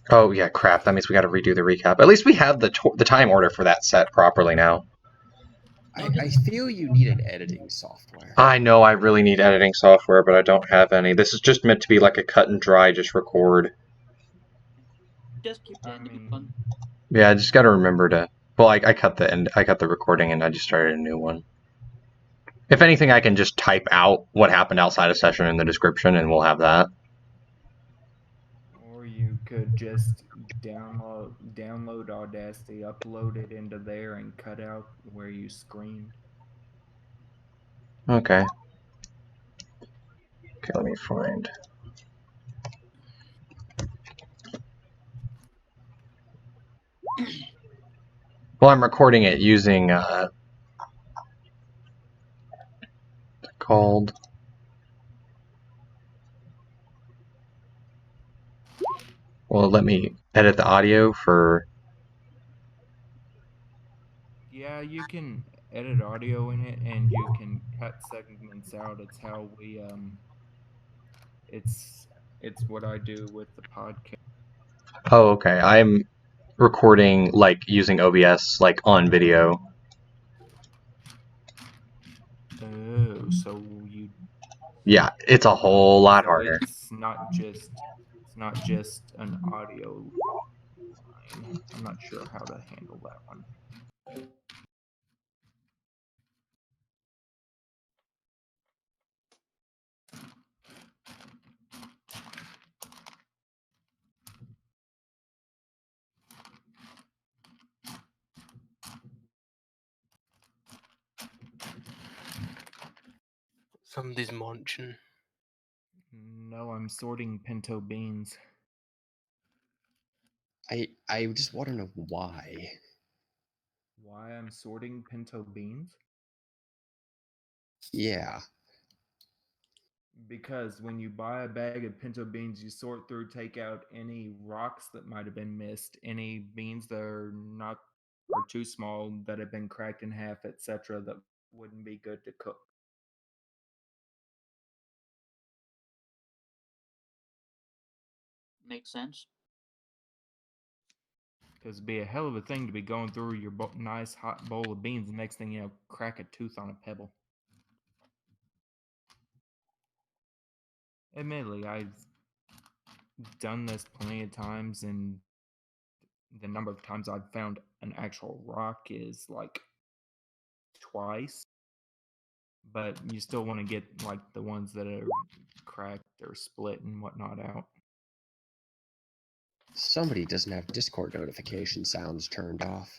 Oh, yeah, crap. That means we got to redo the recap. At least we have the time order for that set properly now. I feel you needed editing software. I know I really need editing software, but I don't have any. This is just meant to be like a cut and dry, just record. Just keep the ending fun. Yeah, I just got to remember to. Well, I cut the end. I cut the recording, and I just started a new one. If anything, I can just type out what happened outside of session in the description, and we'll have that. Or you could just download Audacity, upload it into there, and cut out where you screamed. Okay. Okay, let me find. Well, I'm recording it using called. Well, let me edit the audio for. Yeah, you can edit audio in it, and you can cut segments out. It's how we it's what I do with the podcast. Oh, okay. I'm recording like using OBS, like on video. Oh, so you. Yeah, it's a whole lot harder. It's not just an audio line. I'm not sure how to handle that one. Somebody's munching. No, I'm sorting pinto beans. I just want to know why. Why I'm sorting pinto beans? Yeah. Because when you buy a bag of pinto beans, you sort through, take out any rocks that might have been missed, any beans that are not or too small that have been cracked in half, etc., that wouldn't be good to cook. Makes sense. Because it'd be a hell of a thing to be going through your nice hot bowl of beans, and next thing you know, crack a tooth on a pebble. Admittedly, I've done this plenty of times, and the number of times I've found an actual rock is like twice. But you still want to get like the ones that are cracked or split and whatnot out. Somebody doesn't have Discord notification sounds turned off.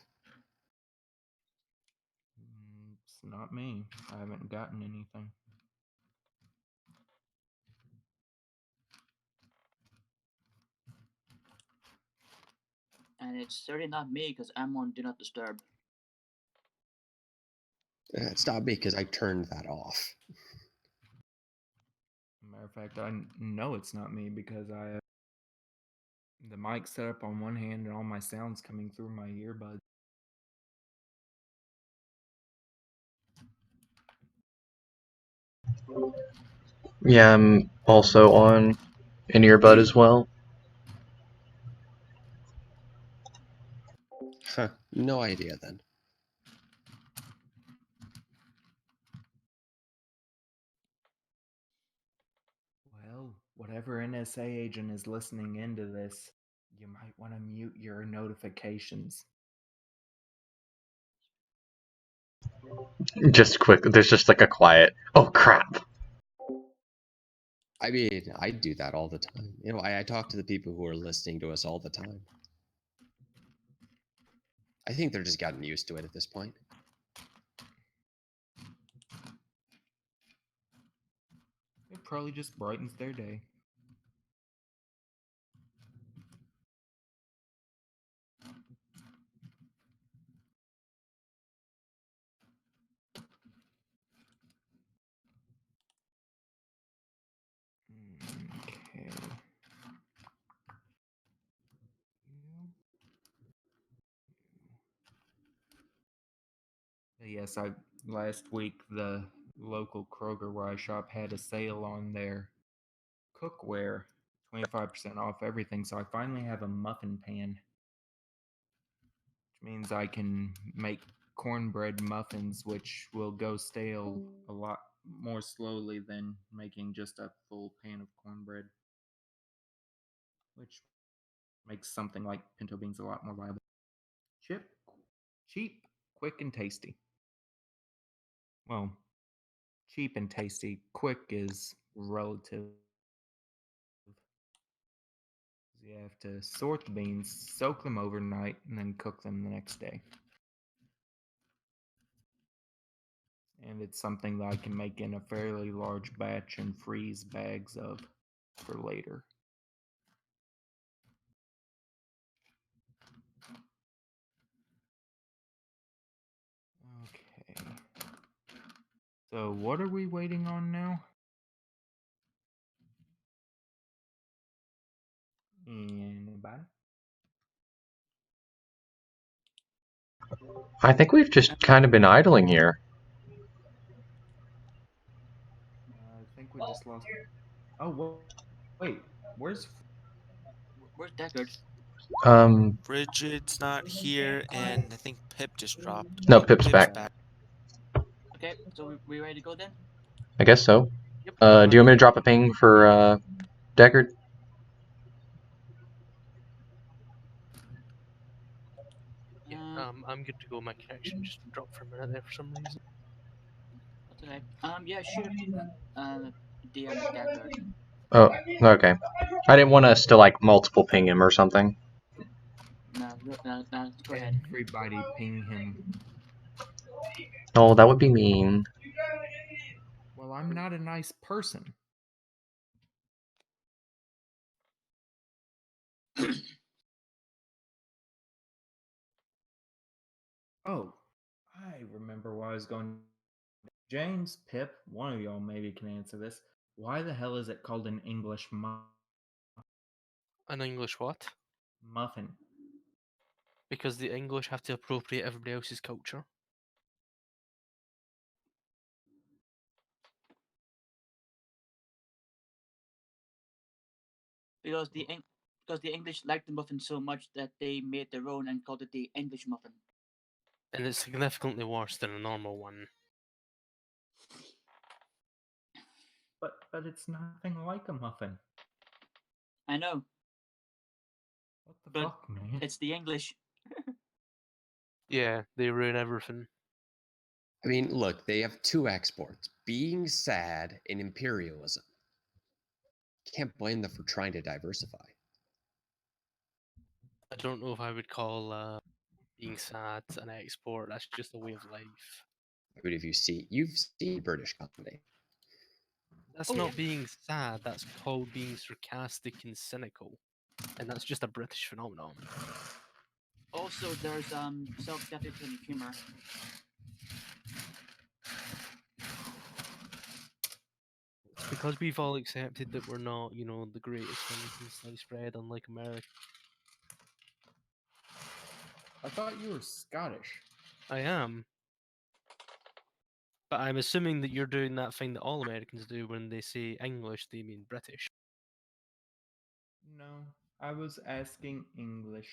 It's not me. I haven't gotten anything. And it's certainly not me because I'm on Do Not Disturb. It's not me because I turned that off. Matter of fact, I know it's not me because I have the mic set up on one hand and all my sounds coming through my earbuds. Yeah, I'm also on an earbud as well. Huh. No idea then. Well, whatever NSA agent is listening into this, you might want to mute your notifications. Just quick, there's just like a quiet. Oh crap! I mean, I do that all the time. You know, I talk to the people who are listening to us all the time. I think they're just gotten used to it at this point. It probably just brightens their day. Okay. Yes, last week the local Kroger where I shop had a sale on their cookware, 25% off everything. So I finally have a muffin pan, which means I can make cornbread muffins, which will go stale a lot more slowly than making just a full pan of cornbread, which makes something like pinto beans a lot more viable. Cheap, quick, and tasty. Well, cheap and tasty. Quick is relative. You have to sort the beans, soak them overnight, and then cook them the next day. And it's something that I can make in a fairly large batch and freeze bags of for later. Okay. So what are we waiting on now? Anybody? I think we've just kind of been idling here. I think we just lost. Oh, wait. Where's Deckard? Frigid's not here, and I think Pip just dropped. No, Oh, Pip's back. Okay, so we ready to go then? I guess so. Yep. Do you want me to drop a ping for Deckard? Yeah, I'm good to go. My connection just dropped for a minute there for some reason. That's okay. Yeah, sure. DM Deckard. Oh, okay. I didn't want us to like multiple ping him or something. No, go ahead. everybody ping him? Oh, that would be mean. Well, I'm not a nice person. Oh, I remember why I was going. James, Pip, one of y'all maybe can answer this. Why the hell is it called an English An English what? muffin? Because the English have to appropriate everybody else's culture. Because the English liked the muffin so much that they made their own and called it the English muffin. And it's significantly worse than a normal one. But it's nothing like a muffin. I know. What the But fuck, man? it's the English. Yeah, they ruin everything. I mean, look, they have two exports: being sad and imperialism. Can't blame them for trying to diversify. I don't know if I would call being sad an export. That's just a way of life. But if you've seen British comedy. That's Oh, not yeah. being sad. That's called being sarcastic and cynical, and that's just a British phenomenon. Also, there's self-deprecating humor. It's because we've all accepted that we're not, the greatest things in sliced bread, unlike America. I thought you were Scottish. I am. But I'm assuming that you're doing that thing that all Americans do when they say English, they mean British. No, I was asking English.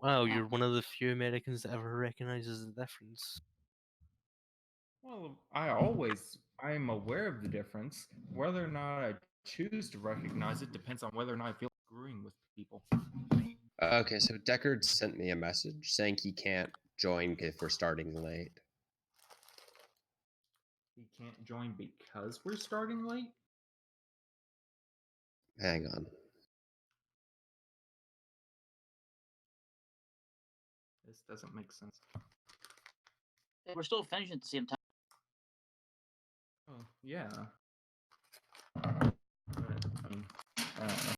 Wow, you're one of the few Americans that ever recognizes the difference. Well, I am aware of the difference. Whether or not I choose to recognize it depends on whether or not I feel screwing with people. Okay, so Deckard sent me a message saying he can't join if we're starting late. He can't join because we're starting late? Hang on. This doesn't make sense. We're still finishing at the same time. Oh, yeah. But, I mean, I don't know.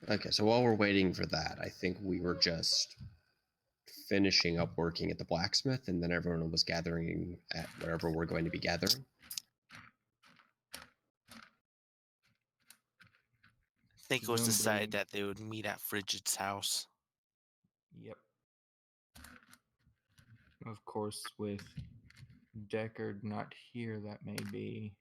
Okay, so while we're waiting for that, I think we were just finishing up working at the blacksmith, and then everyone was gathering at wherever we're going to be gathering. I think it was decided Presumably- that they would meet at Frigid's house. Yep. Of course, with Deckard not here, that may be.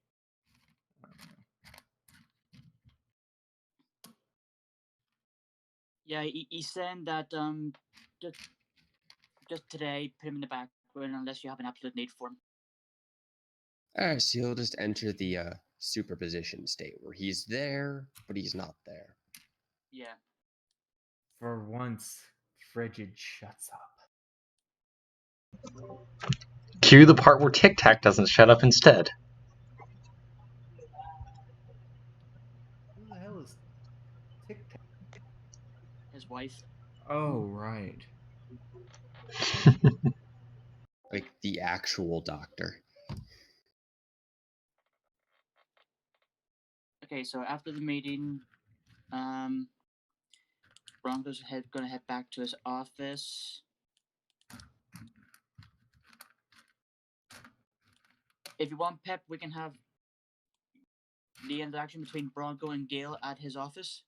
Yeah, he said that just today, put him in the background unless you have an absolute need for him. Alright, so he'll just enter the superposition state where he's there, but he's not there. Yeah. For once, Frigid shuts up. Cue the part where Tic Tac doesn't shut up instead. Who the hell is Tic Tac? His wife. Oh, right. Like the actual doctor. Okay, so after the meeting, Bronco's gonna head back to his office. If you want, Pep, we can have the interaction between Bronco and Gail at his office.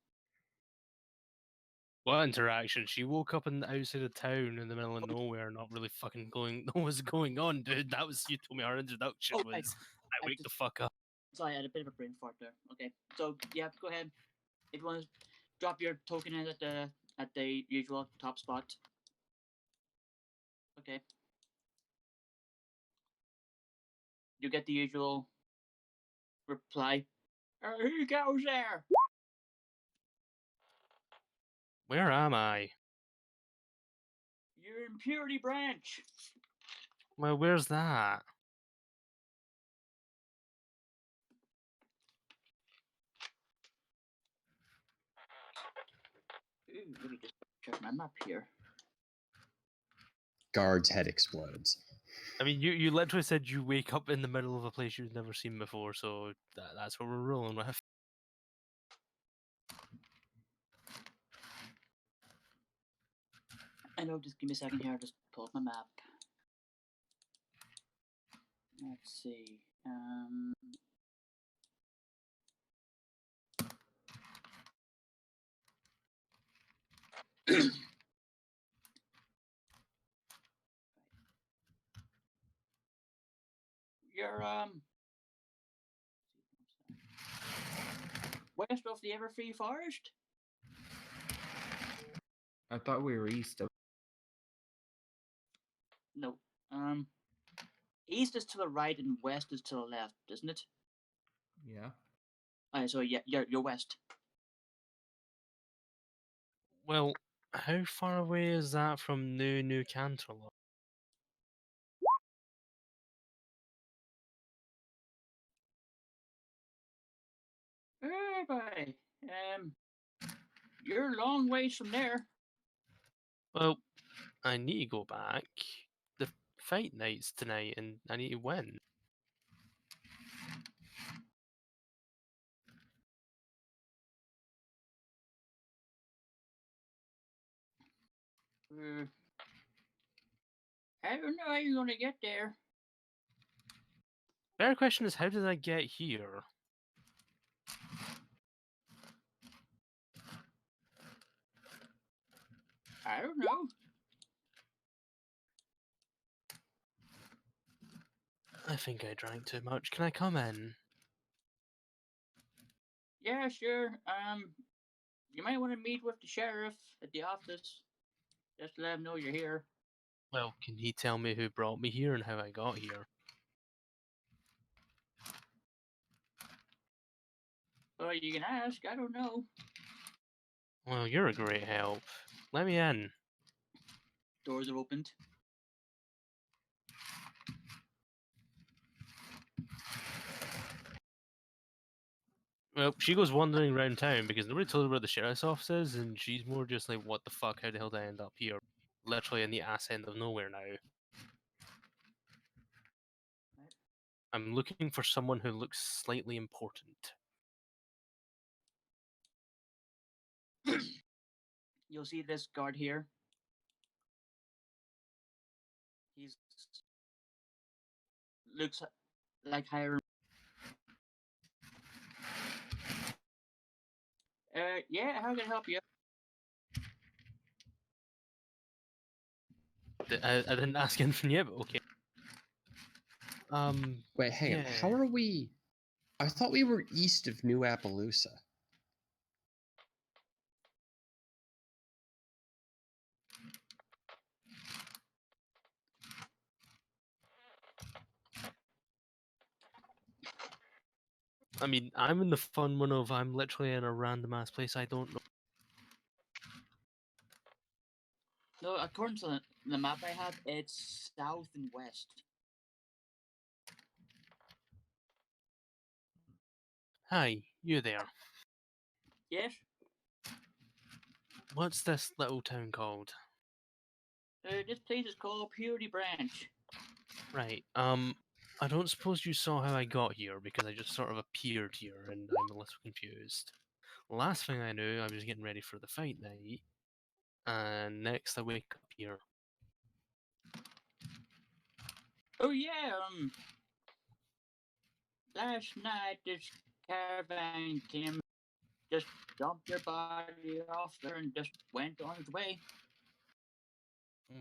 What interaction? She woke up in the outside of town in the middle of nowhere, not really fucking going. Know what's going on, dude? That was you told me our introduction Oh, was. I I wake the just- fuck up. Sorry, I had a bit of a brain fart there. Okay, so yeah, go ahead. If you want to drop your token in at the usual top spot. Okay. You get the usual reply. Who goes there? Where am I? You're in Purity Branch. Well, where's that? Ooh, let me just check my map here. Guard's head explodes. I mean, you literally said you wake up in the middle of a place you've never seen before, so that's what we're rolling with. I know, just give me a second here, I'll just pull up my map. Let's see. You're west of the Everfree Forest? I thought we were east of. No. East is to the right and west is to the left, isn't it? Yeah. Alright, so yeah, you're west. Well, how far away is that from New Canterlot? Hey, boy. You're a long ways from there. Well, I need to go back. The fight night's tonight, and I need to win. I don't know how you're gonna get there. Better question is, how did I get here? I don't know. I think I drank too much. Can I come in? Yeah, sure. You might want to meet with the sheriff at the office. Just to let him know you're here. Well, can he tell me who brought me here and how I got here? Well, you can ask. I don't know. Well, you're a great help. Let me in. Doors are opened. Well, she goes wandering around town because nobody told her where the sheriff's office is, and she's more just like, what the fuck, how the hell did I end up here? Literally in the ass end of nowhere now. I'm looking for someone who looks slightly important. You'll see this guard here. He's looks like higher. Yeah, how can I help you? I didn't ask anything yet, but okay. Wait, hang on. How Yeah. are we? I thought we were east of New Appaloosa. I mean, I'm in the fun one of I'm literally in a random ass place I don't know. No, according to the map I have, it's south and west. Hi, you there. Yes? What's this little town called? This place is called Purity Branch. Right. I don't suppose you saw how I got here because I just sort of appeared here and I'm a little confused. Last thing I knew, I was getting ready for the fight night, and next I wake up here. Oh yeah, last night this caravan came, just dumped their body off there and just went on its way.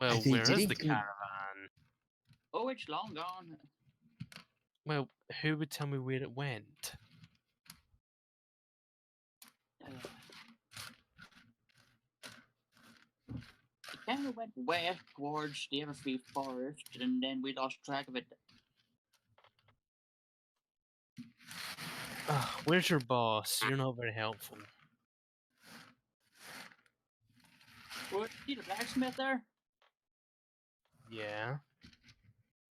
Well, they where is didn't the go- caravan? Oh, it's long gone. Well, who would tell me where it went? It kind of went west towards the Everfree Forest, and then we lost track of it. Where's your boss? You're not very helpful. Oh, see the blacksmith there? Yeah?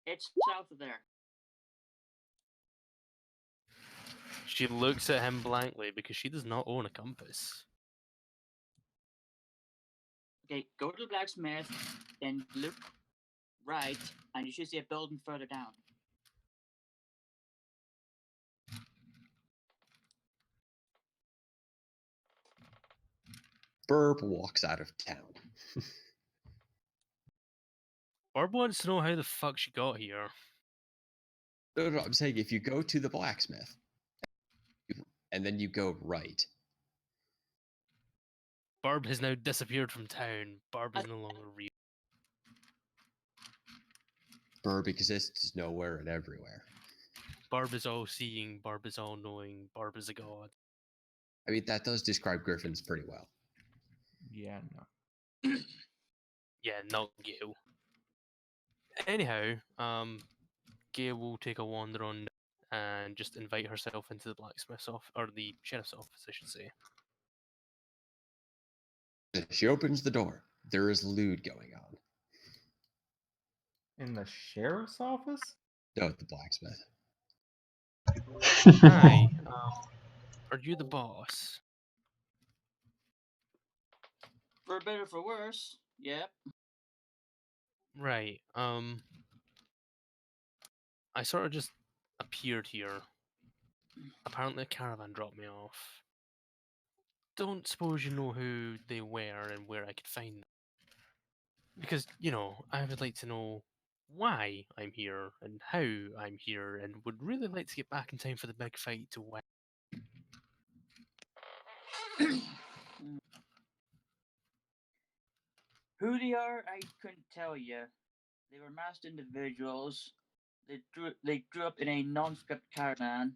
It's south of there. She looks at him blankly because she does not own a compass. Okay, go to the blacksmith, then look right, and you should see a building further down. Burb walks out of town. Barb wants to know how the fuck she got here. No, I'm saying if you go to the blacksmith, and then you go right. Barb has now disappeared from town. Barb is no longer real. Burb exists nowhere and everywhere. Barb is all seeing, Barb is all knowing, Barb is a god. I mean, that does describe Griffins pretty well. Yeah, no. Yeah, not Gail. Anyhow, Gail will take a wander on and just invite herself into the blacksmith's office, or the sheriff's office, I should say. She opens the door. There is lewd going on. In the sheriff's office? No, the blacksmith. Hi, are you the boss? For better or for worse, yep. Right, I sort of just appeared here. Apparently a caravan dropped me off. Don't suppose you know who they were and where I could find them? Because, you know, I would like to know why I'm here and how I'm here and would really like to get back in time for the big fight to win. Who they are, I couldn't tell you. They were masked individuals. They grew up in a nondescript caravan.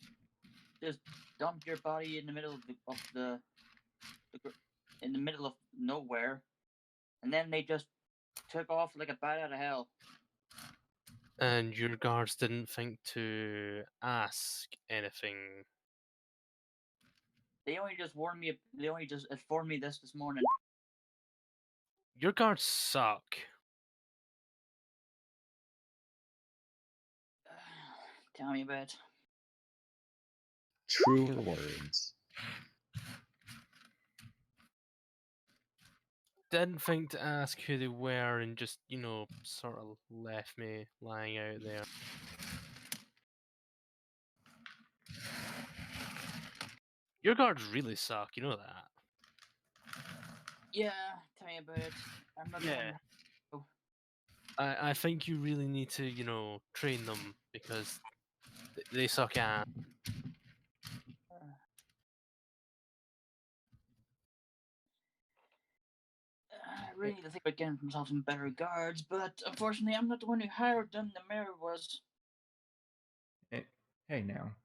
Just dumped your body in the middle in the middle of nowhere, and then they just took off like a bat out of hell. And your guards didn't think to ask anything. They only just warned me. They only just informed me this morning. Your guards suck. Tell me about it. Truer words. Didn't think to ask who they were and just, you know, sort of left me lying out there. Your guards really suck, you know that. Yeah, tell me about it. I'm not the one Yeah. who- I think you really need to, train them because they suck at. I really need to think about getting myself some better guards, but unfortunately, I'm not the one who hired them. The mayor was. Hey now.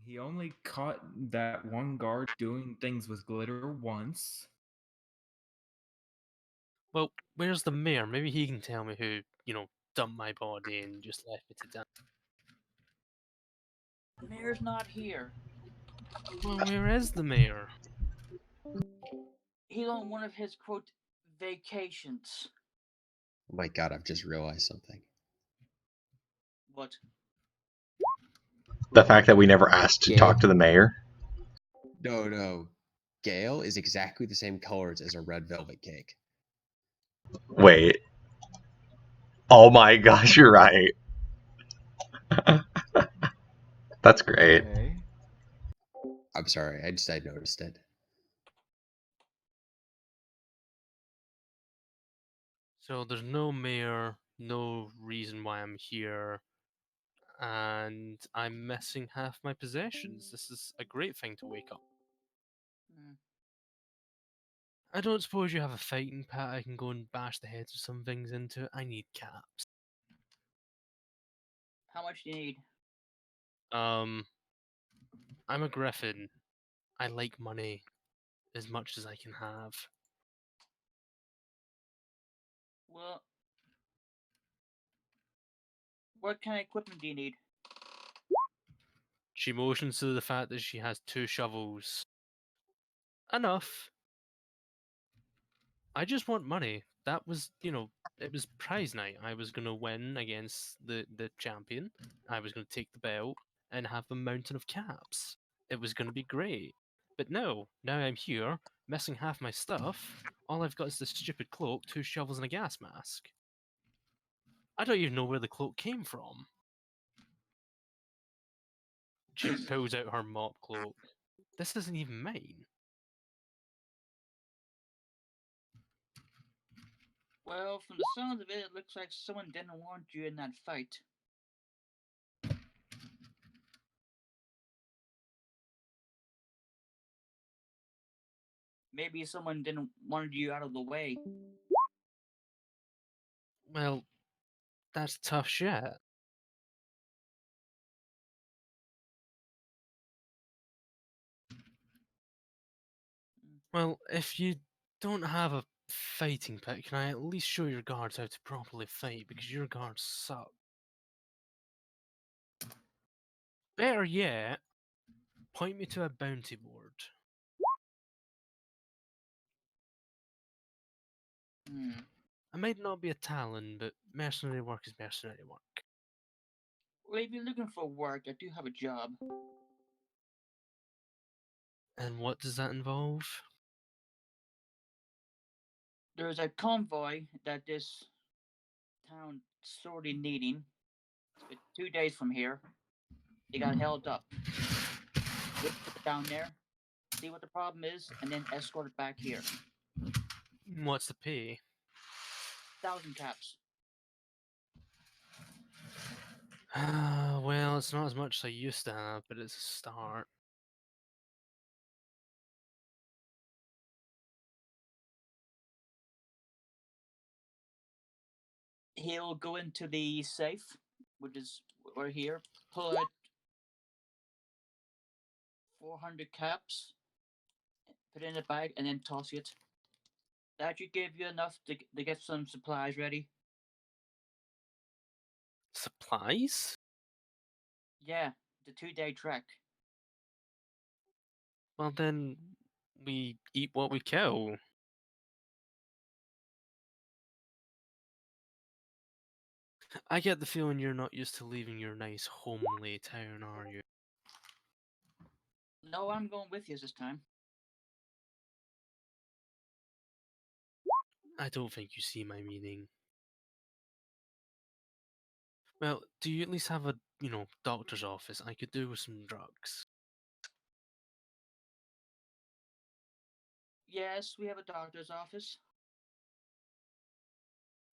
He only caught that one guard doing things with glitter once. Well, where's the mayor? Maybe he can tell me who, dumped my body and just left me to die. The mayor's not here. Well, where is the mayor? He's on one of his quote vacations. Oh my god, I've just realized something. What? The fact that we never asked to talk to the mayor. No. Gail is exactly the same colors as a red velvet cake. Wait. Oh my gosh, you're right. That's great. Okay. I'm sorry, I noticed it. So there's no mayor, no reason why I'm here, and I'm missing half my possessions. This is a great thing to wake up. Hmm. I don't suppose you have a fighting pit I can go and bash the heads of some things into? I need caps. How much do you need? I'm a griffin. I like money as much as I can have. Well, what kind of equipment do you need? She motions to the fact that she has 2 shovels. Enough. I just want money. That was, it was prize night. I was going to win against the champion. I was going to take the belt and have a mountain of caps. It was going to be great. But no, now I'm here, missing half my stuff. All I've got is this stupid cloak, 2 shovels, and a gas mask. I don't even know where the cloak came from. She pulls out her mop cloak. This isn't even mine. Well, from the sounds of it, it looks like someone didn't want you in that fight. Maybe someone didn't want you out of the way. Well, that's tough shit. Well, if you don't have a fighting pit, can I at least show your guards how to properly fight? Because your guards suck. Better yet, point me to a bounty board. Hmm. I might not be a Talon, but mercenary work is mercenary work. Well, if you're looking for work, I do have a job. And what does that involve? There's a convoy that this town sorely needing. It's 2 days from here. They got held up. We'll put it down there, see what the problem is, and then escort it back here. What's the pay? 1,000 caps. Well, it's not as much as I used to have, but it's a start. He'll go into the safe, which is right here, pull out 400 caps, put it in a bag, and then toss it. That should give you enough to get some supplies ready. Supplies? Yeah, the 2-day trek. Well, then we eat what we kill. I get the feeling you're not used to leaving your nice homely town, are you? No, I'm going with you this time. I don't think you see my meaning. Well, do you at least have a, doctor's office? I could do with some drugs. Yes, we have a doctor's office.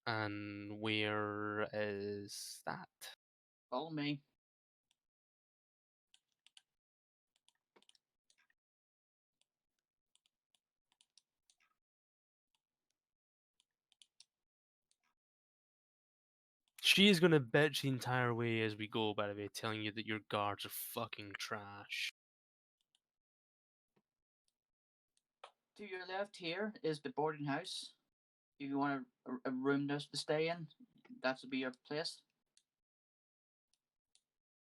And where is that? Follow me. She is gonna bitch the entire way as we go, by the way, telling you that your guards are fucking trash. To your left here is the boarding house. If you want a room just to stay in, that would be your place.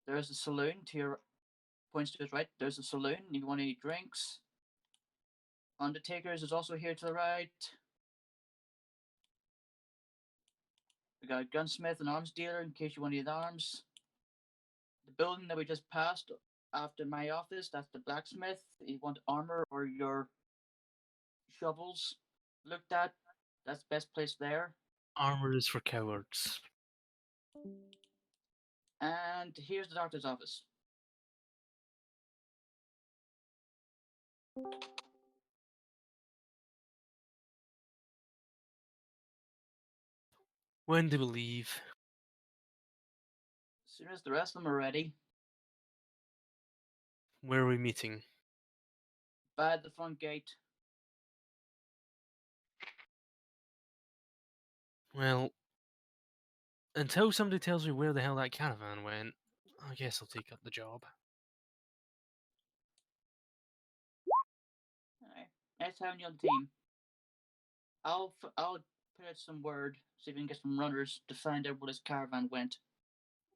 There's a saloon to your points to his right. There's a saloon. If you want any drinks. Undertakers is also here to the right. We got a gunsmith and arms dealer in case you want any arms. The building that we just passed after my office, that's the blacksmith. If you want armor or your shovels looked at, that's the best place there. Armor is for cowards. And here's the doctor's office. When do we leave? As soon as the rest of them are ready, Where are we meeting? by the front gate. Well, until somebody tells me where the hell that caravan went, I guess I'll take up the job. Alright, nice having you on the team. I'll put out some word, see if we can get some runners to find out where this caravan went.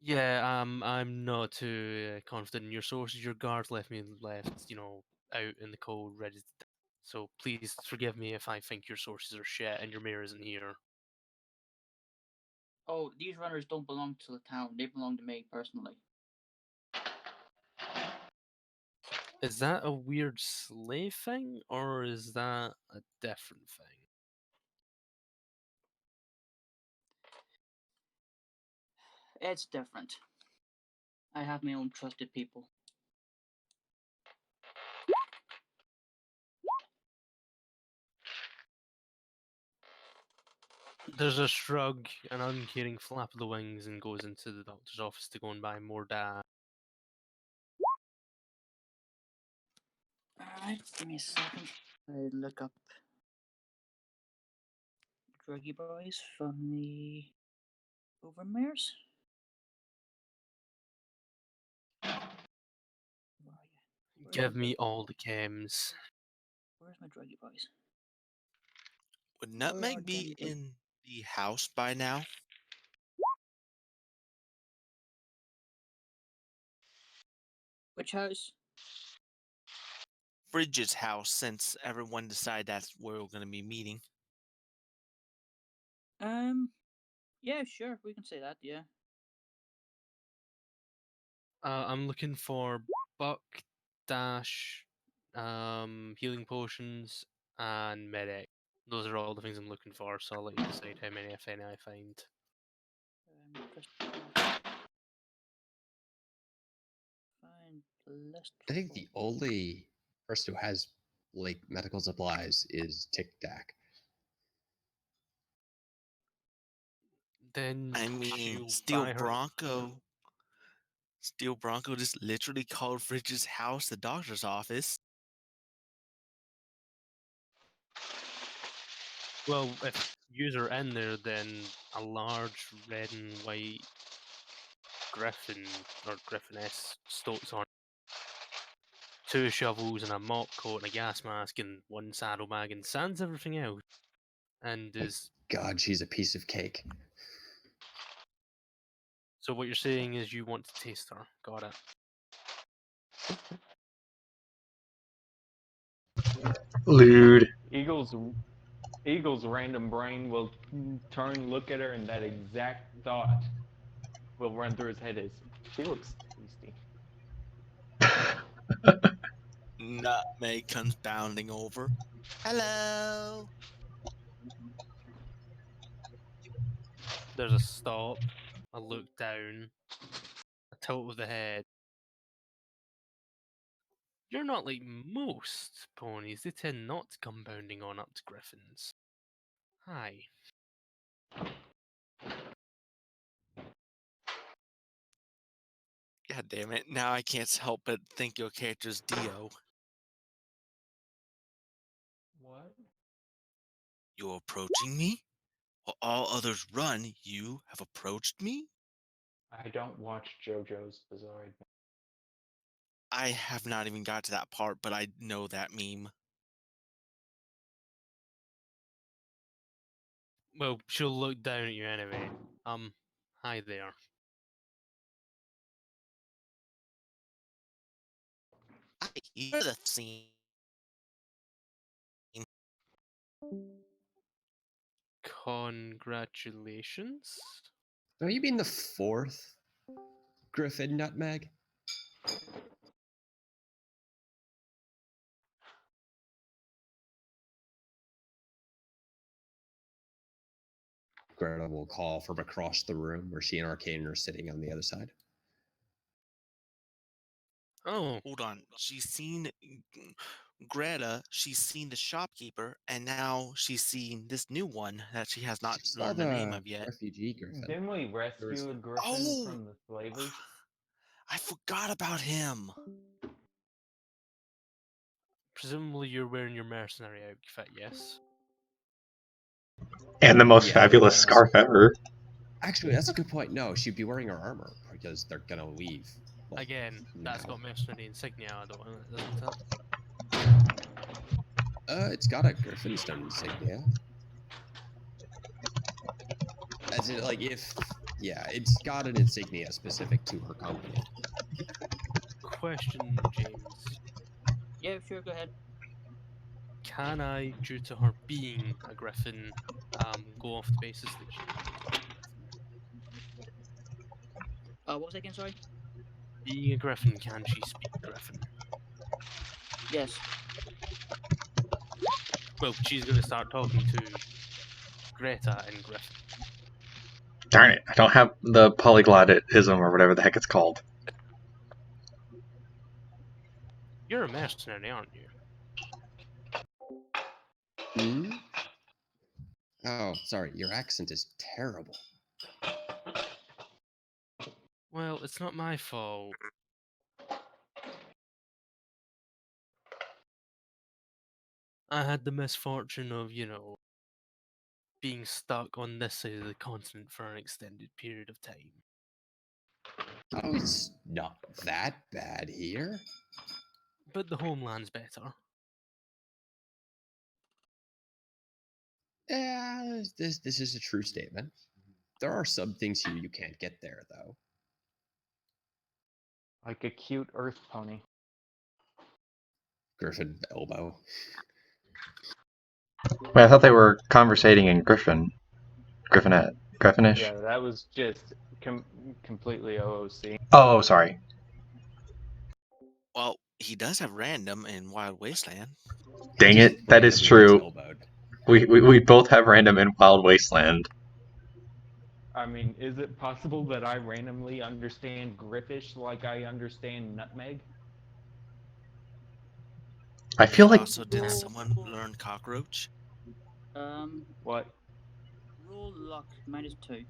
Yeah, I'm not too confident in your sources. Your guards left, you know, out in the cold, ready to die. So please forgive me if I think your sources are shit and your mayor isn't here. Oh, these runners don't belong to the town. They belong to me personally. Is that a weird slave thing, or is that a different thing? It's different. I have my own trusted people. There's a shrug, an uncaring flap of the wings, and goes into the doctor's office to go and buy more data. Alright, give me a second. I look up Druggy Boys from the Overmares. Where are you? Give me all the chems. Where's my Druggy Boys? Would Where are Nutmeg be them? in the house by now? Which house? Frigid's house, since everyone decided that's where we're going to be meeting. Yeah, sure, we can say that, yeah. I'm looking for Buck, Dash, healing potions, and medic. Those are all the things I'm looking for, so I'll let you decide how many, if any, I find. Find list. I think the only person who has like medical supplies is Tic Tac. Then I mean, she'll Steel buy her. Bronco. Steel Bronco just literally called Frigid's house the doctor's office. Well, if you're in there, then a large red and white griffin or griffiness stoats on 2 shovels and a mop coat and a gas mask and 1 saddlebag and sands everything out. And is God, she's a piece of cake. so what you're saying is you want to taste her. Got it. Lewd. Eagle's random brain will turn, look at her, and that exact thought will run through his head is, she looks tasty. Nutmeg comes bounding over. Hello. There's a stop, a look down, a tilt of the head. You're not like most ponies. They tend not to come bounding on up to griffins. Hi. God damn it. Now I can't help but think your character's Dio. What? You're approaching me? While all others run, you have approached me? I don't watch JoJo's Bizarre Adventure. I have not even got to that part, but I know that meme. Well, she'll look down at you anyway. Hi there. I hear the scene. Congratulations. Oh, you mean the 4th Griffin Nutmeg? Greta will call from across the room where she and Arcane are sitting on the other side. Oh, Hold on. She's seen Greta, she's seen the shopkeeper, and now she's seen this new one that she has not She saw learned the name the of yet. refugee Griffin. Didn't we rescue a griffin Oh! from the slavers? I forgot about him. presumably you're wearing your mercenary outfit, yes? And the most Yeah. fabulous scarf ever. Actually, that's a good point. No, she'd be wearing her armor because they're gonna leave. Well, Again, that's now. got mercenary insignia, doesn't it? It's got a Griffinstone insignia. As in, like, yeah, it's got an insignia specific to her company. Question, James. Yeah, sure, go ahead. Can I, due to her being a griffin, go off the basis that she speaks griffin? What was that again, sorry? Being a griffin, can she speak griffin? Yes. Well, she's going to start talking to Greta in griffin. Darn it, I don't have the polyglotism or whatever the heck it's called. You're a mercenary, aren't you? Hmm? Oh, sorry, your accent is terrible. Well, it's not my fault. I had the misfortune of, being stuck on this side of the continent for an extended period of time. Oh, it's not that bad here. But the homeland's better. Yeah, this is a true statement. There are some things here you can't get there, though. Like a cute earth pony. Griffin elbow. Wait, I thought they were conversating in Griffin. Griffinette. Griffinish? Yeah, that was just completely OOC. Oh, sorry. Well, he does have random in Wild Wasteland. Dang Just it, that is randomly gets true. elbowed. We both have random in Wild Wasteland. I mean, is it possible that I randomly understand Griffish like I understand Nutmeg? I feel like Also, didn't someone learn Cockroach? What? Roll luck -2.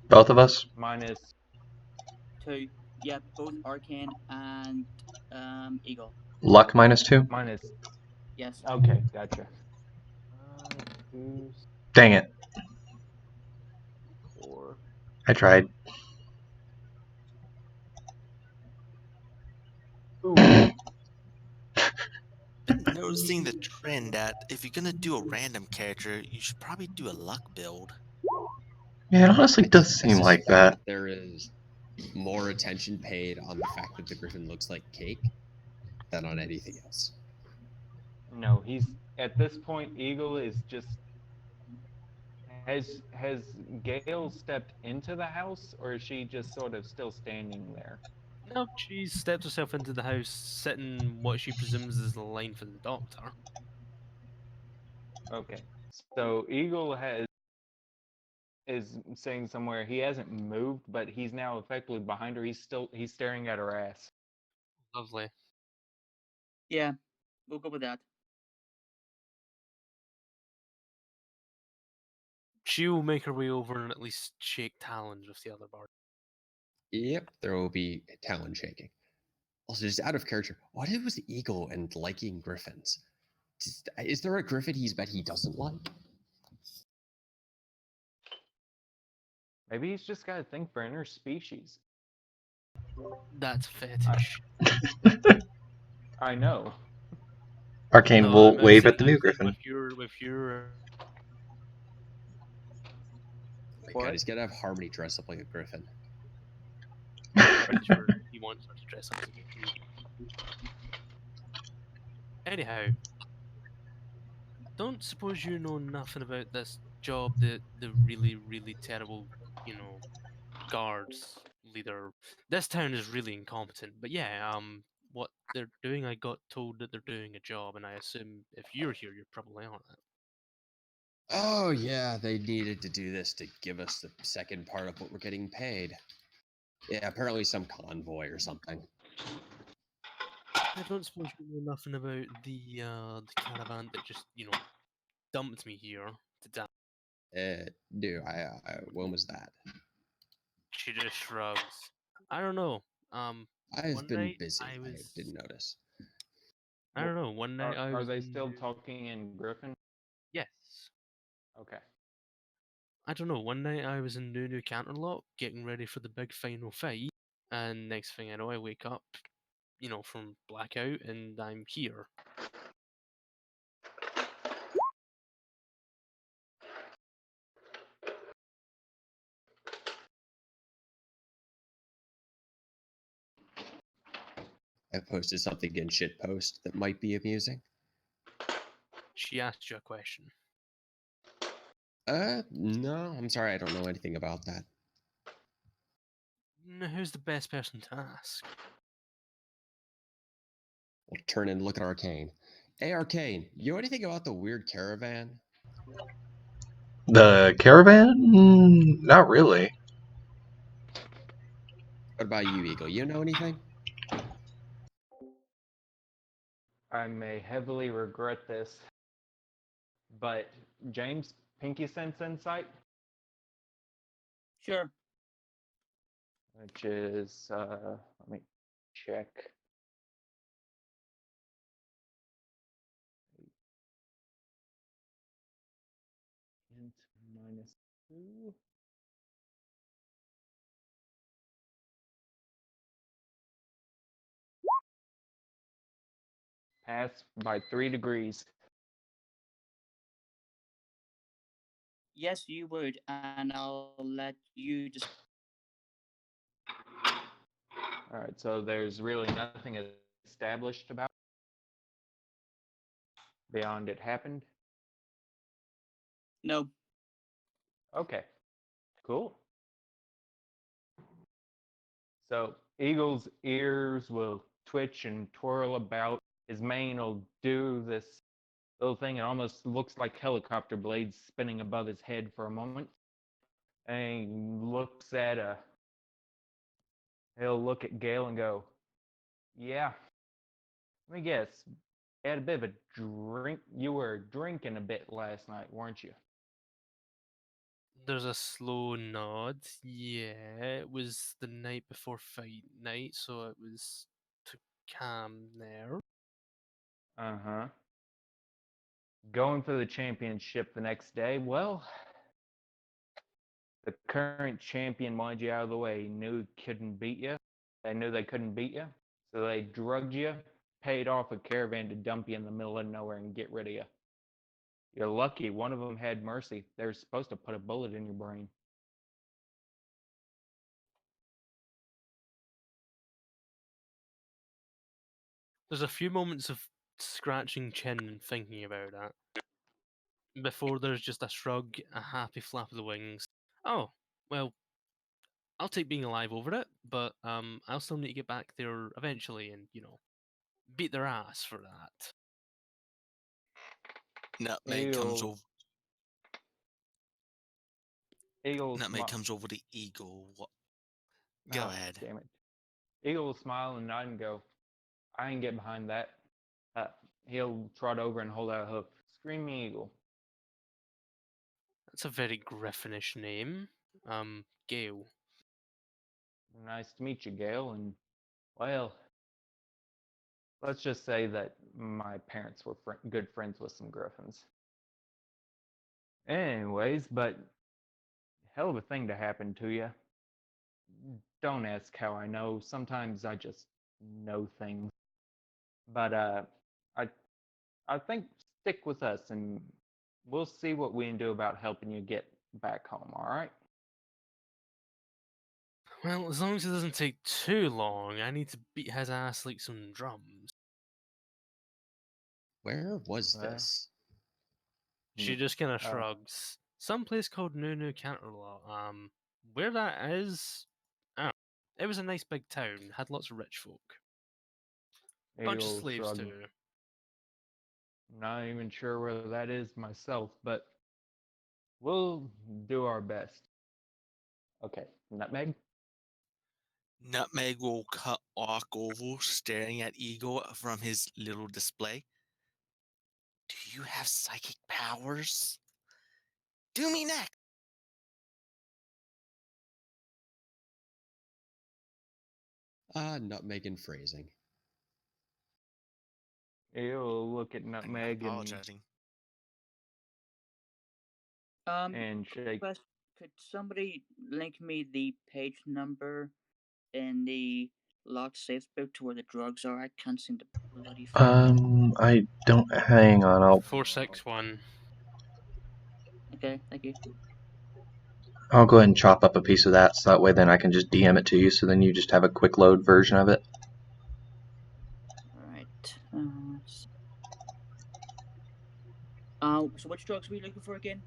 both of us. Minus 2. Yeah, both Arcane and Eagle. Luck -2. minus. Yes. Okay, gotcha. 2, Dang it, 4. I tried. Ooh. Been noticing the trend that if you're gonna do a random character, you should probably do a luck build. Yeah, it honestly does seem like that. There is more attention paid on the fact that the Griffin looks like cake than on anything else. No, he's at this point. Eagle is just has Gail stepped into the house, or is she just sort of still standing there? No, she stepped herself into the house, sitting what she presumes is the line for the doctor. Okay, so Eagle is saying somewhere he hasn't moved, but he's now effectively behind her. He's staring at her ass. Lovely. Yeah, we'll go with that. She'll make her way over and at least shake talons with the other bird. Yep, there will be talon shaking. Also, just out of character, what is with Eagle and liking griffins? Is there a griffin he's bet he doesn't like? Maybe he's just got a thing for interspecies. That's fetish. I know. Arcane No, will I'm wave saying- at the new I'm saying griffin. With your Oh my What? God, he's gonna have Harmony dress up like a griffin. pretty sure he wants her to dress up as a griffin. Anyhow, don't suppose you know nothing about this job that the really, really terrible, guards leader. This town is really incompetent, but yeah, what they're doing, I got told that they're doing a job, and I assume if you're here, you're probably on it. Oh yeah, they needed to do this to give us the second part of what we're getting paid. Yeah, apparently some convoy or something. I don't suppose you know nothing about the caravan that just, dumped me here to die. Dude, when was that? She just shrugs. I don't know. I've One been night busy. I I was. didn't notice. I don't know. One night I Are was. they in still the- talking in Griffin? Yes. Okay. I don't know. One night I was in New Canterlot getting ready for the big final fight, and next thing I know, I wake up, from blackout, and I'm here. I posted something in shitpost that might be amusing. She asked you a question. No, I'm sorry, I don't know anything about that. Who's the best person to ask? We'll turn and look at Arcane. Hey, Arcane, you know anything about the weird caravan? The caravan? Not really. What about you, Eagle? You know anything? I may heavily regret this, but James, Pinky Sense Insight, Sure. which is, let me check. Int -2. Pass by 3 degrees. Yes, you would, and I'll let you just. All right, so there's really nothing established about beyond it happened. No. Okay, cool. So Eagle's ears will twitch and twirl about. His mane will do this little thing. It almost looks like helicopter blades spinning above his head for a moment. And he looks at he'll look at Gail and go, "Yeah, let me guess. You had a bit of a drink. You were drinking a bit last night, weren't you?" There's a slow nod. Yeah, it was the night before fight night, so it was to calm there. Uh-huh. Going for the championship the next day, well, the current champion wanted you out of the way. He knew he couldn't beat you. They knew they couldn't beat you. So they drugged you, paid off a caravan to dump you in the middle of nowhere and get rid of you. You're lucky one of them had mercy. They were supposed to put a bullet in your brain. There's a few moments of scratching chin and thinking about that. Before there's just a shrug, a happy flap of the wings. Oh, well, I'll take being alive over it, but I'll still need to get back there eventually and, beat their ass for that. Nutmeg comes over. Eagle Nutmeg comes over to Eagle. Go ahead. Damn it. Eagle will smile and nod and go, "I can get behind that." He'll trot over and hold out a hoof. Screaming Eagle. That's a very Griffinish name. Gail. Nice to meet you, Gail. And, well, let's just say that my parents were good friends with some griffins. Anyways, but hell of a thing to happen to you. Don't ask how I know. Sometimes I just know things. But I think stick with us and we'll see what we can do about helping you get back home, all right? Well, as long as it doesn't take too long, I need to beat his ass like some drums. Where was Well, this? She just kind of Oh. shrugs. Some place called Nunu Canterlot. Where that is, I don't know. It was a nice big town. Had lots of rich folk. Bunch of Eagle slaves shrug. too. Not even sure where that is myself, but we'll do our best. Okay, Nutmeg? Nutmeg will walk over, staring at Eagle from his little display. Do you have psychic powers? Do me next. Nutmeg and phrasing. He'll look at I'm Nutmeg apologizing. and shake. Could somebody link me the page number in the locked safe book to where the drugs are? I can't seem to bloody find I don't. Hang on. I'll 461. Okay, thank you. go ahead and chop up a piece of that, so that way then I can just DM it to you. So then you just have a quick load version of it. Alright. So which drugs were you looking for again?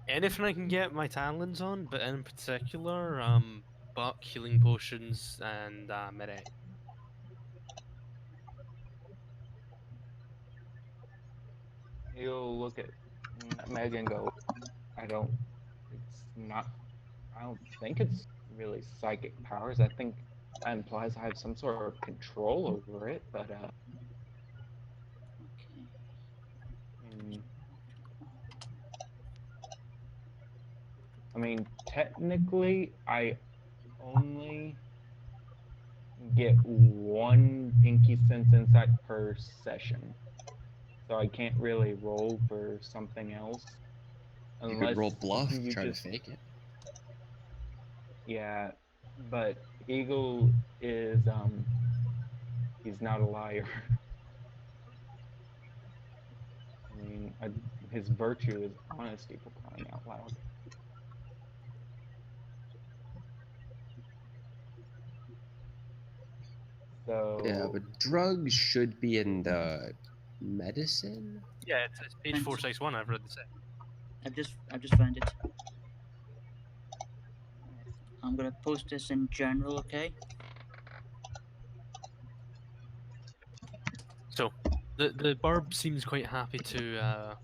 Anything I can get my talons on, but in particular, buck, healing potions, and mid-A. He'll look at Nutmeg and go, I don't think it's really psychic powers. I think that implies I have some sort of control over it, but Okay. I mean, technically, I only get one pinky sense insight per session, so I can't really roll for something else. You Unless could roll bluff, you try just to fake it. Yeah, but Eagle is he's not a liar. I mean, his virtue is honesty, for crying out loud. So Yeah, but drugs should be in the medicine. Yeah, it's page 461. I've read the set. I've just found it. I'm gonna post this in general, okay? So, the barb seems quite happy to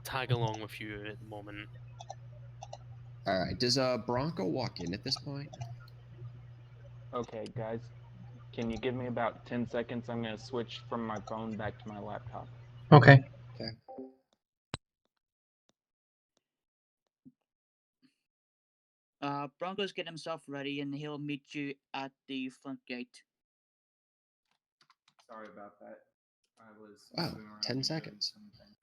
tag along with you at the moment. All right. Does Bronco walk in at this point? okay, guys, can you give me about 10 seconds? I'm gonna switch from my phone back to my laptop. Okay. Okay. Bronco's get himself ready and he'll meet you at the front gate. Sorry about that. I was Wow, moving around 10 and doing seconds. something.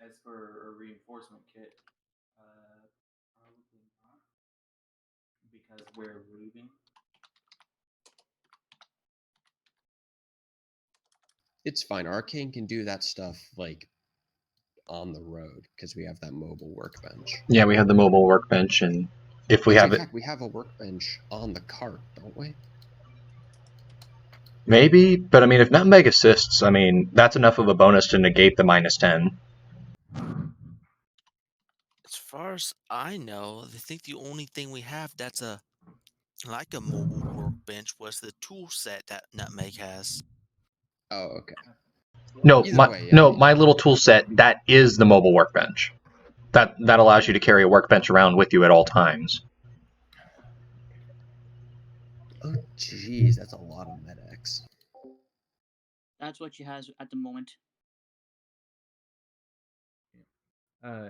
As for a reinforcement kit, probably not, because we're leaving. It's fine. Arcane can do that stuff like on the road because we have that mobile workbench. Yeah, we have the mobile workbench, and if we Actually, have in it, fact, we have a workbench on the cart, don't we? maybe. But I mean, if Nutmeg assists, I mean, that's enough of a bonus to negate the -10. As far as I know, I think the only thing we have that's like a mobile workbench was the tool set that Nutmeg has. Oh, okay. No, Either way, my little tool set, that is the mobile workbench. That allows you to carry a workbench around with you at all times. Oh, jeez, that's a lot of medics. That's what she has at the moment.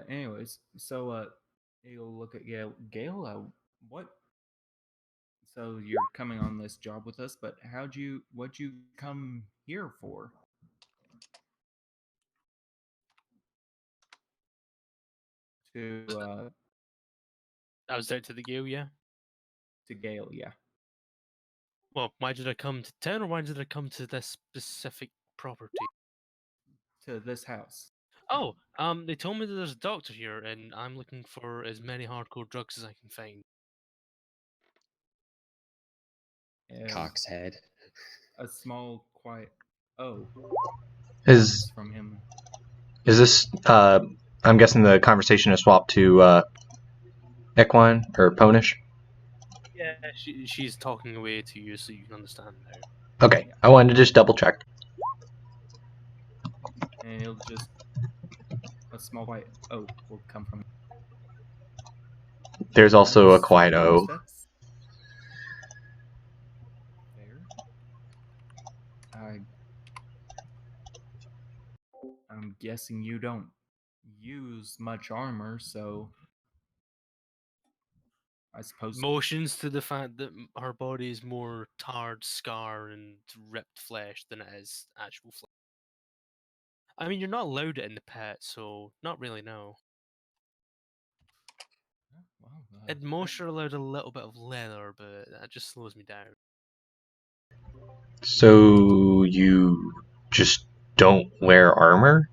Anyways, so you'll look at Gail. Gail, what? So you're coming on this job with us, but what'd you come here for? To I was out to the Gale, yeah. to Gail, yeah. Well, why did I come to town, or why did I come to this specific property? To this house. Oh, they told me that there's a doctor here, and I'm looking for as many hardcore drugs as I can find. Cock's head. A small, quiet. Oh, Is from him. this? I'm guessing the conversation has swapped to equine or ponish. Yeah, she's talking away to you, so you can understand now. Okay, I wanted to just double check. And he'll just a small quiet O will come from. There's also a Those quiet O. steps. There. I'm guessing you don't use much armor, so I suppose. Motions to the fact that her body is more tarred, scar, and ripped flesh than it is actual flesh. I mean, you're not allowed it in the pit, so not really, no. Well, At most, you're allowed a little bit of leather, but that just slows me down. So you just don't wear armor?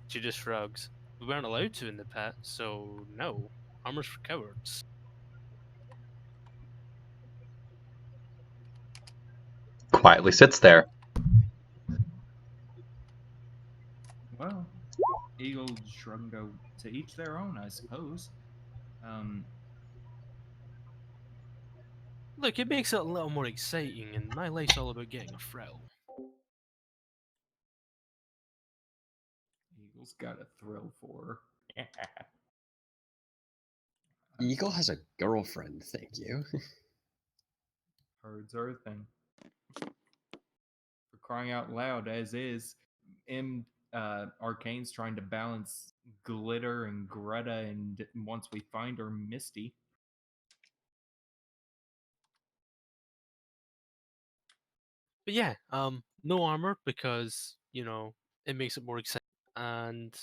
She just shrugs. We weren't allowed to in the pit, so no. Armor's for cowards. Quietly sits there. Well, Eagle shrug and go, to each their own, I suppose. Look, it makes it a little more exciting, and my life's all about getting a thrill. Eagle's got a thrill for her. Eagle has a girlfriend, thank you. Herds are a thing. For crying out loud, as is, Arcane's trying to balance Glitter and Greta, and once we find her, Misty. But yeah, no armor because, you know, it makes it more exciting. And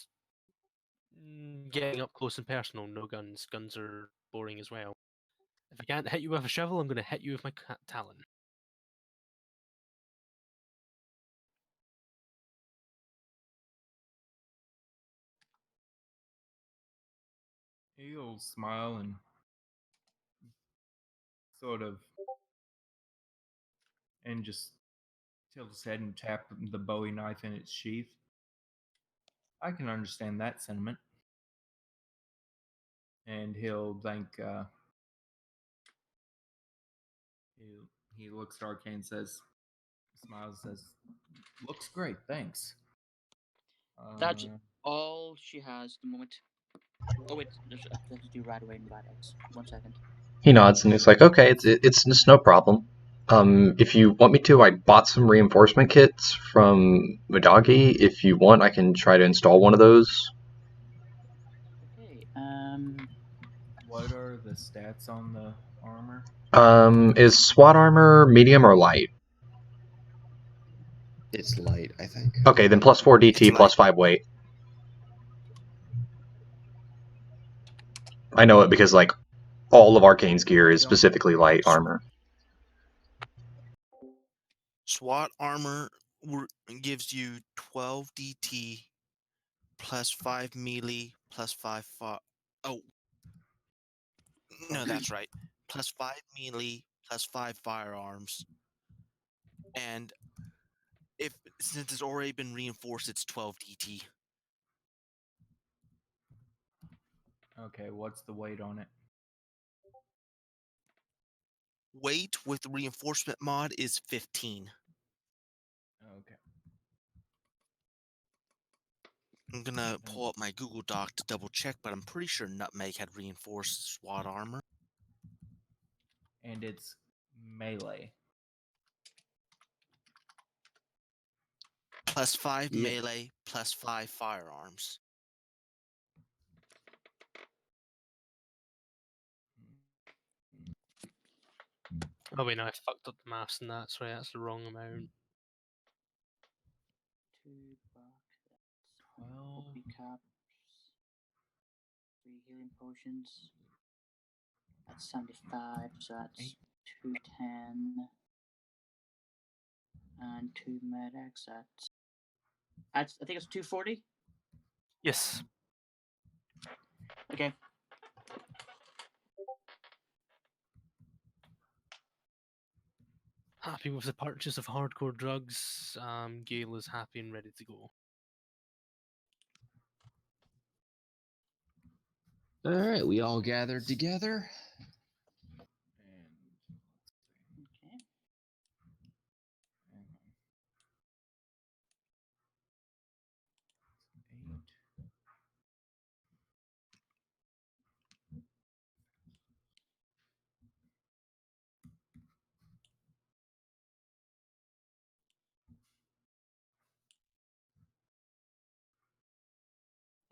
getting up close and personal, no guns. Guns are boring as well. If I can't hit you with a shovel, I'm going to hit you with my talon. He'll smile and sort of, and just tilt his head and tap the Bowie knife in its sheath. I can understand that sentiment. And he'll thank. He looks at Arcane and says, smiles, says, "Looks great, thanks." That's all she has at the moment. Oh wait, there's I have to do right away in the X. 1 second. He nods and he's like, "Okay, it's no problem. If you want me to, I bought some reinforcement kits from Madagi. If you want, I can try to install one of those." Okay. What are the stats on the armor? Is SWAT armor medium or light? It's light, I think. Okay, then plus 4 DT, It's plus light. 5 weight. I know it because, like, all of Arcane's gear is specifically light armor. SWAT armor gives you 12 DT plus 5 melee plus 5 fire. Oh, no, that's right. Plus 5 melee plus 5 firearms. And since it's already been reinforced, it's 12 DT. Okay, what's the weight on it? Weight with the reinforcement mod is 15. Okay. I'm gonna pull up my Google Doc to double check, but I'm pretty sure Nutmeg had reinforced SWAT armor. and it's melee. +5 Yeah. melee, +5 firearms. Oh wait, no, I fucked up the maths and that. Sorry, that's the wrong amount. 2 bucks. That's 12. OP caps. 3 healing potions. That's 75, so that's 210. And 2 medics. That's I think it's 240. Yes. Okay. Happy with the purchase of hardcore drugs. Gail is happy and ready to go. All right, we all gathered together. And Okay. hang on. 8.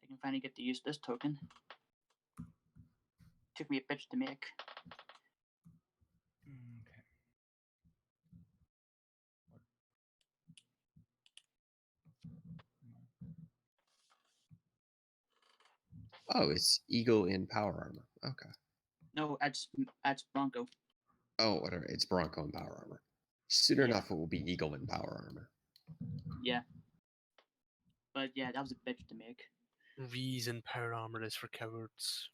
I can finally get to use this token. Took me a bitch to make. Okay. Oh, it's Eagle in power armor. Okay. No, that's Bronco. Oh, whatever. It's Bronco in power armor. Soon Yeah. enough, it will be Eagle in power armor. Yeah. But yeah, that was a bitch to make. Reason power armor is for cowards.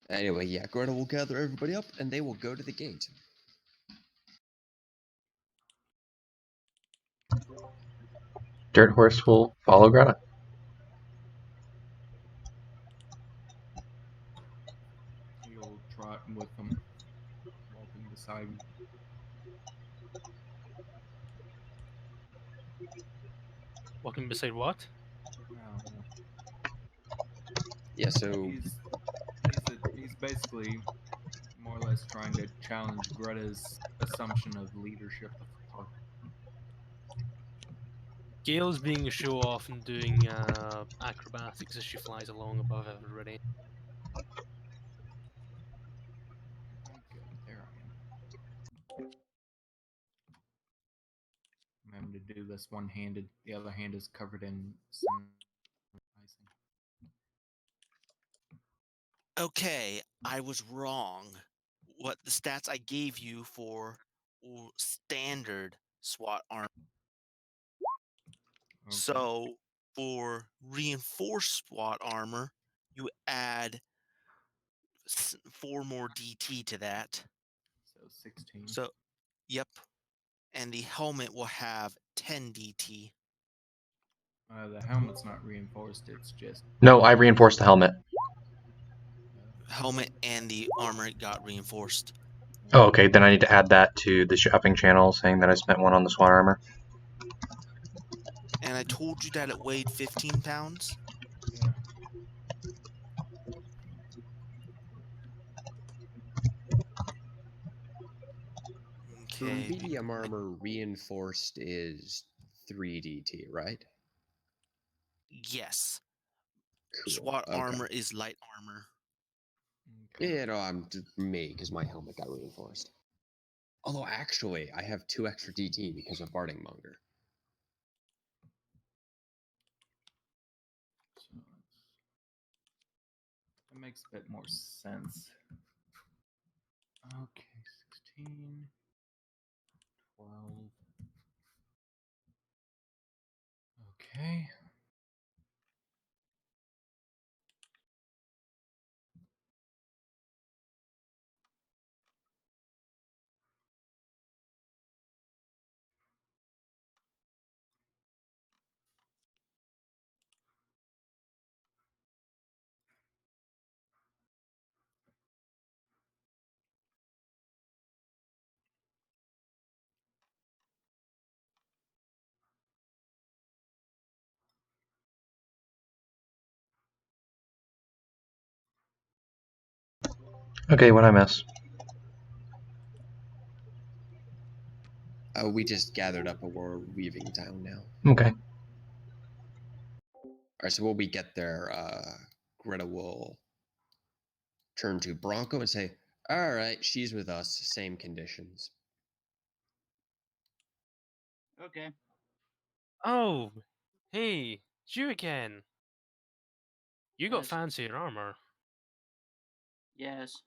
Anyway, yeah, Greta will gather everybody up, and they will go to the gate. Dirt Horse will follow Greta. He'll trot with them, walking beside him. Walking beside what? Oh, no. Yeah, so He's basically more or less trying to challenge Greta's assumption of leadership of the party. Gail's being a show off and doing acrobatics as she flies along above everybody. Oh, good. There I am. I'm having to do this one-handed. The other hand is covered in some icing. Okay, I was wrong. What the stats I gave you for standard SWAT armor. Okay. So for reinforced SWAT armor, you add 4 more DT to that. So 16. So, yep. And the helmet will have 10 DT. The helmet's not reinforced. It's just No, I reinforced the helmet. Helmet and the armor got reinforced. Oh, okay. Then I need to add that to the shopping channel, saying that I spent 1 on the SWAT armor. And I told you that it weighed 15 pounds. Yeah. for Okay. medium armor, reinforced is 3 DT, right? Yes. Cool. SWAT Okay. armor is light armor. Okay. Yeah, no, I'm me because my helmet got reinforced. Although actually, I have 2 extra DT because of Barding Monger. So that makes a bit more sense. Okay, 16, 12. Okay. Okay, what I miss? We just gathered up and we're leaving town now. Okay. Alright, so when we get there, Greta will turn to Bronco and say, alright, she's with us, same conditions. Okay. Oh, hey, it's you again. You got Yes. fancier armor. Yes.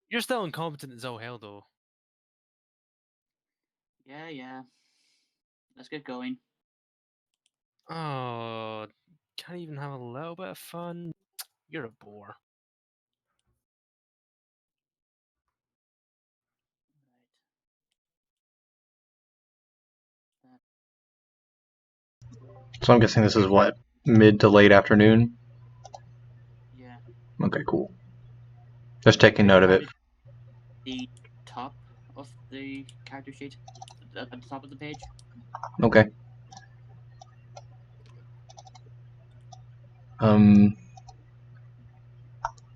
You're still incompetent as all hell, though. Yeah. Let's get going. Oh, can't even have a little bit of fun. You're a bore. So I'm guessing this is what, mid to late afternoon? Yeah. Okay, cool. Just taking note of it. The top of the character sheet, at the top of the page. Okay.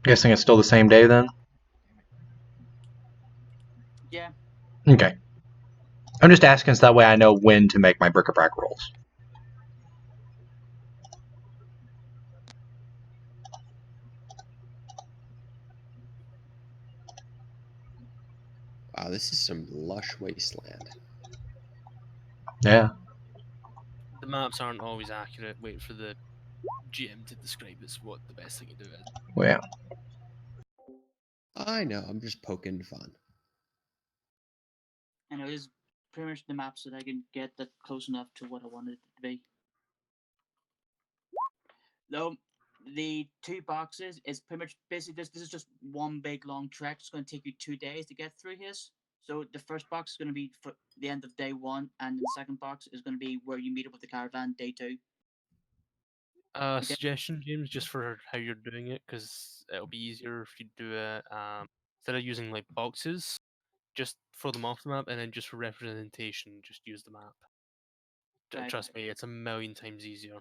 Guessing it's still the same day then? Yeah. Okay. I'm just asking so that way I know when to make my bric-a-brac rolls. Wow, this is some lush wasteland. Yeah. The maps aren't always accurate. Wait for the GM to describe us what the best thing to do is. Well, yeah. I know, I'm just poking fun. And it is pretty much the map so that I can get that close enough to what I wanted it to be. Though the 2 boxes is pretty much basically this is just one big long trek. It's going to take you 2 days to get through his. So the first box is going to be for the end of day 1, and the second box is going to be where you meet up with the caravan day 2. Okay. Suggestion, James, just for how you're doing it, because it'll be easier if you do it instead of using like boxes, just throw them off the map, and then just for representation, just use the map. Right. Trust me, it's a million times easier.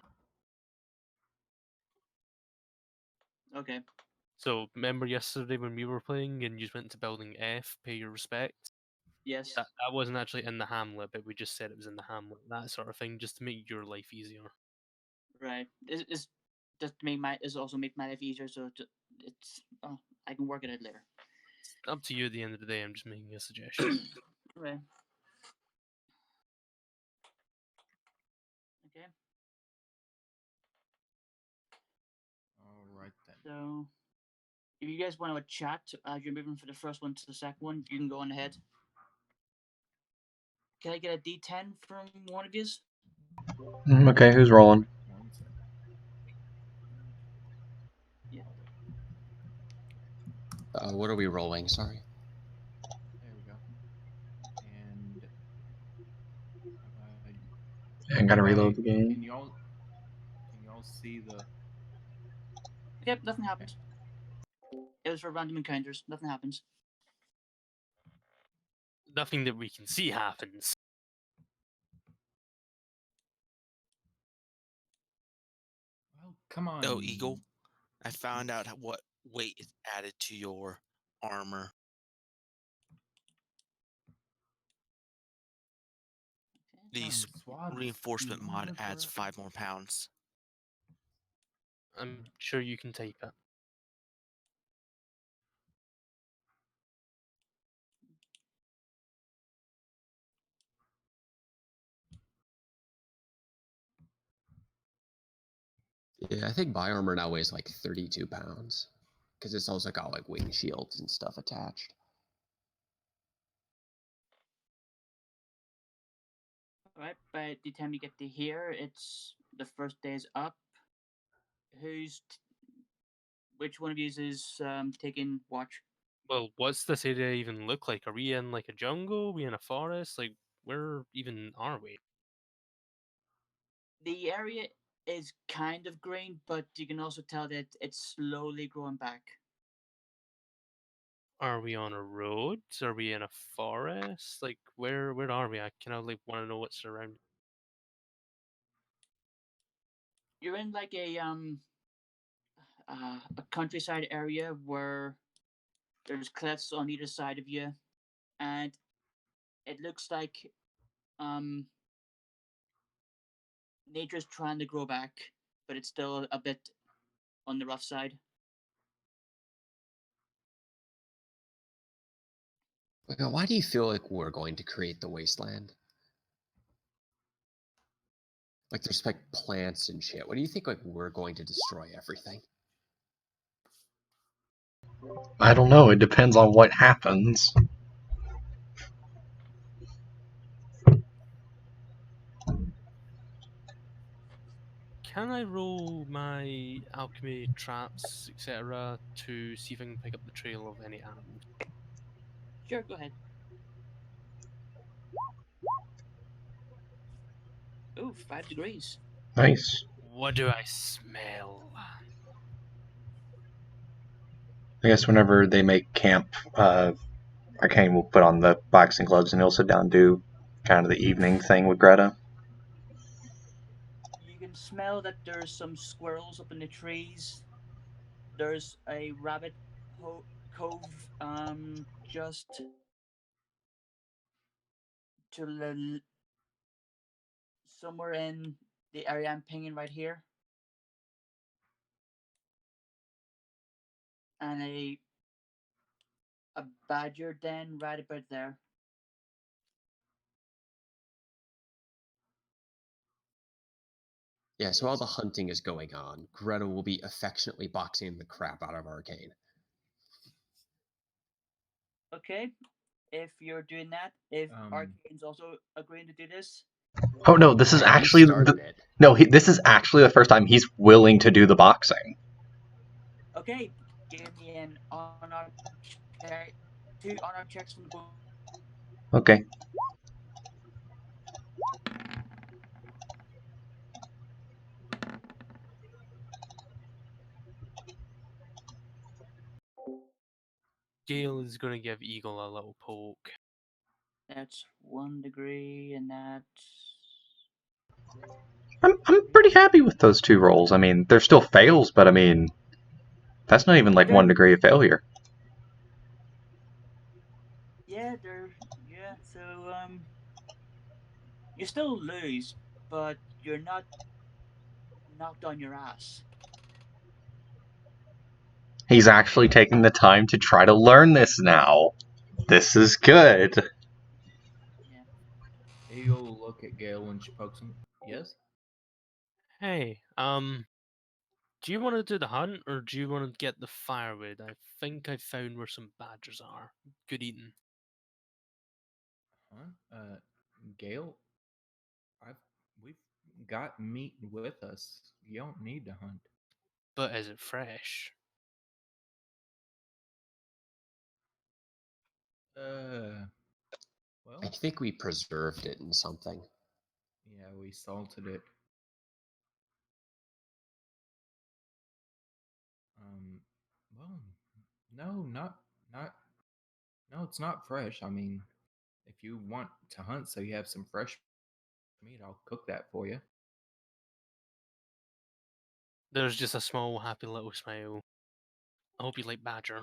Okay. So remember yesterday when we were playing and you went to building F, pay your respects? Yes. That wasn't actually in the hamlet, but we just said it was in the hamlet. That sort of thing, just to make your life easier. Right. It's just to make also make my life easier. So it's I can work it out later. It's up to you at the end of the day. I'm just making a suggestion. Right. Okay. All right then. So, if you guys want to chat as you're moving from the first one to the second one, you can go on ahead. Can I get a D10 from one of you? Okay, who's rolling? One sec. Yeah. What are we rolling? Sorry. There we go. And I gotta reload the game. Can y'all see the? Yep. Nothing happens. It was for random encounters. Nothing happens. Nothing that we can see happens. Well, come on. Oh, Eagle, I found out what weight is added to your armor. The SWAT reinforcement mod team adds for- 5 more pounds. I'm sure you can type it. Yeah, I think my armor now weighs like 32 pounds. Because it's also got like wing shields and stuff attached. Alright, by the time you get to here, it's the first day's up. Which one of you is taking watch? Well, what's this area even look like? Are we in like a jungle? Are we in a forest? Like, where even are we? The area is kind of green, but you can also tell that it's slowly growing back. Are we on a road? Are we in a forest? Like, where are we? I kind of like want to know what's around. You're in like a countryside area where There's cliffs on either side of you, and it looks like nature's trying to grow back, but it's still a bit on the rough side. Now, why do you feel like we're going to create the wasteland? Like there's like plants and shit. What do you think? Like we're going to destroy everything? I don't know. It depends on what happens. Can I roll my alchemy traps, etc., to see if I can pick up the trail of any animals? Sure, go ahead. Ooh, 5 degrees. Nice. What do I smell? I guess whenever they make camp, Arcane will put on the boxing gloves and he'll sit down and do kind of the evening thing with Greta. You can smell that there's some squirrels up in the trees. There's a rabbit cove just to the somewhere in the area I'm pinging right here, and a badger den right about there. Yeah, so while the hunting is going on, Greta will be affectionately boxing the crap out of Arcane. Okay, if you're doing that, if Um, Arcane's also agreeing to do this, Oh no, this is Yeah, you actually started it. no. This is actually the first time he's willing to do the boxing. okay, give me an honor check, 2 honor checks from the board. Okay. Gail is going to give Eagle a little poke. That's 1 degree, and that's I'm pretty happy with those two rolls. I mean, they're still fails, but I mean, that's not even like They're- 1 degree of failure. yeah, so you still lose, but you're not knocked on your ass. He's actually taking the time to try to learn this now. This is good. Yeah. Eagle will look at Gail when she pokes him. Yes? Hey, do you want to do the hunt or do you want to get the firewood? I think I found where some badgers are. Good eating. Huh? Gail, we've got meat with us. You don't need to hunt. But is it fresh? Well, I think we preserved it in something. yeah, we salted it. Well, no, no, it's not fresh. I mean, if you want to hunt so you have some fresh meat, I'll cook that for you. There's just a small, happy little smile. I hope you like badger.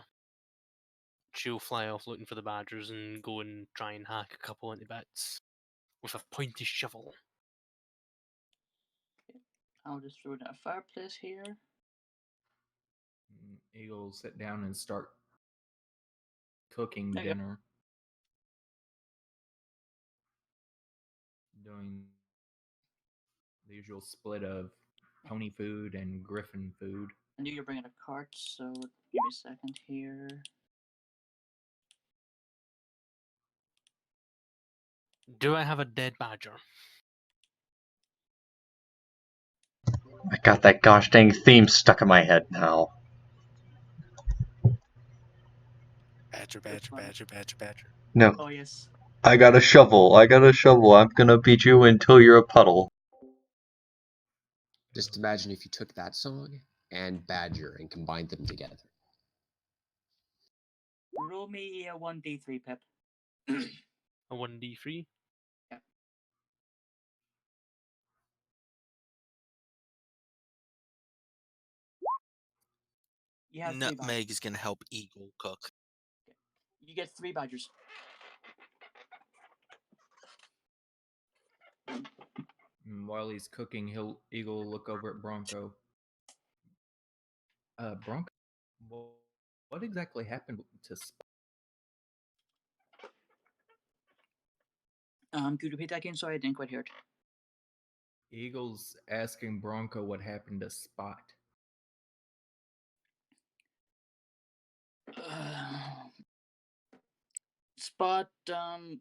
She'll fly off looking for the badgers and go and try and hack a couple into bits with a pointy shovel. I'll just throw it in a fireplace here. Eagle will sit down and start cooking There you go. dinner. Doing the usual split of pony food and griffin food. I knew you were bringing a cart, so give me a second here. Do I have a dead badger? I got that gosh dang theme stuck in my head now. Badger, badger, badger, badger, badger. No. Oh yes. I got a shovel. I'm gonna beat you until you're a puddle. Just imagine if you took that song and Badger and combined them together. Roll me a 1d3, Pip. A 1d3? Yeah. You have 3 badgers. Nutmeg is gonna help Eagle cook. You get 3 badgers. And while he's cooking, Eagle will look over at Bronco. Bronco, what exactly happened to Spade? Could you repeat that again? Sorry, I didn't quite hear it. Eagle's asking Bronco what happened to Spot. Spot,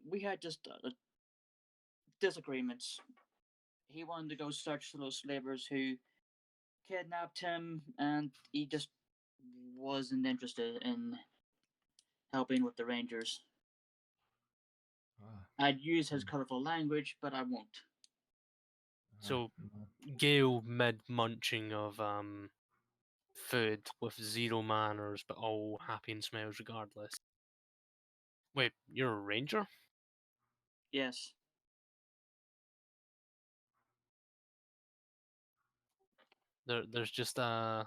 we had just disagreements. He wanted to go search for those slavers who kidnapped him, and he just wasn't interested in helping with the Rangers. I'd use his colorful language, but I won't. So, Gail, mid munching of food with 0 manners, but all happy and smiles regardless. Wait, you're a ranger? Yes. There's just a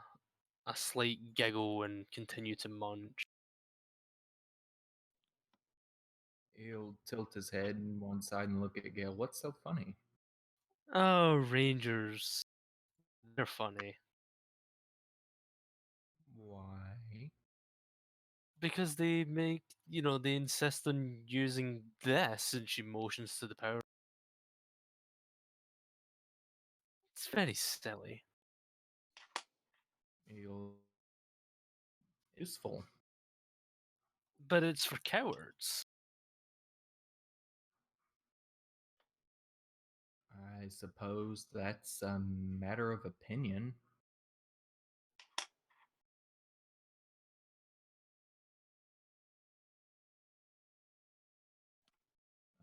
slight giggle and continue to munch. He'll tilt his head on one side and look at Gail. What's so funny? Oh, rangers. They're funny. Why? Because they make, they insist on using this, and she motions to the power. It's very silly. He'll useful. But it's for cowards. I suppose that's a matter of opinion.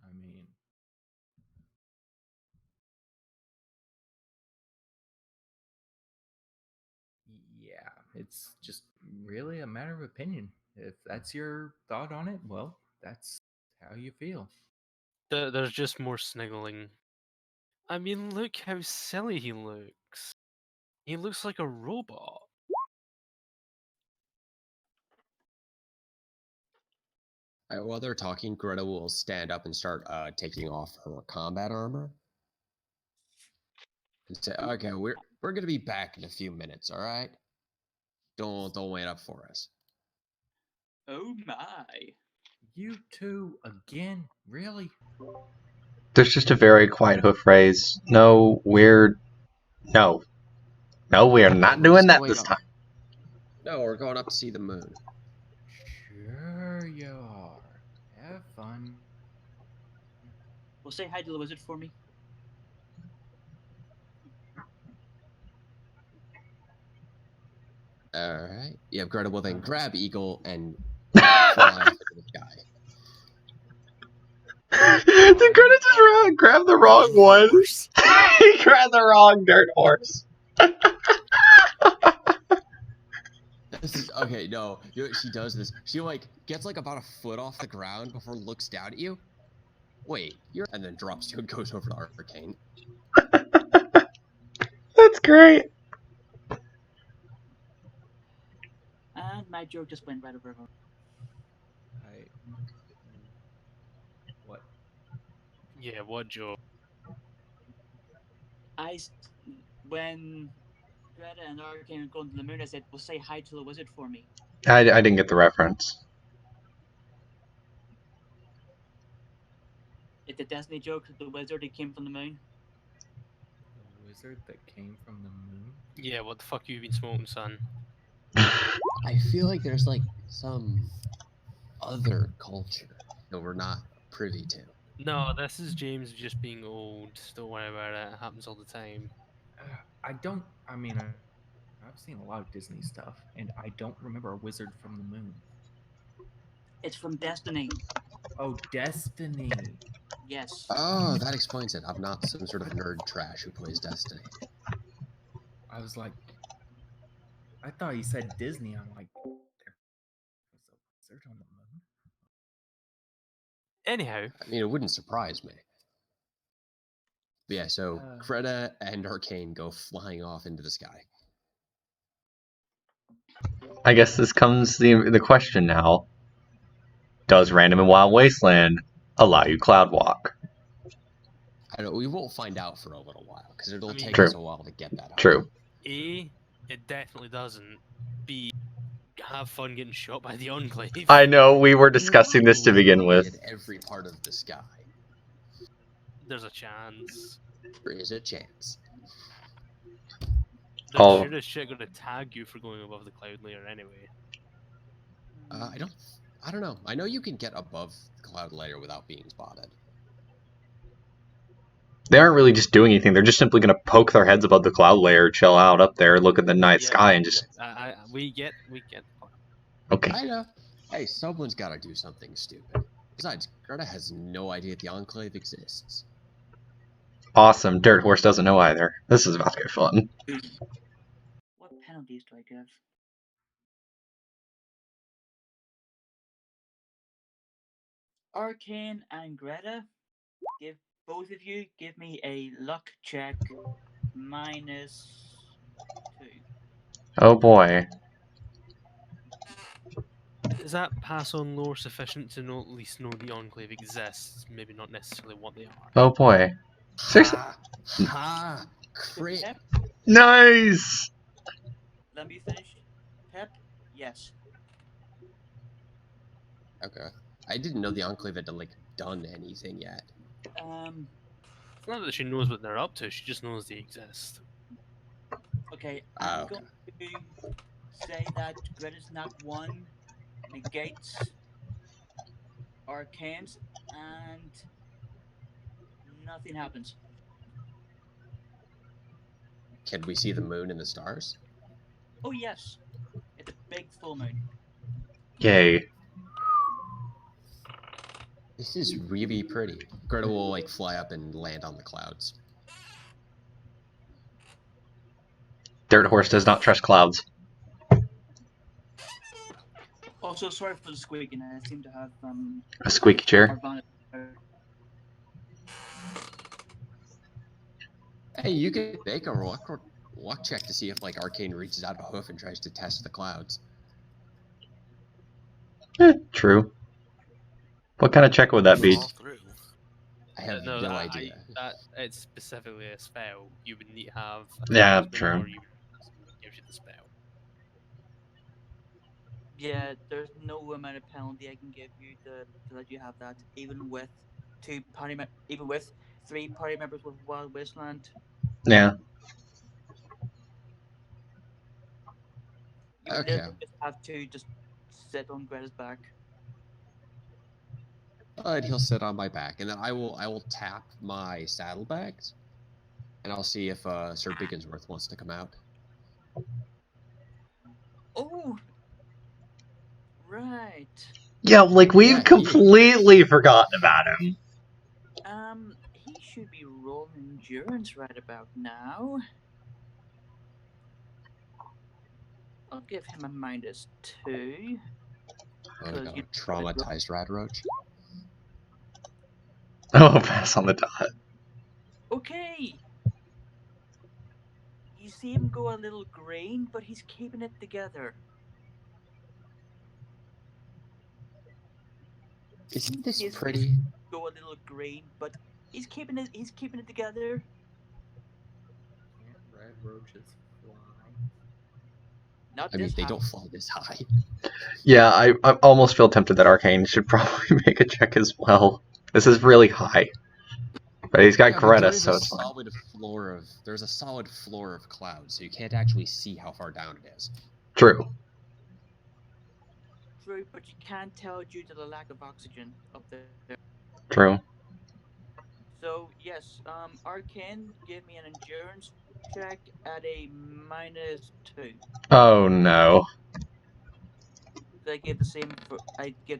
I mean, yeah, it's just really a matter of opinion. If that's your thought on it, well, that's how you feel. There's just more sniggling. I mean, look how silly he looks. He looks like a robot. While they're talking, Greta will stand up and start taking off her combat armor. And say, "Okay, we're gonna be back in a few minutes. All right, don't wait up for us." Oh my. You two again? Really? There's just a very quiet hoof raise. No, we're not We're doing just that going this up. time. No, we're going up to see the moon. Sure you are. Have fun. Well, say hi to the wizard for me. All right. Yeah, Greta will then grab Eagle and fly off into the sky. Did Greta just grab the wrong one? He grabbed the wrong dirt horse. This is okay. No, you know what she does this. She gets about a foot off the ground before looks down at you. Wait, and then drops you and goes over to Arcane. That's great. And my joke just went right over her. What? Yeah, what joke? When Greta and Arcane are going to the moon, I said, well, say hi to the wizard for me. I didn't get the reference. It's a Destiny joke, the wizard that came from the moon. The wizard that came from the moon? Yeah, what the fuck you been smoking, son? I feel like there's some other culture that we're not privy to. No, this is James just being old. Don't worry about it. It happens all the time. I've seen a lot of Disney stuff, and I don't remember a wizard from the moon. It's from Destiny. Oh, Destiny. Yes. Oh, that explains it. I'm not some sort of nerd trash who plays Destiny. I was like, I thought you said Disney. I'm like, there was a wizard on the moon? Anyhow. I mean, it wouldn't surprise me. But yeah, so Greta and Arcane go flying off into the sky. I guess this comes the question now. Does Random and Wild Wasteland allow you cloud walk? I don't. We won't find out for a little while because it'll I mean- take True. us a while to get that. True. A, it definitely doesn't. B, have fun getting shot by the Enclave. I know, we were discussing this to begin with. In every part of the sky, There's a chance. there is a chance. They're Oh. sure as shit gonna tag you for going above the cloud layer anyway. I don't know. I know you can get above the cloud layer without being spotted. They aren't really just doing anything. They're just simply going to poke their heads above the cloud layer, chill out up there, look at the night sky, and just... We get. Okay. I know. Hey, someone's got to do something stupid. Besides, Greta has no idea the Enclave exists. Awesome. Dirt Horse doesn't know either. This is about to get fun. What penalties do I give? Arcane and Greta, both of you give me a luck check -2. Oh boy. Is that pass on lore sufficient to know, at least know the Enclave exists? Maybe not necessarily what they are. Oh boy. Seriously? Ha! Crit! Pep, Nice! let me finish. Pep, yes. Okay. I didn't know the Enclave had like done anything yet. It's not that she knows what they're up to, she just knows they exist. Okay, Ah, I'm okay. going to say that Greta's Nat 1 negates Arcane's, and nothing happens. Can we see the moon and the stars? Oh yes, it's a big full moon. Yay. This is really pretty. Greta will like fly up and land on the clouds. Dirt Horse does not trust clouds. Also, sorry for the squeaking. I seem to have A squeaky chair. Arvana. Hey, you can make a luck check to see if like Arcane reaches out a hoof and tries to test the clouds. True. What kind of check would that be? Fall through. I have no idea. It's specifically a spell. You would need to have. Yeah, talisman true. or you gives you the spell. Yeah, there's no amount of penalty I can give you to let you have that, even with even with 3 party members with Wild Wasteland. Yeah. You Okay. literally just have to just sit on Greta's back. And he'll sit on my back, and then I will tap my saddlebags, and I'll see if Sir Bigginsworth wants to come out. Oh, right. Yeah, like, we've Yeah, completely forgotten about him. He should be rolling endurance right about now. I'll give him a -2. Oh, Because no, you- traumatized rat roach. Oh, pass on the dot. Okay. You see him go a little green, but he's keeping it together. Isn't this He's- pretty? Go a little green, but he's keeping it together. Can't red roaches fly? Not I mean, this they high. don't fly this high. Yeah, I almost feel tempted that Arcane should probably make a check as well. This is really high. But he's got Yeah, but Greta, there is so a it's fine. there's a solid floor of clouds, so you can't actually see how far down it is. True. True, but you can't tell due to the lack of oxygen up there. True. So yes, Arcane gave me an endurance check at a -2. Oh no. I give the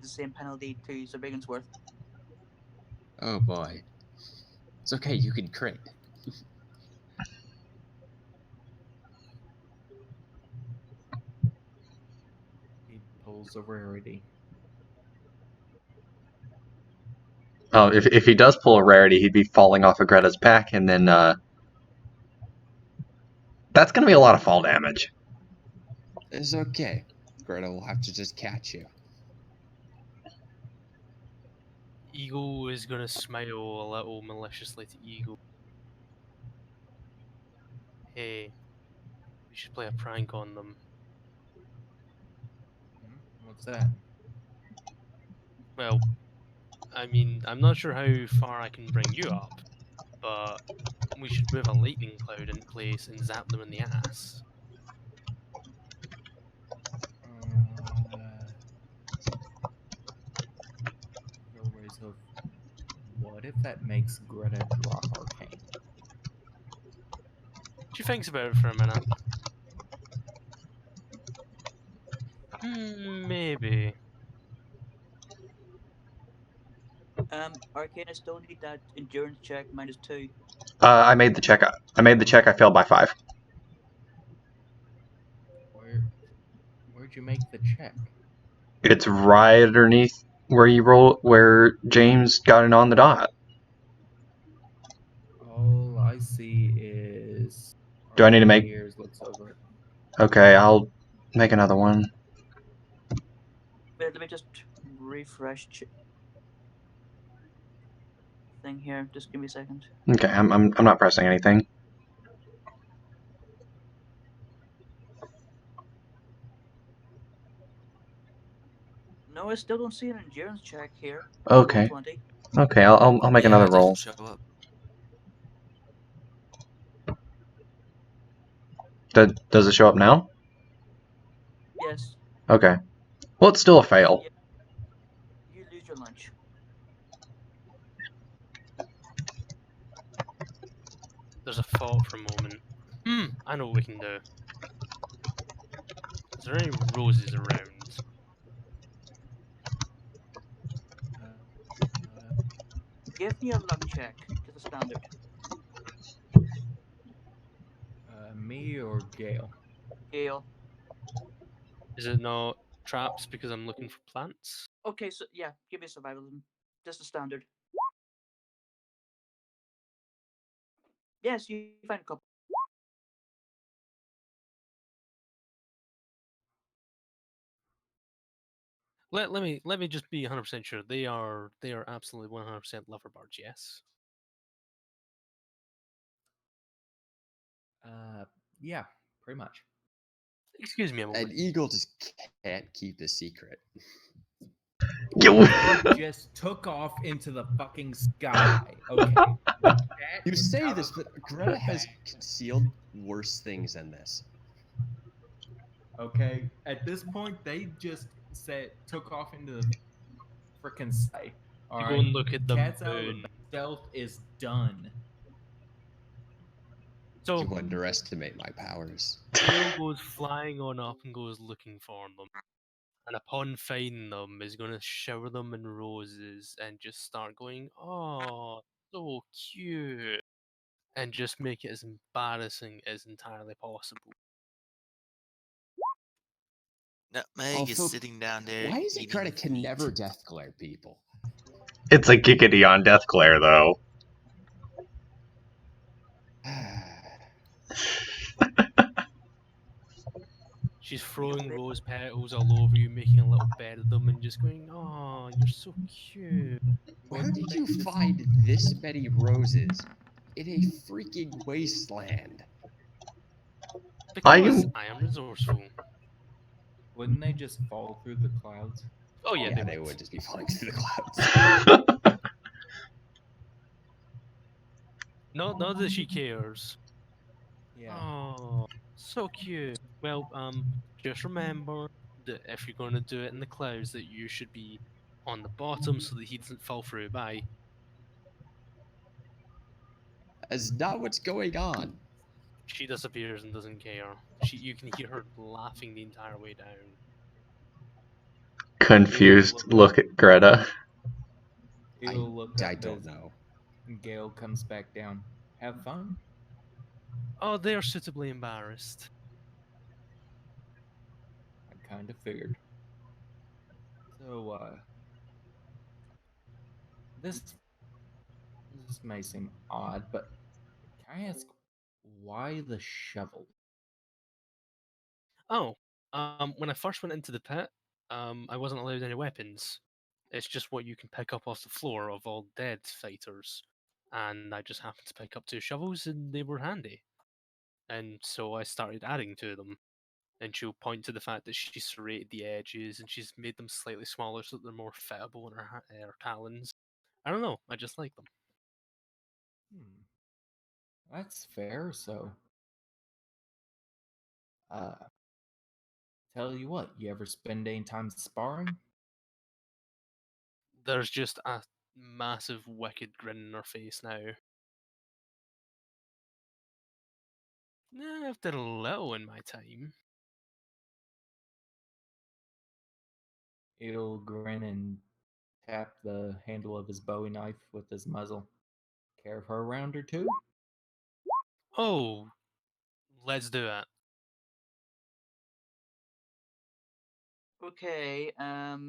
same penalty to Sir Bigginsworth. Oh boy. It's okay, you can crit. He pulls a rarity. Oh, if he does pull a rarity, he'd be falling off of Greta's back, and then, that's gonna be a lot of fall damage. It's okay. Greta will have to just catch you. Eagle is gonna smile a little maliciously to Eagle. Hey, we should play a prank on them. What's that? Well, I mean, I'm not sure how far I can bring you up, but we should move a lightning cloud in place and zap them in the ass. Your ways of. What if that makes Greta drop Arcane? She thinks about it for a minute. Maybe. Arcane, I still need that endurance check -2. I made the check. I made the check. I failed by 5. Where'd you make the check? It's right underneath where you roll, where James got it on the dot. All I see is. Do I need to Arcane make- Ears looks over it. Okay, I'll make another one. Wait, let me just refresh thing here. Just give me a second. Okay, I'm not pressing anything. No, I still don't see an endurance check here. Okay. 20. Okay, I'll make Yeah, another it doesn't roll. show up. Does it show up now? Yes. Okay. Well, it's still a fail. You lose your lunch. There's a thought for a moment. I know what we can do. Is there any roses around? Give me a luck check to the standard. Me or Gail? Gail. Is it not traps because I'm looking for plants? Okay, so yeah, give me survivalism. Just the standard. Yes, you find a couple. Let me just be 100% sure. They are absolutely 100% loverbirds, yes. Yeah, pretty much. Excuse me a moment. An eagle just can't keep a secret. You Just took off into the fucking sky. Okay. The cat You is say out this, of but the Greta has bag. concealed worse things than this. Okay. At this point, they just took off into the freaking sky. All You right. go and look at the Cat's out of the moon. bag. Stealth is done. So You underestimate my powers. Gail goes flying on up and goes looking for them. And upon finding them, is going to shower them in roses and just start going, oh, so cute. And just make it as embarrassing as entirely possible. Nutmeg is Also, sitting down there. Why is it eating Greta can meat. never death glare people? It's a giggity on Deathglare, though. She's throwing rose petals all over you, making a little bed of them, and just going, oh, you're so cute. Where did you find this many roses in a freaking wasteland? Because I am resourceful. Wouldn't they just fall through the clouds? Oh yeah, They would. would just be falling through the clouds. Not that she cares. Yeah. Oh, so cute. Well, just remember that if you're going to do it in the clouds, that you should be on the bottom so that he doesn't fall through. Bye. That's not what's going on. She disappears and doesn't care. You can hear her laughing the entire way down. Confused look at Greta. He'll look I up don't as know. Gail comes back down. Have fun. Oh, they are suitably embarrassed. I kind of figured. So, this may seem odd, but can I ask why the shovel? Oh, when I first went into the pit, I wasn't allowed any weapons. It's just what you can pick up off the floor of all dead fighters. And I just happened to pick up 2 shovels and they were handy. And so I started adding to them. And she'll point to the fact that she's serrated the edges and she's made them slightly smaller so that they're more fittable in her talons. I don't know, I just like them. That's fair. So, tell you what, you ever spend any time sparring? There's just a massive wicked grin on her face now. I've done a little in my time. He'll grin and tap the handle of his Bowie knife with his muzzle. Care of her a round or two? Oh, let's do it. Okay, let's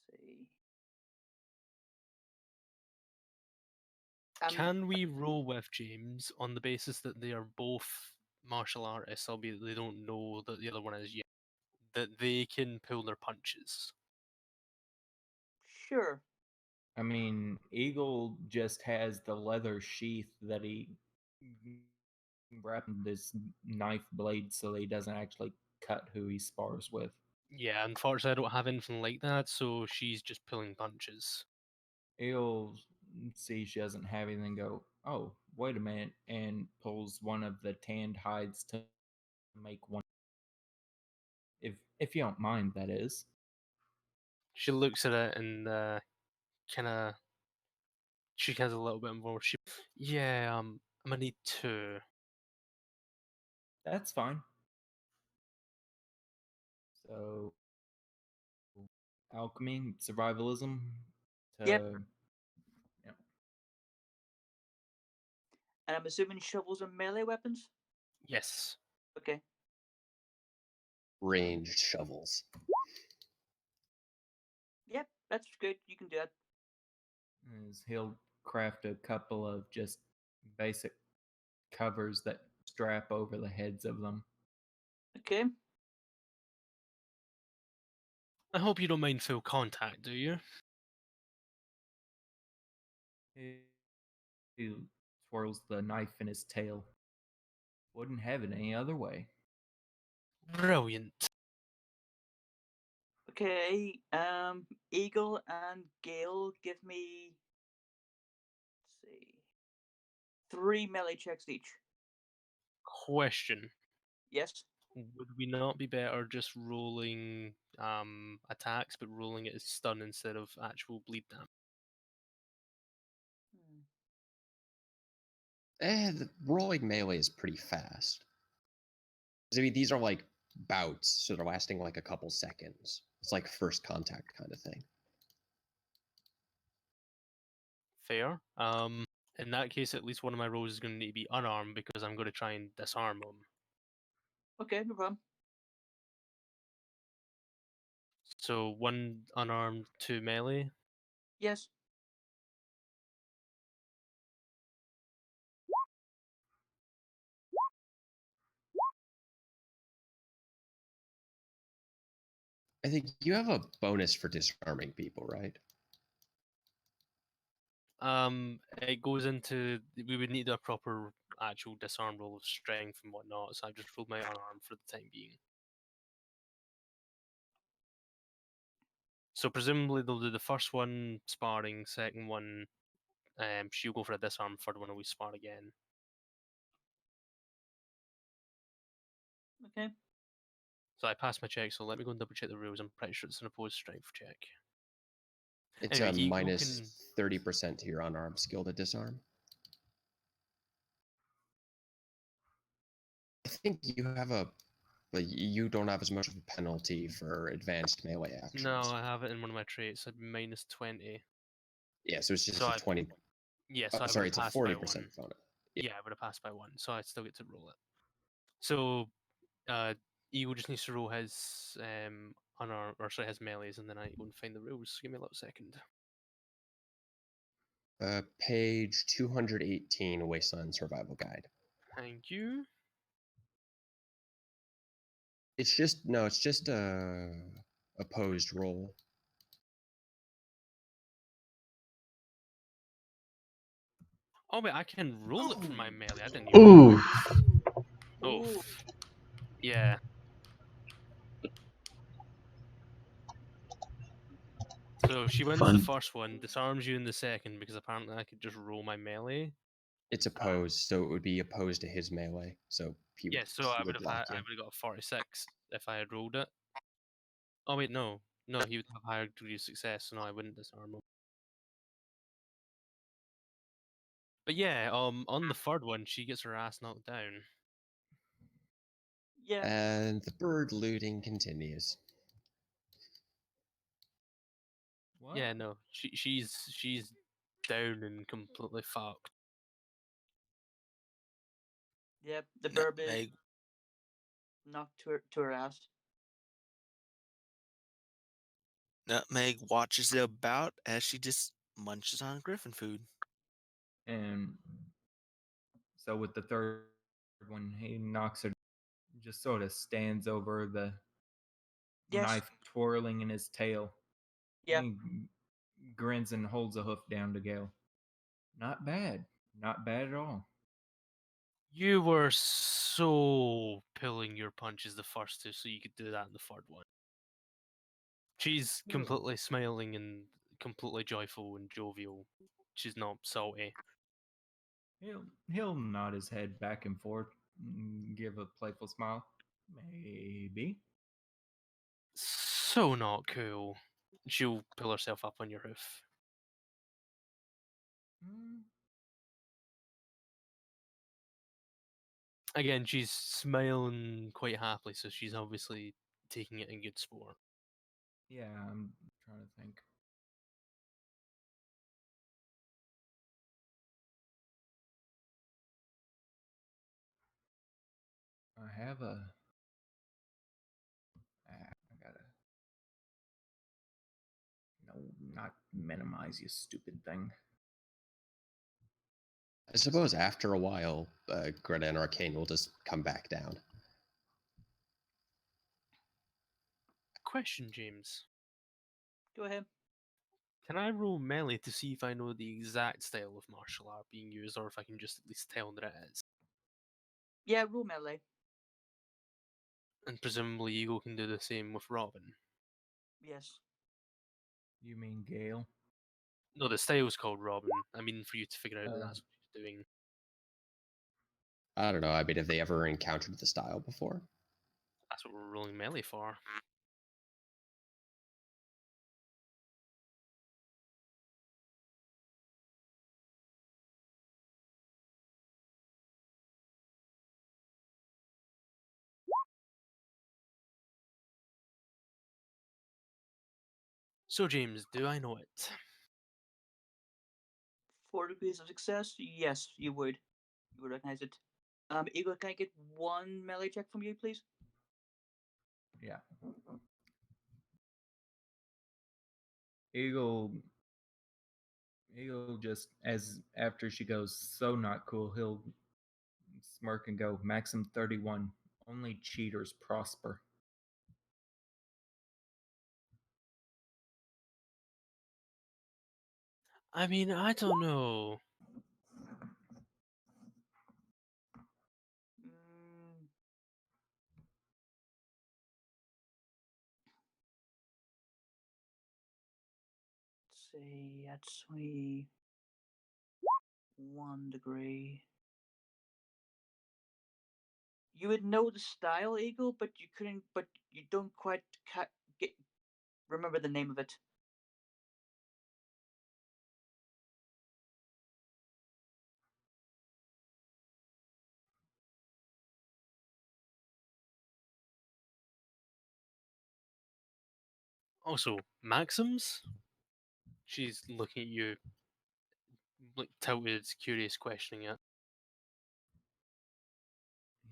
see. Can we roll with James on the basis that they are both martial artists, albeit they don't know that the other one is yet? That they can pull their punches. Sure. I mean, Eagle just has the leather sheath that he wrapped this knife blade so that he doesn't actually cut who he spars with. Yeah, unfortunately, I don't have anything like that, so she's just pulling punches. He'll see she doesn't have anything, go, oh, wait a minute, and pulls one of the tanned hides to make one. If you don't mind, that is. She looks at it and kind of she has a little bit more. Yeah, I'm gonna need 2. That's fine. So, alchemy, survivalism. Yep. Yeah. And I'm assuming shovels are melee weapons? Yes. Okay. Ranged shovels. Yep, that's good. You can do that. Is he'll craft a couple of just basic covers that strap over the heads of them. Okay. I hope you don't mind full contact, do you? He twirls the knife in his tail. Wouldn't have it any other way. Brilliant. Okay. Eagle and Gail, give me. Let's see. 3 melee checks each. Question. Yes. Would we not be better just rolling attacks, but rolling it as stun instead of actual bleed damage? The rolling melee is pretty fast. I mean, these are like bouts, so they're lasting like a couple seconds. It's like first contact kind of thing. Fair. In that case, at least one of my rolls is going to need to be unarmed because I'm going to try and disarm them. Okay, no problem. So 1 unarmed, 2 melee. Yes. I think you have a bonus for disarming people, right? It goes into we would need a proper actual disarm roll of strength and whatnot. So I just rolled my unarmed for the time being. So presumably they'll do the first one sparring, second one, she'll go for a disarm, third one we spar again. Okay. So I passed my check, so let me go and double check the rules. I'm pretty sure it's an opposed strength check. It's Anyway, a Eagle minus can- 30% to your unarmed skill to disarm. I think you have a, like, you don't have as much of a penalty for advanced melee actions. No, I have it in one of my traits. I'd minus 20. Yeah, so it's just So a I- 20. Yes, yeah, so Sorry, I it's a passed by 40% one. bonus. Yeah, I would have passed by 1, so I still get to roll it. So, Eagle just needs to roll his unarmed, or sorry, his melees, and then I go and find the rules. Give me a little second. Page 218, Wasteland Survival Guide. Thank you. It's just a opposed roll. Oh wait, I can roll it from my melee. I didn't even Ooh. Oof. Yeah. So she wins the Fun. first one, disarms you in the second because apparently I could just roll my melee. It's opposed, so it would be opposed to his melee. So he would, Yeah, so I he would would have block I you. would have got a 46 if I had rolled it. Oh wait, no. No, he would have higher degree of success, so no, I wouldn't disarm him. But yeah, on the third one, she gets her ass knocked down. Yeah. And the bird looting continues. What? Yeah, no, she's down and completely fucked. Yep. The burb is Nutmeg, knocked to her ass. Nutmeg watches it about as she just munches on griffin food. And so with the third one, he knocks her, just sort of stands over the Yes. knife twirling in his tail. Yeah. He grins and holds a hoof down to Gail. Not bad. Not bad at all. You were so pulling your punches the first two, so you could do that in the third one. She's completely smiling and completely joyful and jovial. She's not salty. He'll nod his head back and forth, and give a playful smile. Maybe. So not cool. She'll pull herself up on your hoof. Hmm, Again, she's smiling quite happily, so she's obviously taking it in good sport. yeah, I'm trying to think. I have a. I gotta. No, not minimize, you stupid thing. I suppose after a while, Greta and Arcane will just come back down. Question, James. Go ahead. Can I roll melee to see if I know the exact style of martial art being used, or if I can just at least tell that it is? Yeah. Rule melee. And presumably Eagle can do the same with Robin. Yes. You mean Gail? No, the style's called Robin. I mean, for you to figure out that Oh. that's what she's doing. I don't know. I mean, have they ever encountered the style before? That's what we're rolling melee for. So, James, do I know it? 4 degrees of success. Yes, you would. You would recognize it. Eagle, can I get one melee check from you, please? Yeah. Eagle just, as after she goes so not cool, he'll smirk and go, Maxim 31. Only cheaters prosper. I mean, I don't know. Mm, let's see. That's only 1 degree. You would know the style, Eagle, but you couldn't. But you don't quite get remember the name of it. Also, Maxims? She's looking at you, like, tilted, curious, questioning it.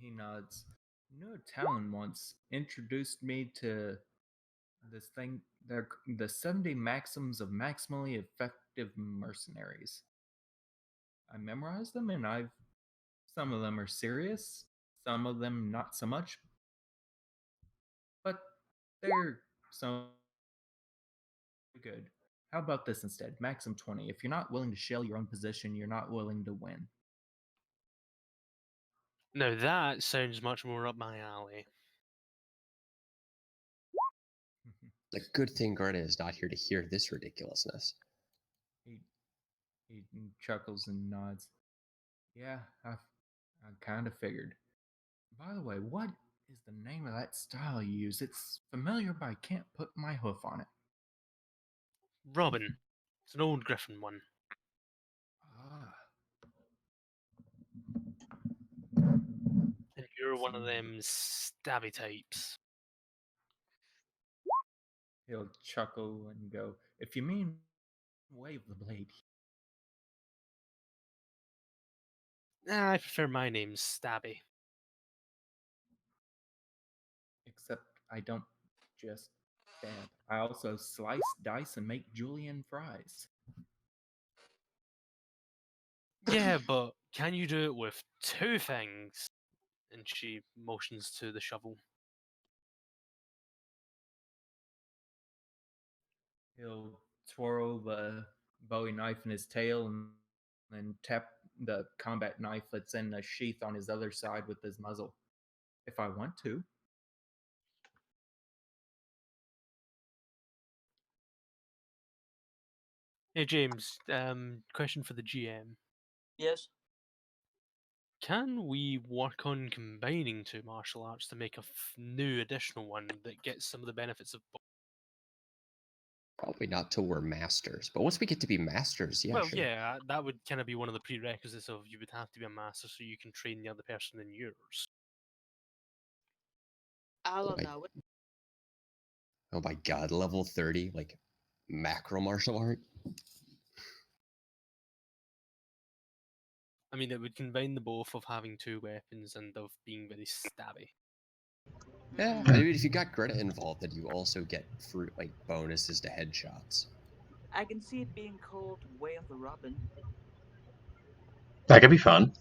He nods. You know, Talon once introduced me to this thing. They're the 70 maxims of maximally effective mercenaries. I memorized them, and some of them are serious, some of them not so much, but they're so good. How about this instead? Maximum 20. If you're not willing to shell your own position, you're not willing to win. Now that sounds much more up my alley. The good thing Greta is not here to hear this ridiculousness. He chuckles and nods. Yeah, I kind of figured. By the way, what is the name of that style you use? It's familiar, but I can't put my hoof on it. Robin. It's an old Griffin one. Ah. And you're one of them stabby types. He'll chuckle and go, if you mean wave the blade. I prefer my name, Stabby. Except I don't just stab. I also slice, dice, and make julienne fries. Yeah, but can you do it with two things? And she motions to the shovel. He'll twirl the Bowie knife in his tail and then tap the combat knife that's in a sheath on his other side with his muzzle. If I want to. Hey James, question for the GM. Yes. Can we work on combining two martial arts to make a new additional one that gets some of the benefits of both? Probably not till we're masters, but once we get to be masters, yeah, well, sure. yeah, that would kind of be one of the prerequisites of you would have to be a master so you can train the other person in yours. I'll Oh my- allow it. Oh my god, level 30, like macro martial art? I mean, it would combine the both of having two weapons and of being very stabby. Yeah, I mean, if you got Greta involved, then you also get fruit like bonuses to headshots. I can see it being called Way of the Robin. That could be fun.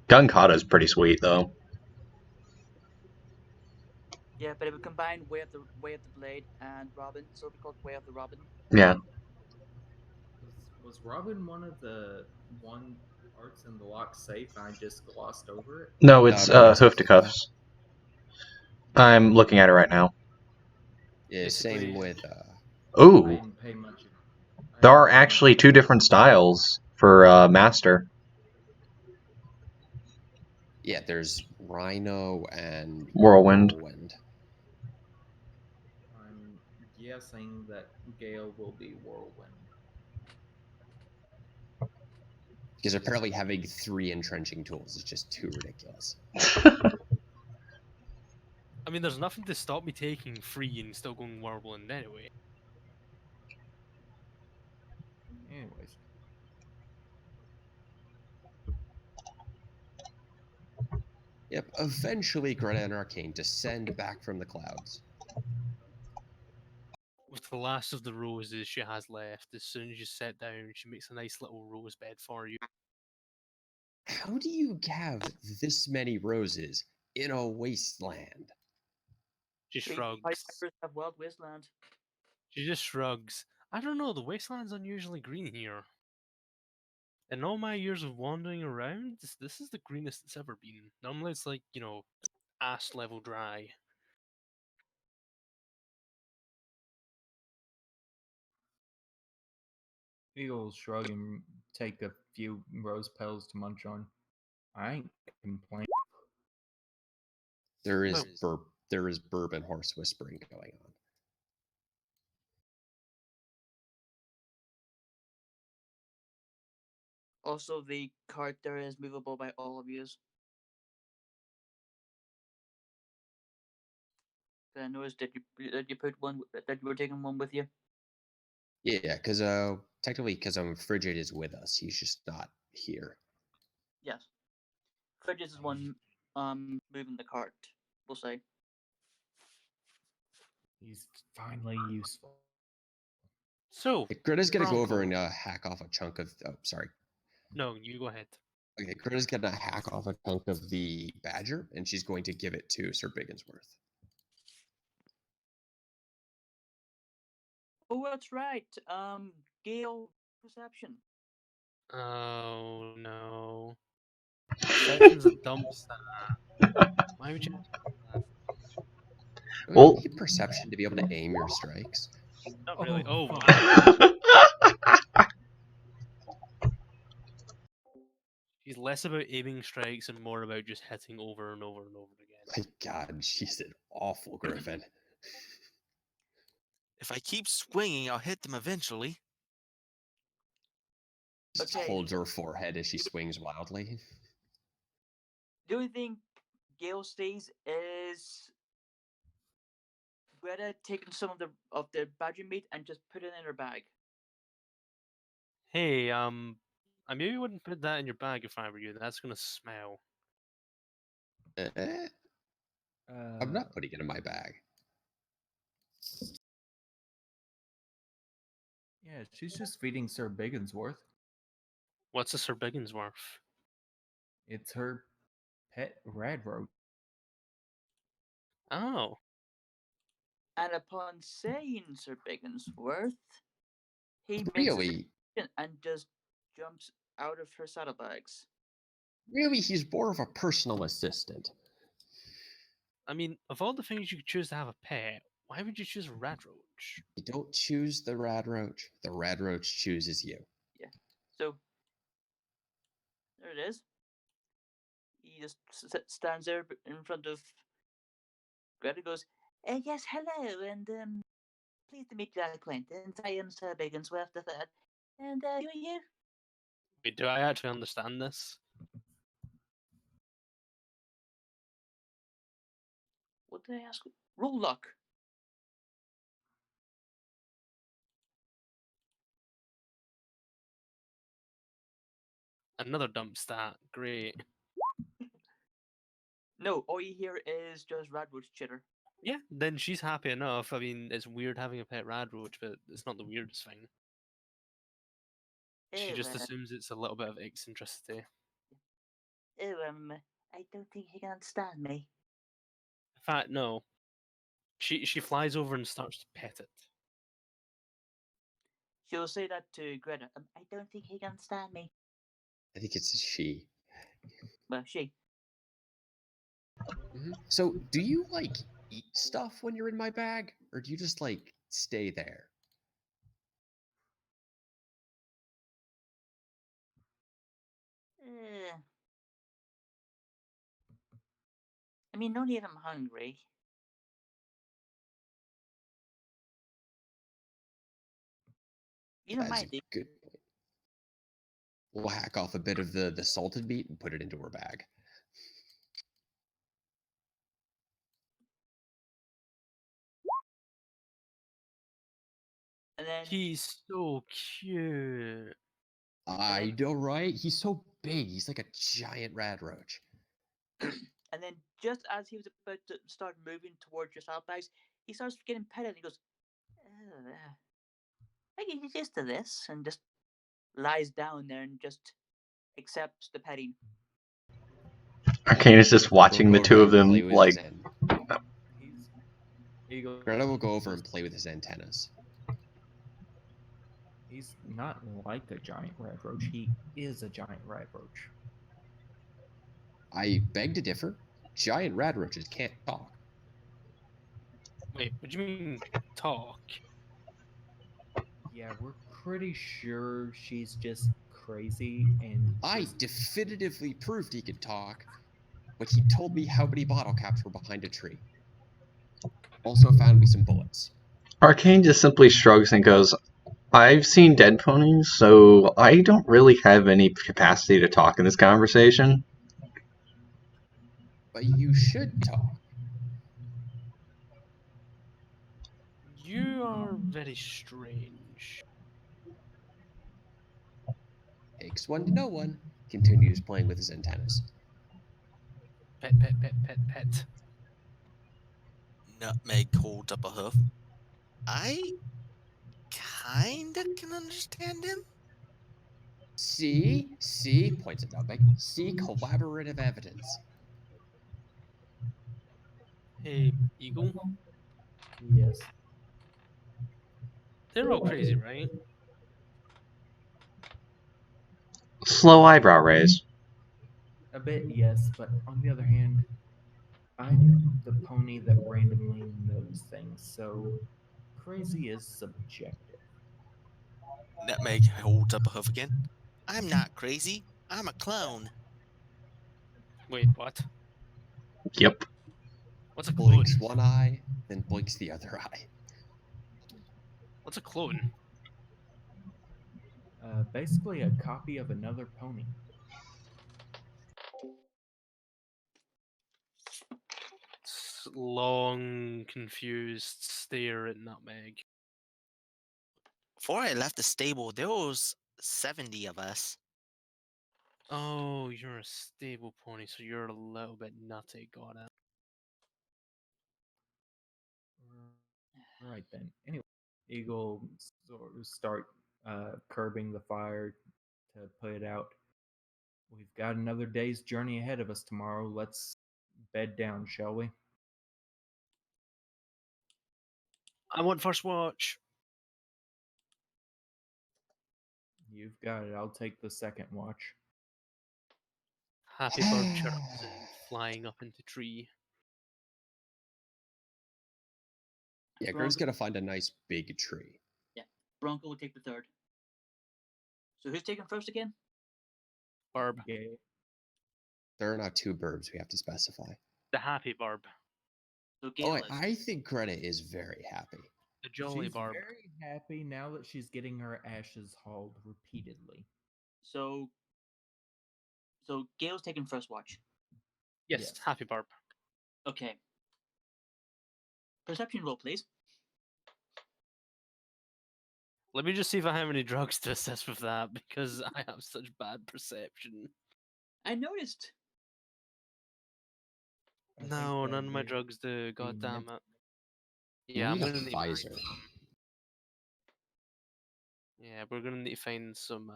Gun kata's pretty sweet though. Yeah, but it would combine Way of the Blade and Robin, so it'll be called Way of the Robin. Yeah. Was Robin one of the parts in the lock safe and I just glossed over it? No, it's bonus hoof to action. cuffs. I'm looking at it right now. Yeah, same Basically- with I Ooh, didn't pay much. I there didn't are pay much actually two attention. different styles for master. yeah, there's Rhino and Whirlwind. I'm guessing that Gail will be Whirlwind. Because apparently having 3 entrenching tools is just too ridiculous. I mean, there's nothing to stop me taking 3 and still going Whirlwind anyway. Anyways. Yep, eventually Greta and Arcane descend back from the clouds. With the last of the roses she has left, as soon as you sit down, she makes a nice little rose bed for you. How do you have this many roses in a wasteland? She Party shrugs. members have Wild Wasteland. She just shrugs. I don't know, the wasteland's unusually green here. In all my years of wandering around, this is the greenest it's ever been. Normally it's like, ass level dry. He'll shrug and take a few rose petals to munch on. I ain't complaining. There is bourbon horse whispering going on. Also, the cart there is movable by all of yous. I noticed that you put one that you were taking one with you. Yeah, because technically, because Frigid is with us, he's just not here. Yes. Frigid is one moving the cart, we'll say. He's finally useful. So, Greta's gonna go over Bronco. and hack off a chunk of. Oh, sorry. No, you go ahead. Okay, Greta's gonna hack off a chunk of the badger, and she's going to give it to Sir Bigginsworth. Oh, that's right. Gail perception. Oh no. Perception's a dump stat. Why would you do that? Don't Well, you need perception to be able to aim your strikes? Not really. Oh, Oh, fuck. wow. She's less about aiming strikes and more about just hitting over and over and over again. My God, she's an awful griffin. If I keep swinging, I'll hit them eventually. Just Okay. holds her forehead as she swings wildly. The only thing Gail sees is Greta taking some of the badger meat and just put it in her bag. Hey, I maybe wouldn't put that in your bag if I were you. That's gonna smell. I'm not putting it in my bag. Yeah, she's just feeding Sir Bigginsworth. What's a Sir Bigginsworth? It's her pet rad roach. Oh, And upon saying Sir Bigginsworth, he makes a Really, decision and just jumps out of her saddlebags. really, he's more of a personal assistant. I mean, of all the things you could choose to have a pet, why would you choose a rat roach? You don't choose the rad roach. The rad roach chooses you. Yeah. So there it is. He just stands there in front of Greta. Goes, "Yes, hello, and pleased to meet your acquaintance. I am Sir Bigginsworth the Third, and who are you?" Wait, do I actually understand this? What did I ask? Roll luck. Another dump stat. Great. No, all you hear is just Radwood's chitter. Yeah, then she's happy enough. I mean, it's weird having a pet rad roach, but it's not the weirdest thing. She just assumes it's a little bit of eccentricity. I don't think he can understand me. In fact, no. She flies over and starts to pet it. She'll say that to Greta. I don't think he can understand me. I think it's a she. Well, she. So, do you like eat stuff when you're in my bag, or do you just like stay there? I mean, only if I'm hungry. You don't That's mind a good point. We'll hack off a bit of the salted meat and put it into her bag. And then He's so cute. I know, right? He's so big. He's like a giant rad roach. And then just as he was about to start moving towards your saddlebags, he starts getting petted and he goes, I get used to this, and just lies down there and just accepts the petting. Arcane is just watching the two of them, like, Greta will go over and play with his antennas. He's not like a giant rad roach. He is a giant rad roach. I beg to differ. Giant rad roaches can't talk. Wait, what do you mean talk? Yeah, we're pretty sure she's just crazy and I just... definitively proved he could talk, but he told me how many bottle caps were behind a tree. Also found me some bullets. Arcane just simply shrugs and goes, I've seen dead ponies, so I don't really have any capacity to talk in this conversation. But you should talk. You are very strange. Takes one to know one. Continues playing with his antennas. Pet, pet, pet, pet, pet. Nutmeg holds up a hoof. I kinda can understand him. See, points at Nutmeg. See collaborative evidence. Hey, Eagle. Yes. They're all crazy, right? Slow eyebrow raise. A bit, yes, but on the other hand, I'm the pony that randomly knows things, so crazy is subjective. Nutmeg holds up a hoof again. I'm not crazy. I'm a clone. Wait, what? Yep. What's a clone? Blinks one eye, then blinks the other eye. What's a clone? Basically a copy of another pony. Long, confused stare at Nutmeg. Before I left the stable, there was 70 of us. Oh, you're a stable pony, so you're a little bit nutty, got it. Right then. Anyway, Eagle sort of start curbing the fire to put it out. We've got another day's journey ahead of us tomorrow. Let's bed down, shall we? I want first watch. You've got it. I'll take the second watch. Happy bird chirps and flying up into tree. Yeah, Bronco, Gert's gonna find a nice big tree. Bronco will take the third. So who's taking first again? Barb. Okay. There are not two burbs we have to specify. The happy barb. So Gail Oh, is. I think Greta is very happy. The jolly She's barb. very happy now that she's getting her ashes hauled repeatedly. So Gail's taking first watch. Yes, Yes. happy barb. Okay. Perception roll, please. Let me just see if I have any drugs to assess with that, because I have such bad perception. I noticed. I think, No, none of my maybe drugs do. God damn mint- it. Yeah, I'm need a gonna need visor. Yeah, we're gonna need to find some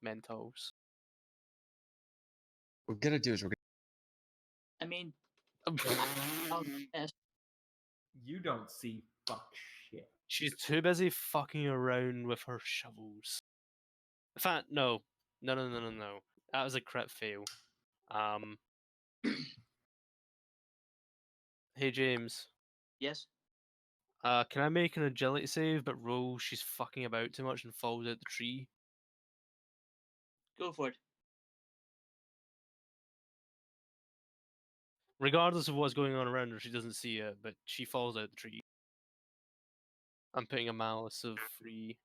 Mentos. What we're gonna do is we're I mean, yes. You don't see fuck shit. She's too busy fucking around with her shovels. In fact, no. No. That was a crit fail. Hey James. Yes. Can I make an agility save but roll she's fucking about too much and falls out the tree? Go for it. Regardless of what's going on around her, she doesn't see it, but she falls out the tree. I'm putting a malice of 3.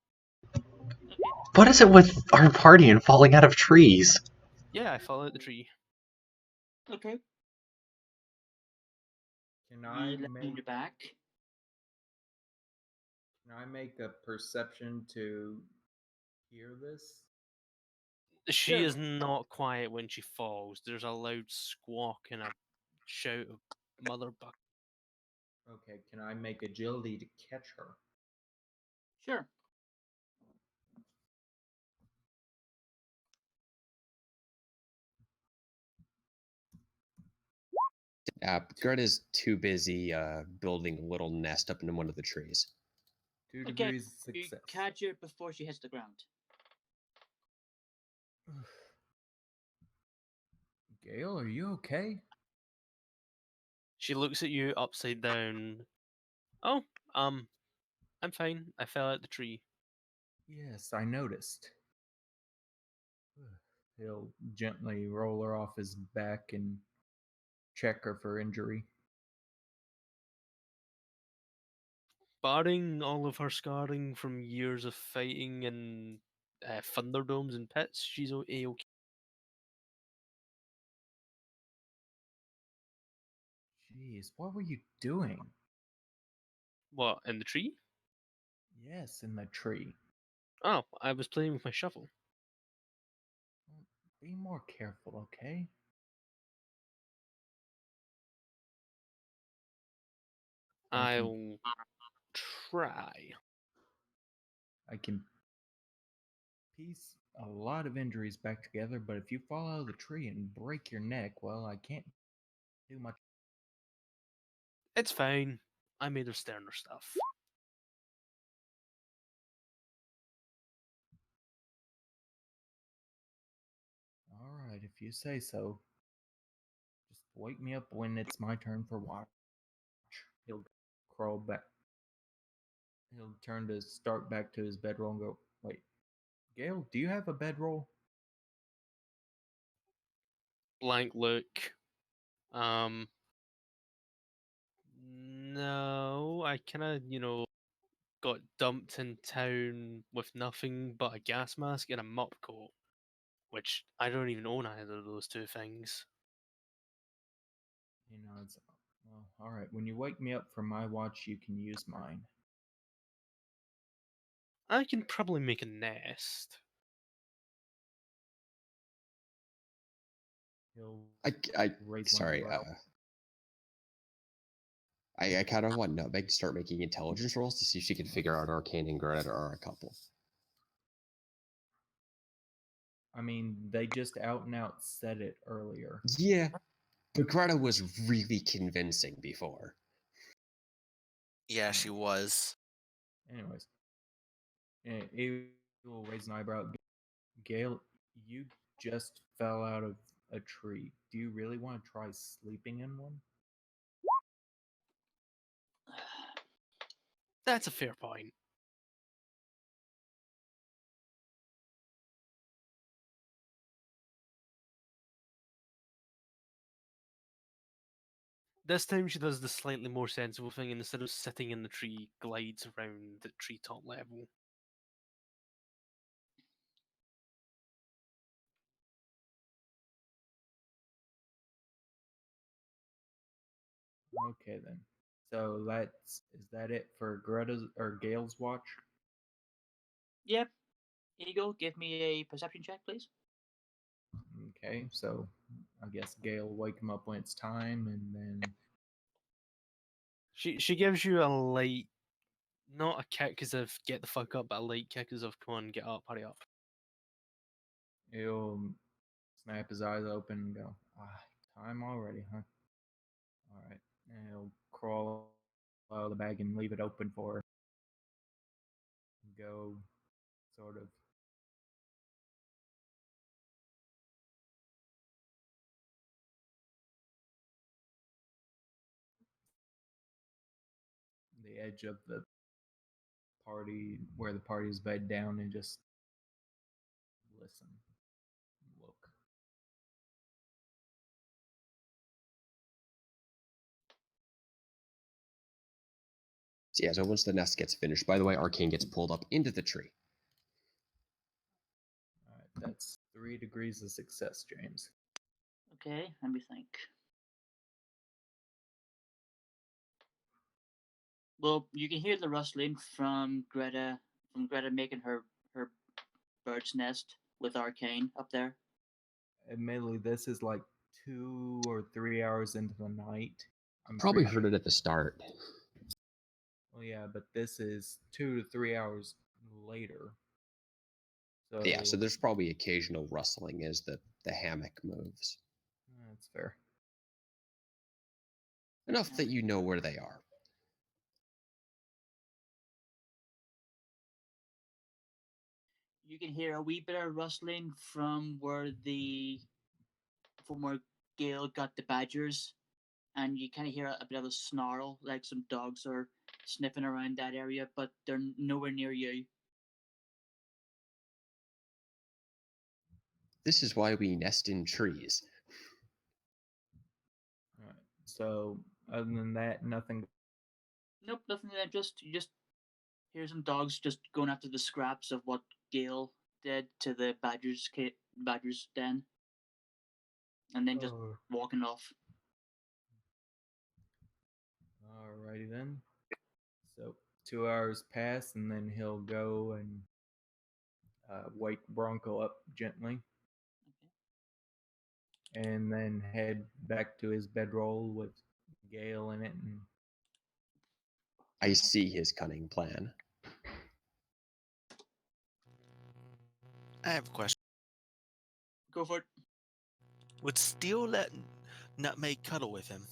What is it with our party and falling out of trees? Yeah, I fall out the tree. Okay. Can I Let me make back. a perception to hear this? She Sure. is not quiet when she falls. There's a loud squawk and a shout of mother buck. Okay, can I make agility to catch her? Sure. Greta's too busy building a little nest up in one of the trees. 2 Okay, degrees of You success. catch her before she hits the ground. Gail, are you okay? She looks at you upside down. Oh, I'm fine. I fell out the tree. Yes, I noticed. He'll gently roll her off his back and check her for injury. Barring all of her scarring from years of fighting in thunderdomes and pits, she's a-okay. Jeez, what were you doing? What, in the tree? Yes, in the tree. Oh, I was playing with my shovel. Be more careful, okay? I can- I'll try. I can piece a lot of injuries back together, but if you fall out of the tree and break your neck, well, I can't do much. It's fine. I made her sterner stuff. you say so. Just wake me up when it's my turn for watch. He'll crawl back. He'll turn to start back to his bedroll and go, wait, Gail, do you have a bedroll? Blank look. No, I kind of, got dumped in town with nothing but a gas mask and a mop coat, which I don't even own either of those two things. It's, well, all right. When you wake me up for my watch, you can use mine. I can probably make a nest. He'll I raise sorry. one eyebrow. I kind of want Nutmeg to start making intelligence rolls to see if she can figure out Arcane and Greta are a couple. I mean, they just out and out said it earlier. Yeah, but Greta was really convincing before. Yeah, she was. Anyways, he will raise an eyebrow. Gail, you just fell out of a tree. Do you really want to try sleeping in one? That's a fair point. This time she does the slightly more sensible thing, and instead of sitting in the tree, glides around the treetop level. Okay then. So is that it for Greta's or Gail's watch? Yep. Here you go. Give me a perception check, please. Okay, so I guess Gail will wake him up when it's time, and then She gives you a light, not a kick as if get the fuck up, but a light kick as if come on, get up, hurry up. he'll snap his eyes open and go, time already, huh? All right. And he'll crawl out of the bag and leave it open for her. Go sort of the edge of the party where the party is bed down and just listen, look. So yeah, so once the nest gets finished, by the way, Arcane gets pulled up into the tree. All right, that's 3 degrees of success, James. Okay, let me think. Well, you can hear the rustling from Greta making her bird's nest with Arcane up there. Admittedly, this is like 2 or 3 hours into the night. I'm Probably pretty heard sure. it at the start. Well, yeah, but this is 2 to 3 hours later. So Yeah, so there's probably occasional rustling as the hammock moves. That's fair. Enough that you know where they are. You can hear a wee bit of rustling from where Gail got the badgers, and you kind of hear a bit of a snarl, like some dogs are sniffing around that area, but they're nowhere near you. This is why we nest in trees. All right. So other than that, nothing. Nope, nothing. You just hear some dogs just going after the scraps of what Gail did to the badger's den, and then just walking off. Alrighty then. So 2 hours pass, and then he'll go and wake Bronco up gently, and then head back to his bedroll with Gail in it. And I see his cunning plan. I have a question. Go for it. Would Steel let Nutmeg cuddle with him?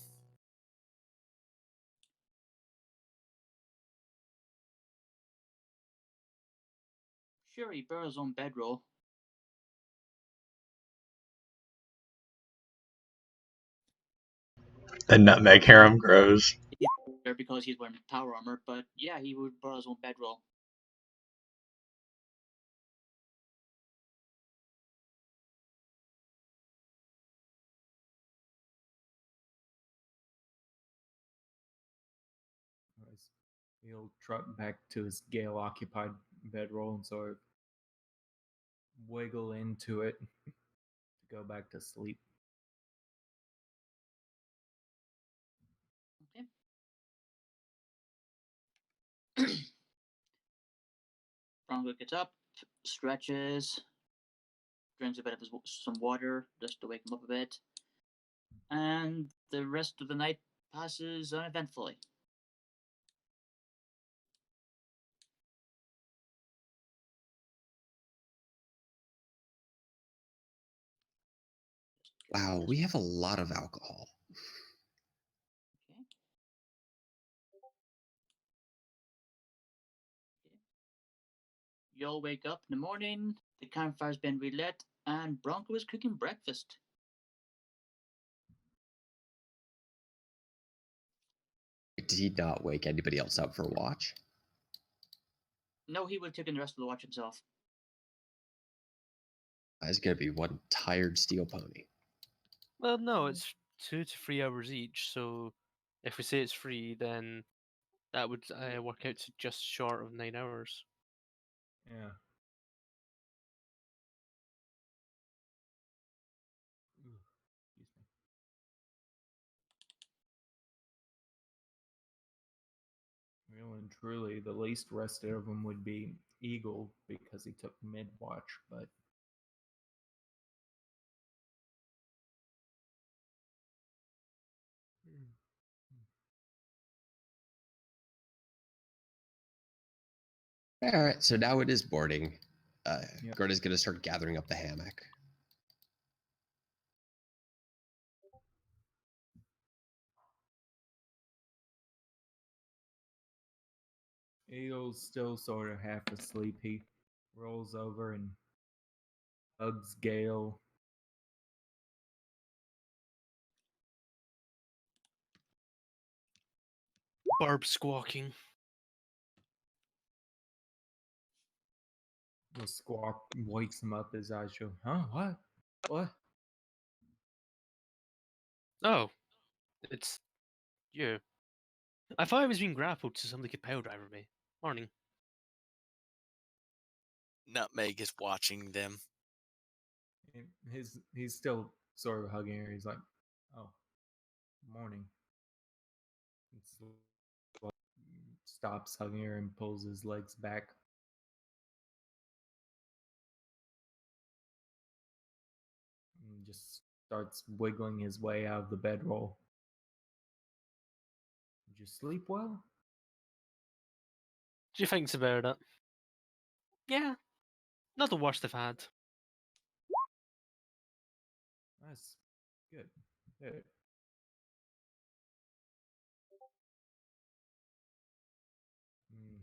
Sure, he burrows on bedroll. The nutmeg harem grows. Because he's wearing power armor, but yeah, he would borrow his own bedroll. He'll trot back to his Gail occupied bedroll and sort of wiggle into it to go back to sleep. Okay. Bronco gets up, stretches, drinks a bit of some water just to wake him up a bit, and the rest of the night passes uneventfully. Wow, we have a lot of alcohol. Okay. You'll wake up in the morning, the campfire's been relit, and Bronco is cooking breakfast. Did he not wake anybody else up for a watch? No, he would have taken the rest of the watch himself. That's gonna be one tired steel pony. Well, no, it's 2 to 3 hours each. So if we say it's free, then that would work out to just short of 9 hours. Yeah. Ooh, excuse me. Real and truly, the least rested of them would be Eagle because he took mid watch, but All right, so now it is boarding. Yep. Greta's gonna start gathering up the hammock. Eagle's still sort of half asleep. He rolls over and hugs Gail. Barb squawking. The squawk wakes him up. His eyes show. Huh? What? What? Oh, it's you. I thought I was being grappled to somebody could power driver me. Morning. Nutmeg is watching them. He's still sort of hugging her. He's like, "Oh, morning." Stops hugging her and pulls his legs back. And just starts wiggling his way out of the bedroll. Did you sleep well? Do you think about it? Yeah, not the worst I've had. That's good. Good.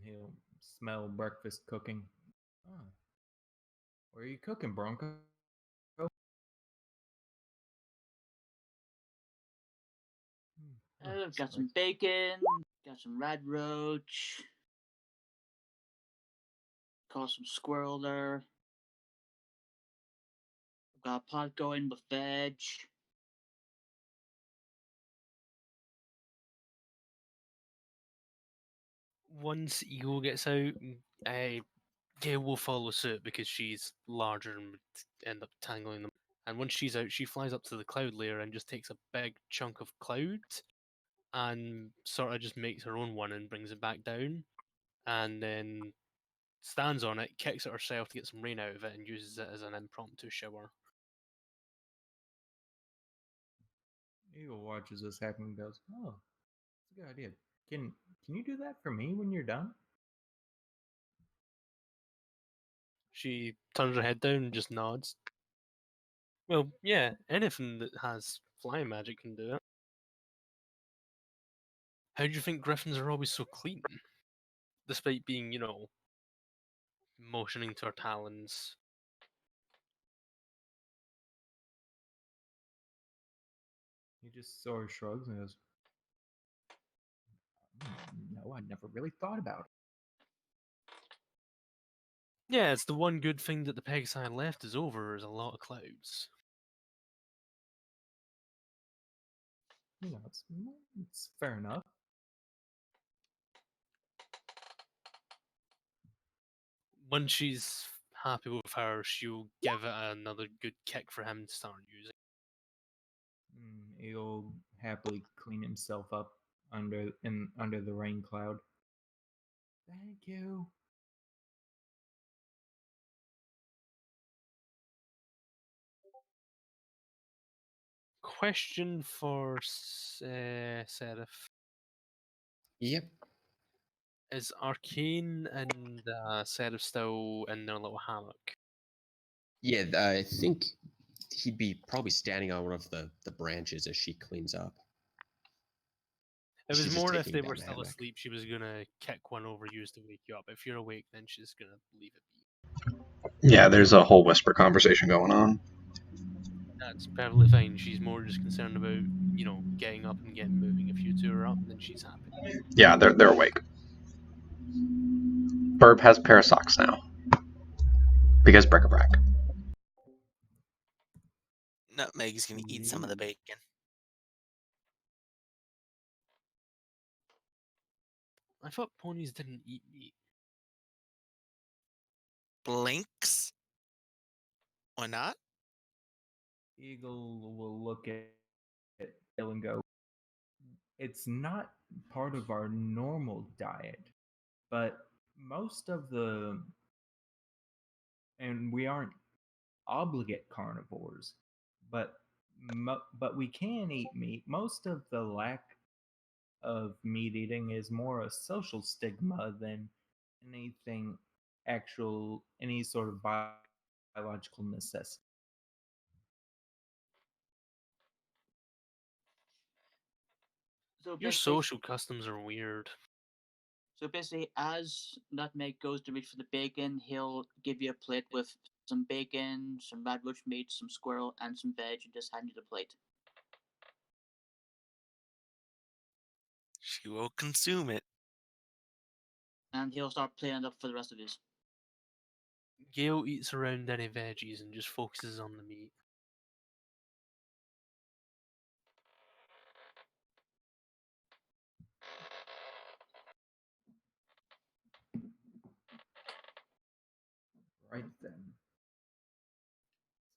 He'll smell breakfast cooking. Oh. What are you cooking, Bronco? Got some bacon, got some red roach, caught some squirrel there. Got a pot going with veg. Once Eagle gets out, Gail will follow suit because she's larger and would end up tangling them. And once she's out, she flies up to the cloud layer and just takes a big chunk of cloud and sort of just makes her own one and brings it back down. And then stands on it, kicks it herself to get some rain out of it, and uses it as an impromptu shower. Eagle watches this happen and goes, "Oh, that's a good idea. Can you do that for me when you're done?" She turns her head down and just nods. Well, yeah, anything that has flying magic can do it. How do you think griffins are always so clean? Despite being, motioning to her talons. He He just sort of shrugs and goes, "No, I never really thought about it." Yeah, it's the one good thing that the Pegasi left is over is a lot of clouds. You know, it's fair enough. Once she's happy with her, she'll give it another good kick for him to start using. He'll happily clean himself up under the rain cloud. Thank you. Question for Seraph. Yep. Is Arcane and Seraph still in their little hammock? Yeah, I think he'd be probably standing on one of the branches as she cleans up. It was She's just more if taking they down were the still hammock. asleep, she was gonna kick one over you to wake you up. If you're awake, then she's gonna leave it be. Yeah, there's a whole whisper conversation going on. That's perfectly fine. She's more just concerned about, getting up and getting moving. If you two are up, then she's happy. Yeah, they're awake. Burb has a pair of socks now. Because bric-a-brac. Nutmeg is going to eat some of the bacon. I thought ponies didn't eat meat. Blinks? Or not? Eagle will look at Gail and go, "It's not part of our normal diet, but most of the, and we aren't obligate carnivores, but we can eat meat. Most of the lack of meat eating is more a social stigma than anything any sort of biological necessity." So Your basically, social customs are weird. as Nutmeg goes to reach for the bacon, he'll give you a plate with some bacon, some red roach meat, some squirrel, and some veg, and just hand you the plate. She will consume it. And he'll start playing it up for the rest of his. Gail eats around any veggies and just focuses on the meat. Right then.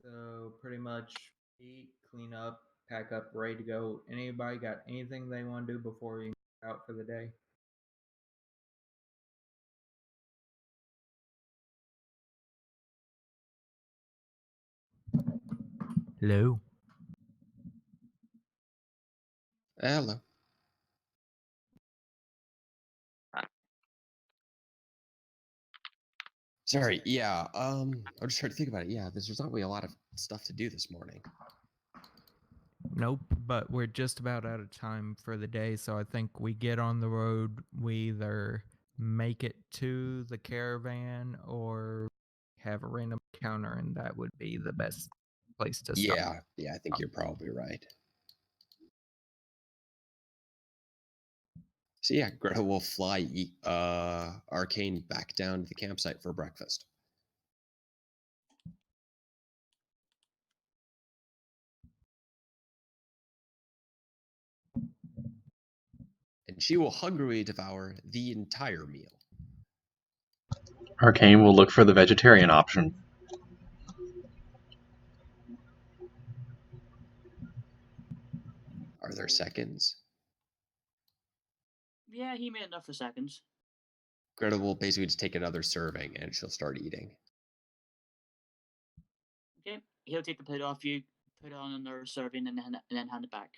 So pretty much eat, clean up, pack up, ready to go. Anybody got anything they want to do before we move out for the day? Hello. Hello. Sorry, yeah, I'm just trying to think about it. Yeah, there's not really a lot of stuff to do this morning. Nope, but we're just about out of time for the day, so I think we get on the road. We either make it to the caravan or have a random encounter, and that would be the best place to stop. Yeah, I think you're probably right. So yeah, Greta will fly Arcane back down to the campsite for breakfast. And she will hungrily devour the entire meal. Arcane will look for the vegetarian option. Are there seconds? Yeah, he made enough for seconds. Greta will basically just take another serving and she'll start eating. Okay, he'll take the plate off you, put it on another serving, and then hand it back.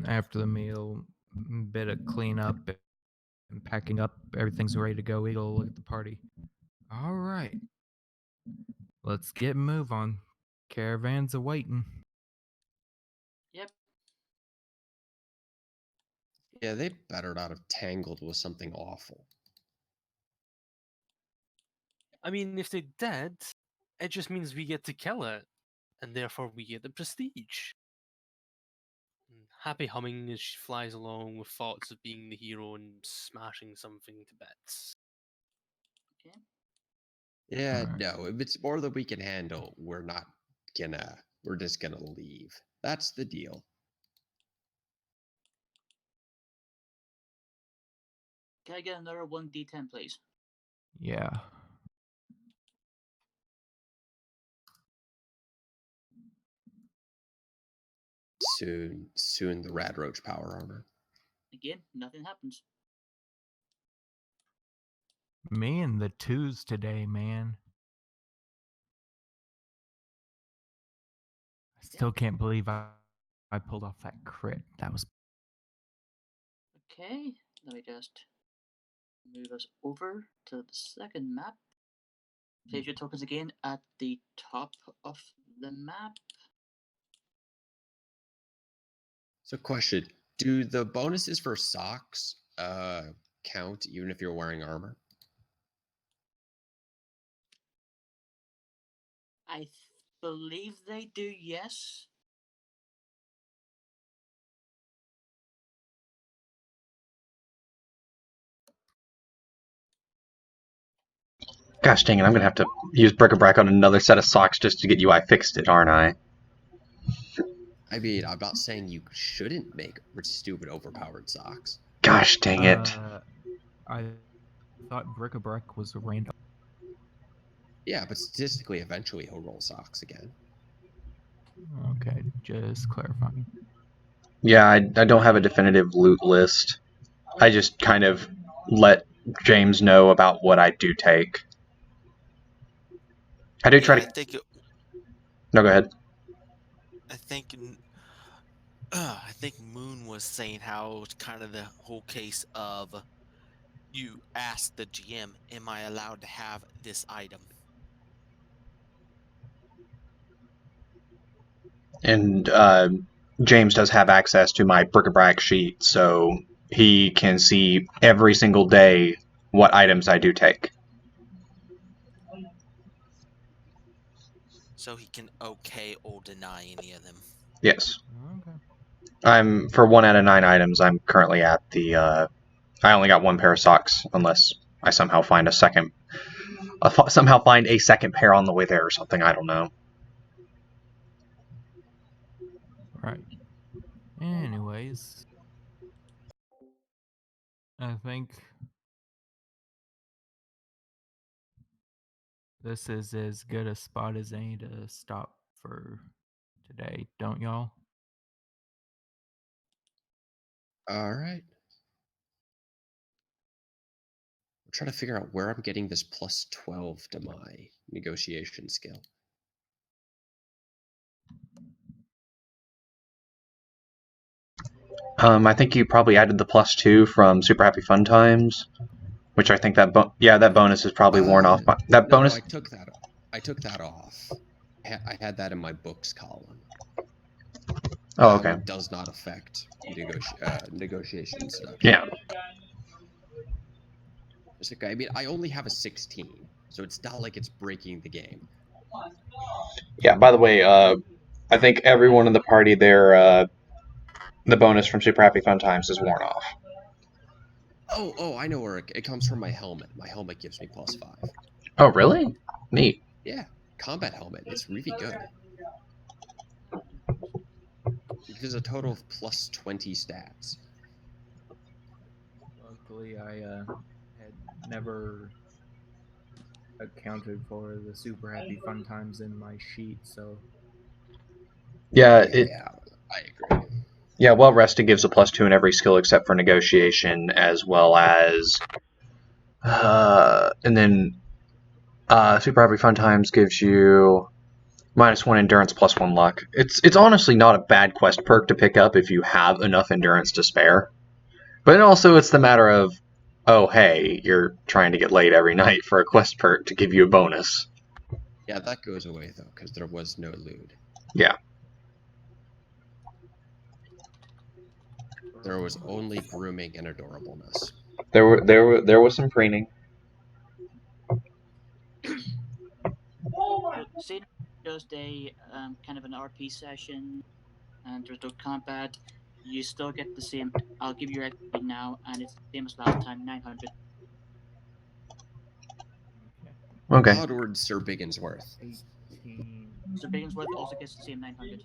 After the meal, bit of cleanup and packing up, everything's ready to go. Eagle look at the party. All right, let's get move on. Caravan's awaiting. Yep. Yeah, they better not have tangled with something awful. I mean, if they did, it just means we get to kill it, and therefore we get the prestige. Happy humming as she flies along with thoughts of being the hero and smashing something to bits. Okay. Yeah, Alright. no, if it's more than we can handle, we're just gonna leave. That's the deal. Can I get another 1d10, please? Yeah. Soon the Rad Roach power armor. Again, nothing happens. Me and the twos today, man. I still can't believe I pulled off that crit. That was Okay, let me just move us over to the second map. Place your tokens again at the top of the map. So question, do the bonuses for socks count even if you're wearing armor? I believe they do, yes. Gosh dang it, I'm gonna have to use bric-a-brac on another set of socks just to get you I fixed it, aren't I? I mean, I'm not saying you shouldn't make stupid overpowered socks. Gosh dang it. I thought bric-a-brac was a random. Yeah, but statistically, eventually he'll roll socks again. Okay, just clarifying. Yeah, I don't have a definitive loot list. I just kind of let James know about what I do take. I do try to... No, go ahead. I think Moon was saying how it's kind of the whole case of you ask the GM, am I allowed to have this item? And James does have access to my bric-a-brac sheet, so he can see every single day what items I do take. So he can okay or deny any of them. Yes. Okay. I'm for 1 out of 9 items. I'm currently at the. I only got 1 pair of socks, unless I somehow find a second pair on the way there or something. I don't know. Right. Anyways, I think this is as good a spot as any to stop for today, don't y'all? All right. I'm trying to figure out where I'm getting this plus 12 to my negotiation skill. I think you probably added the +2 from Super Happy Fun Times, which I think that that bonus is probably worn off. That no, bonus. I took that off. I had that in my books column. Oh, okay. One does not affect negotiations. Yeah. I mean, I only have a 16, so it's not like it's breaking the game. Yeah. By the way, I think everyone in the party there, the bonus from Super Happy Fun Times is worn off. Oh, I know where it comes from. My helmet. My helmet gives me +5. Oh, really? Neat. Yeah, combat helmet. It's really good. It gives a total of +20 stats. Luckily, I had never accounted for the Super Happy Fun Times in my sheet, so... Yeah, I agree. Yeah, Well Rested gives a +2 in every skill except for negotiation, as well as... and then Super Happy Fun Times gives you -1 endurance, +1 luck. It's honestly not a bad quest perk to pick up if you have enough endurance to spare. But also it's the matter of, oh hey, you're trying to get laid every night for a quest perk to give you a bonus. Yeah, that goes away though, because there was no loot. Yeah. There was only grooming and adorableness. There was some preening. So, seeing just a kind of an RP session, and there's no combat, you still get the same. I'll give you your XP now, and it's the same as last time, 900. Okay. Okay. Onward, Sir Bigginsworth. 18. So Bigginsworth also gets the same 900.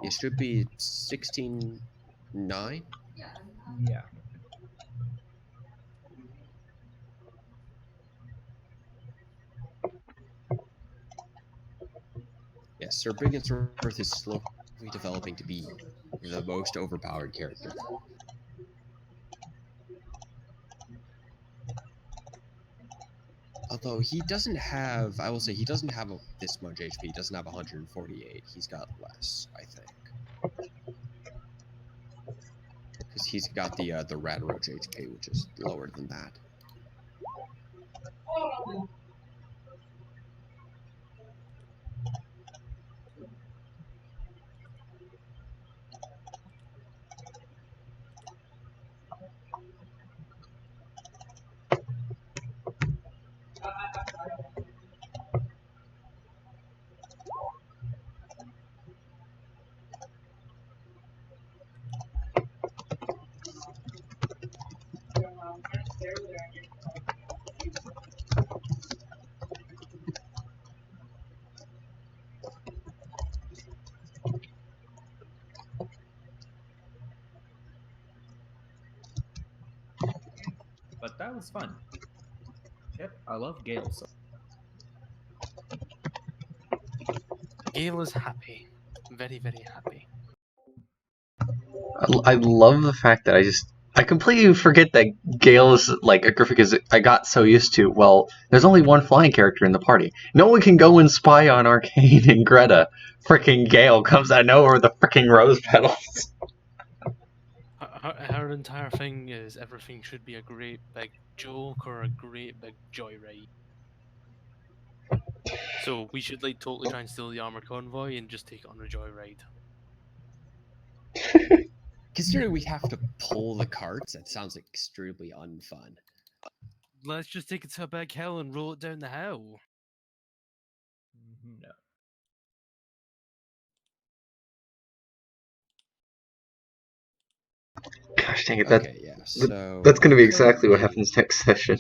It should be 16.9. Yeah. Yes, Sir Bigginsworth is slowly developing to be the most overpowered character. Although he doesn't have, I will say, he doesn't have this much HP. He doesn't have 148. He's got less, I think, because he's got the Rat Roach HP, which is lower than that. But that was fun. Yep, I love Gail so. Gail is happy. Very, very happy. I love the fact that I completely forget that Gail is like a Griffin because I got so used to, well, there's only one flying character in the party. No one can go and spy on Arcane and Greta. Frickin' Gail comes out of nowhere with the frickin' rose petals. Her entire thing is everything should be a great big joke or a great big joyride. So we should like totally try and steal the armored convoy and just take it on a joyride. Considering we have to pull the carts, that sounds extremely unfun. Let's just take it to a big hill and roll it down the hill. No. Gosh dang it, Okay, yeah. So that's going to be exactly what currently- happens next session.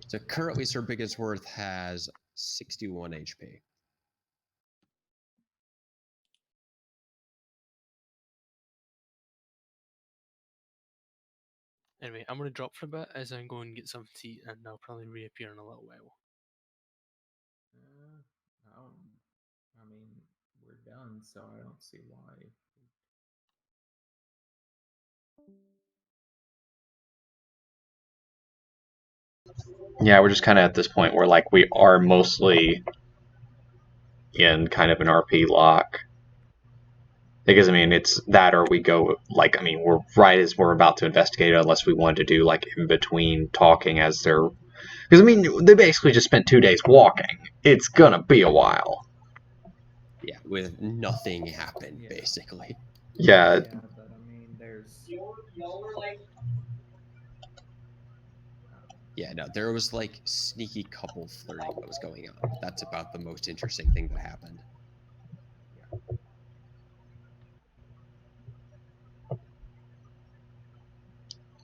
So currently, Sir Bigginsworth has 61 HP. Anyway, I'm gonna drop for a bit as I'm going to get something to eat, and I'll probably reappear in a little while. I mean, we're done, so I don't see why. Yeah, we're just kind of at this point where like we are mostly in kind of an RP lock. Because, I mean, it's that or we go, like, I mean, we're right as we're about to investigate it, unless we wanted to do, like, in between talking as they're... Because, I mean, they basically just spent 2 days walking. It's gonna be a while. Yeah, with nothing happened, Yeah. basically. Yeah. Yeah, but I mean, there's... Yeah, no, there was, like, sneaky couple flirting that was going on. But that's about the most interesting thing that happened.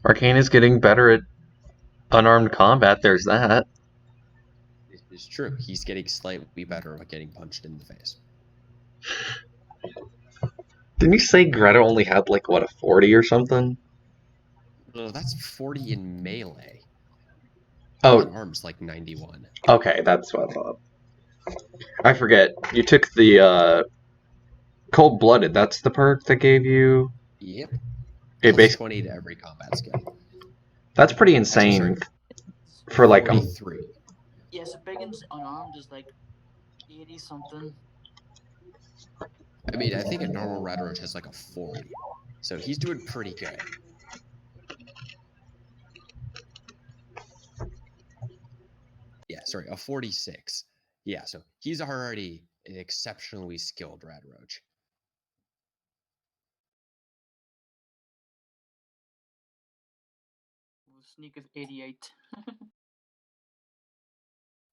Arcane is getting better at unarmed combat, there's that. It's true. He's getting slightly better at getting punched in the face. Didn't you say Greta only had, like, what, a 40 or something? No, that's 40 in melee. Oh, Unarmed's like 91. okay, that's what I thought. I forget. You took the, Cold-Blooded, that's the perk that gave you... Yep. It Plus basically... 20 to every combat skill. That's pretty insane Actually, for, like, 43. Yeah, so Biggins unarmed is like 80 something. I mean, I think a normal Red Roach has like a 40. So he's doing pretty good. Yeah, sorry, a 46. Yeah, so he's already an exceptionally skilled rat roach. Sneak is 88.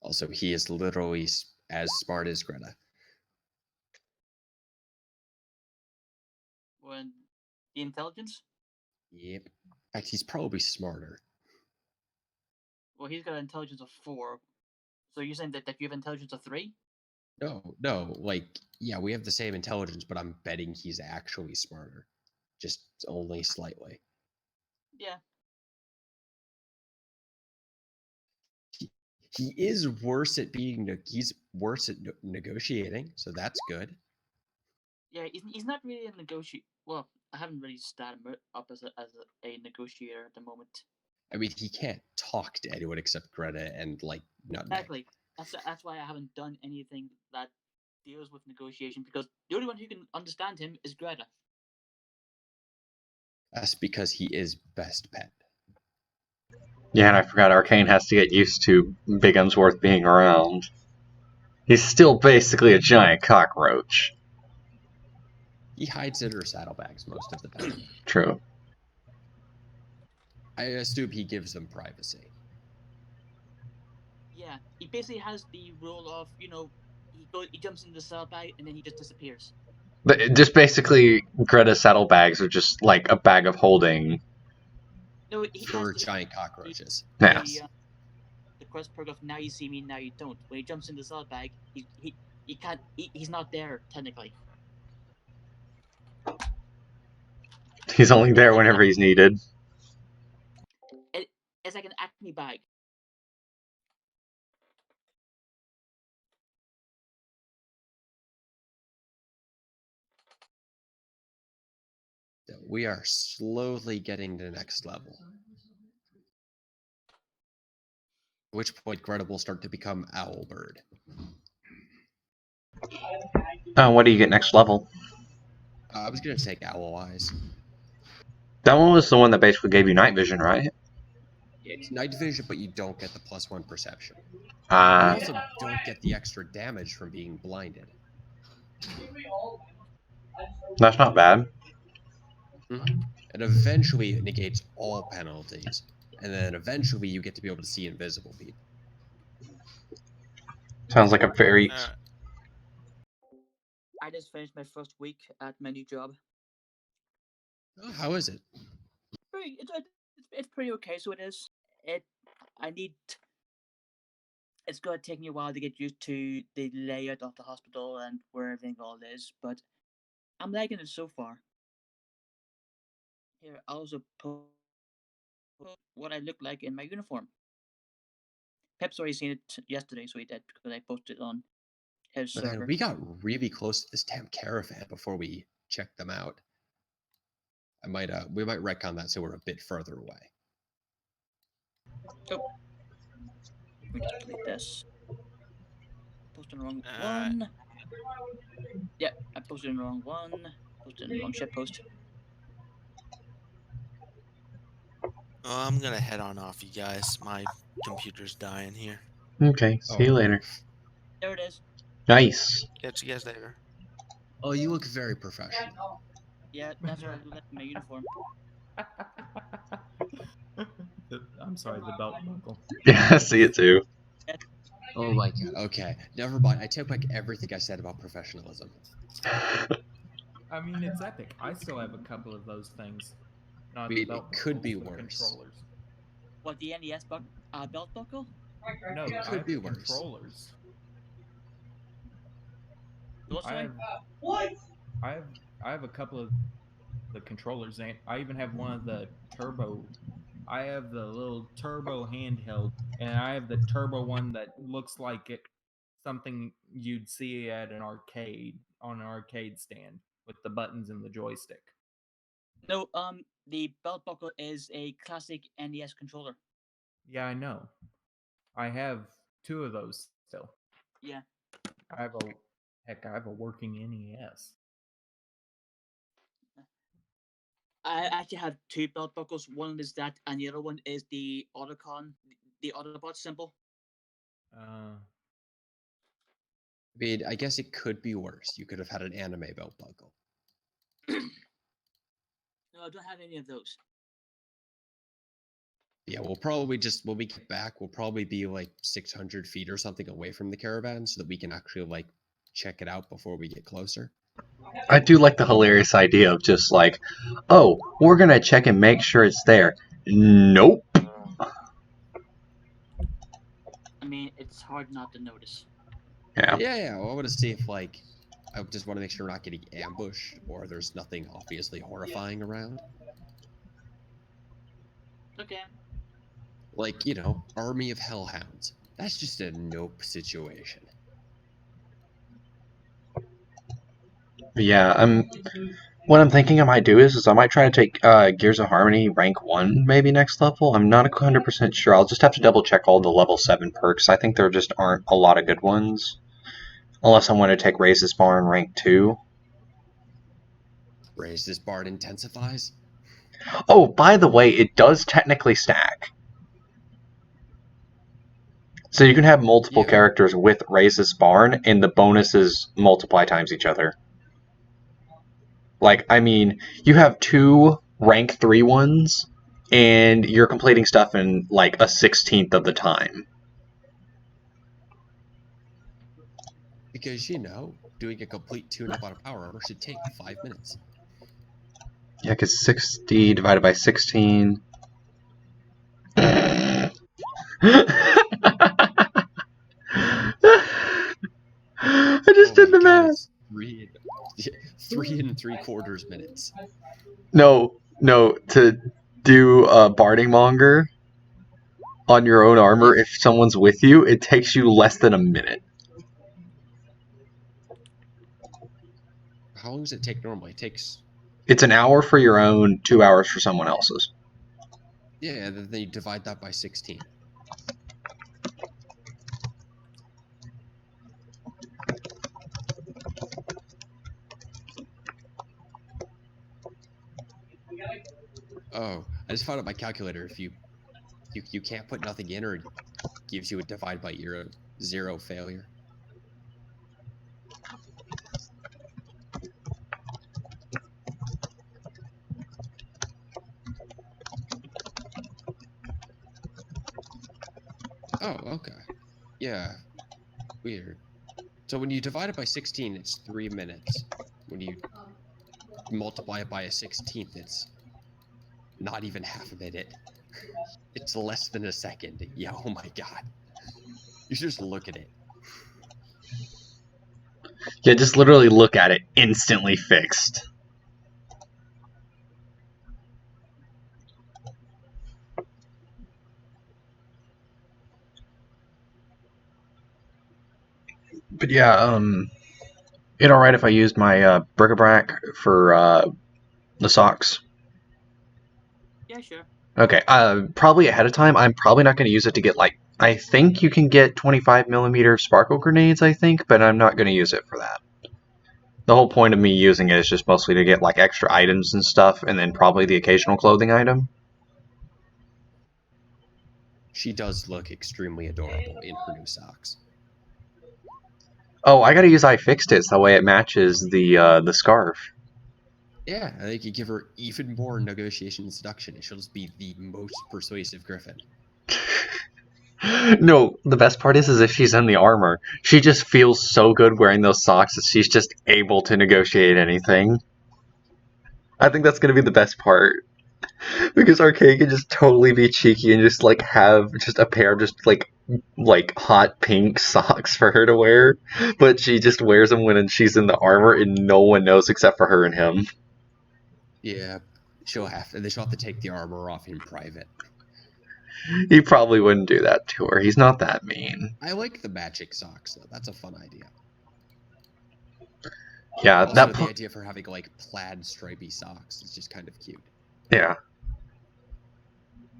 Also, he is literally as smart as Greta. When the intelligence? Yep. In fact, he's probably smarter. Well, he's got an intelligence of 4. So you're saying that you have intelligence of 3? No, like, yeah, we have the same intelligence, but I'm betting he's actually smarter. Just only slightly. Yeah. He is worse at he's worse at negotiating, so that's good. Yeah, he's not really a negotiator. Well, I haven't really started him up as a negotiator at the moment. I mean, he can't talk to anyone except Greta and, like, Nutmeg. Exactly. That's why I haven't done anything that deals with negotiation, because the only one who can understand him is Greta. That's because he is best pet. Yeah, and I forgot Arcane has to get used to Big Unsworth being around. He's still basically a giant cockroach. He hides in her saddlebags most of the time. True. I assume he gives them privacy. Yeah, he basically has the role of, he jumps into the saddlebag and then he just disappears. But just basically, Greta's saddlebags are just like a bag of holding. No, he For has giant cockroaches. Yes. The quest perk of now you see me, now you don't. When he jumps in the saddlebag, he can't. He's not there technically. He's only there whenever he's needed. It's like an Acme bag. So we are slowly getting to the next level. At which point Greta will start to become Owlbird. What do you get next level? I was going to take Owl Eyes. That one was the one that basically gave you night vision, right? It's night vision, but you don't get the +1 perception. You Ah, also don't get the extra damage from being blinded. that's not bad. And eventually it negates all penalties. And then eventually you get to be able to see invisible people. Sounds like a very... I just finished my first week at my new job. Oh, how is it? It's pretty okay. So it is. It's going to take me a while to get used to the layout of the hospital and where everything all is, but I'm liking it so far. Here, I also put what I look like in my uniform. Pep's already seen it yesterday, so he did, because I posted it on his server. Man, we got really close to this damn caravan before we checked them out. We might retcon that so we're a bit further away. Oh. Let me just delete this. Posted the wrong one. Yeah, I posted in the wrong one. Posted in the wrong shitpost. Oh, I'm gonna head on off, you guys. My computer's dying here. Okay, see you later. There it is. Nice. Catch you guys later. Oh, you look very professional. Yeah, that's what I look like in my uniform. I'm sorry, the belt buckle. Yeah, I see it too. Oh my god. Okay, never mind. I take back everything I said about professionalism. I mean, it's epic. I still have a couple of those things. Not I the mean, belt it could buckles, be the worse. controllers. What, the NES belt buckle? No, It I could have be the worse. controllers. What's I that? have a couple of the controllers, and I even have one of the turbo. I have the little turbo handheld, and I have the turbo one that looks like it something you'd see at an arcade on an arcade stand with the buttons and the joystick. No, the belt buckle is a classic NES controller. Yeah, I know. I have two of those still. Yeah. I have a working NES. I actually have two belt buckles. One is that, and the other one is the Autocon, the Autobot symbol. I mean, I guess it could be worse. You could have had an anime belt buckle. No, I don't have any of those. Yeah, we'll probably just, when we get back, we'll probably be like 600 feet or something away from the caravan so that we can actually like check it out before we get closer. I do like the hilarious idea of just like, oh, we're gonna check and make sure it's there. Nope. I mean, it's hard not to notice. Yeah. Yeah, well, I want to see if like, I just want to make sure we're not getting ambushed or there's nothing obviously horrifying around. Okay. Like, you know, army of hellhounds. That's just a nope situation. Yeah, what I'm thinking I might do is I might try to take Gears of Harmony rank 1 maybe next level. I'm not 100% sure. I'll just have to double check all the level 7 perks. I think there just aren't a lot of good ones. Unless I want to take Raise This Barn rank 2. Raise This Barn intensifies? Oh, by the way, it does technically stack. So you can have multiple characters with Raise This Barn, and the bonuses multiply times each other. Like, I mean, you have 2 rank 3 ones, and you're completing stuff in, like, a 16th of the time. Because, you know, doing a complete tune-up on a power armor should take 5 minutes. Yeah, because 60 divided by 16... I just did the math! It's 3 3.75 minutes. No, to do Barding Monger on your own armor, if someone's with you, it takes you less than a minute. How long does it take normally? It takes... It's an hour for your own, 2 hours for someone else's. Yeah, then you divide that by 16. Oh, I just found out my calculator. If you can't put nothing in, or it gives you a divide by 0 failure. Oh, okay. Yeah. Weird. So when you divide it by 16, it's 3 minutes. When you multiply it by a 16th, it's not even half a minute. It's less than a second. Yeah, oh my god. You should just look at it. Yeah, just literally look at it. Instantly fixed. But yeah, it alright if I used my bric-a-brac for the socks? Yeah, sure. Okay, probably ahead of time. I'm probably not going to use it to get, like, I think you can get 25mm sparkle grenades, I think, but I'm not going to use it for that. The whole point of me using it is just mostly to get, like, extra items and stuff, and then probably the occasional clothing item. She does look extremely adorable in her new socks. Oh, I gotta use iFixit so that way it matches the scarf. Yeah, I think you give her even more negotiation and seduction. She'll just be the most persuasive griffin. No, the best part is if she's in the armor. She just feels so good wearing those socks that she's just able to negotiate anything. I think that's gonna be the best part. Because Arcane can just totally be cheeky and just like have just a pair of just like hot pink socks for her to wear, but she just wears them when she's in the armor and no one knows except for her and him. Yeah, she'll have to take the armor off in private. He probably wouldn't do that to her. He's not that mean. I like the magic socks though. That's a fun idea. Yeah, also, the idea of her having like plaid stripy socks is just kind of cute. Yeah.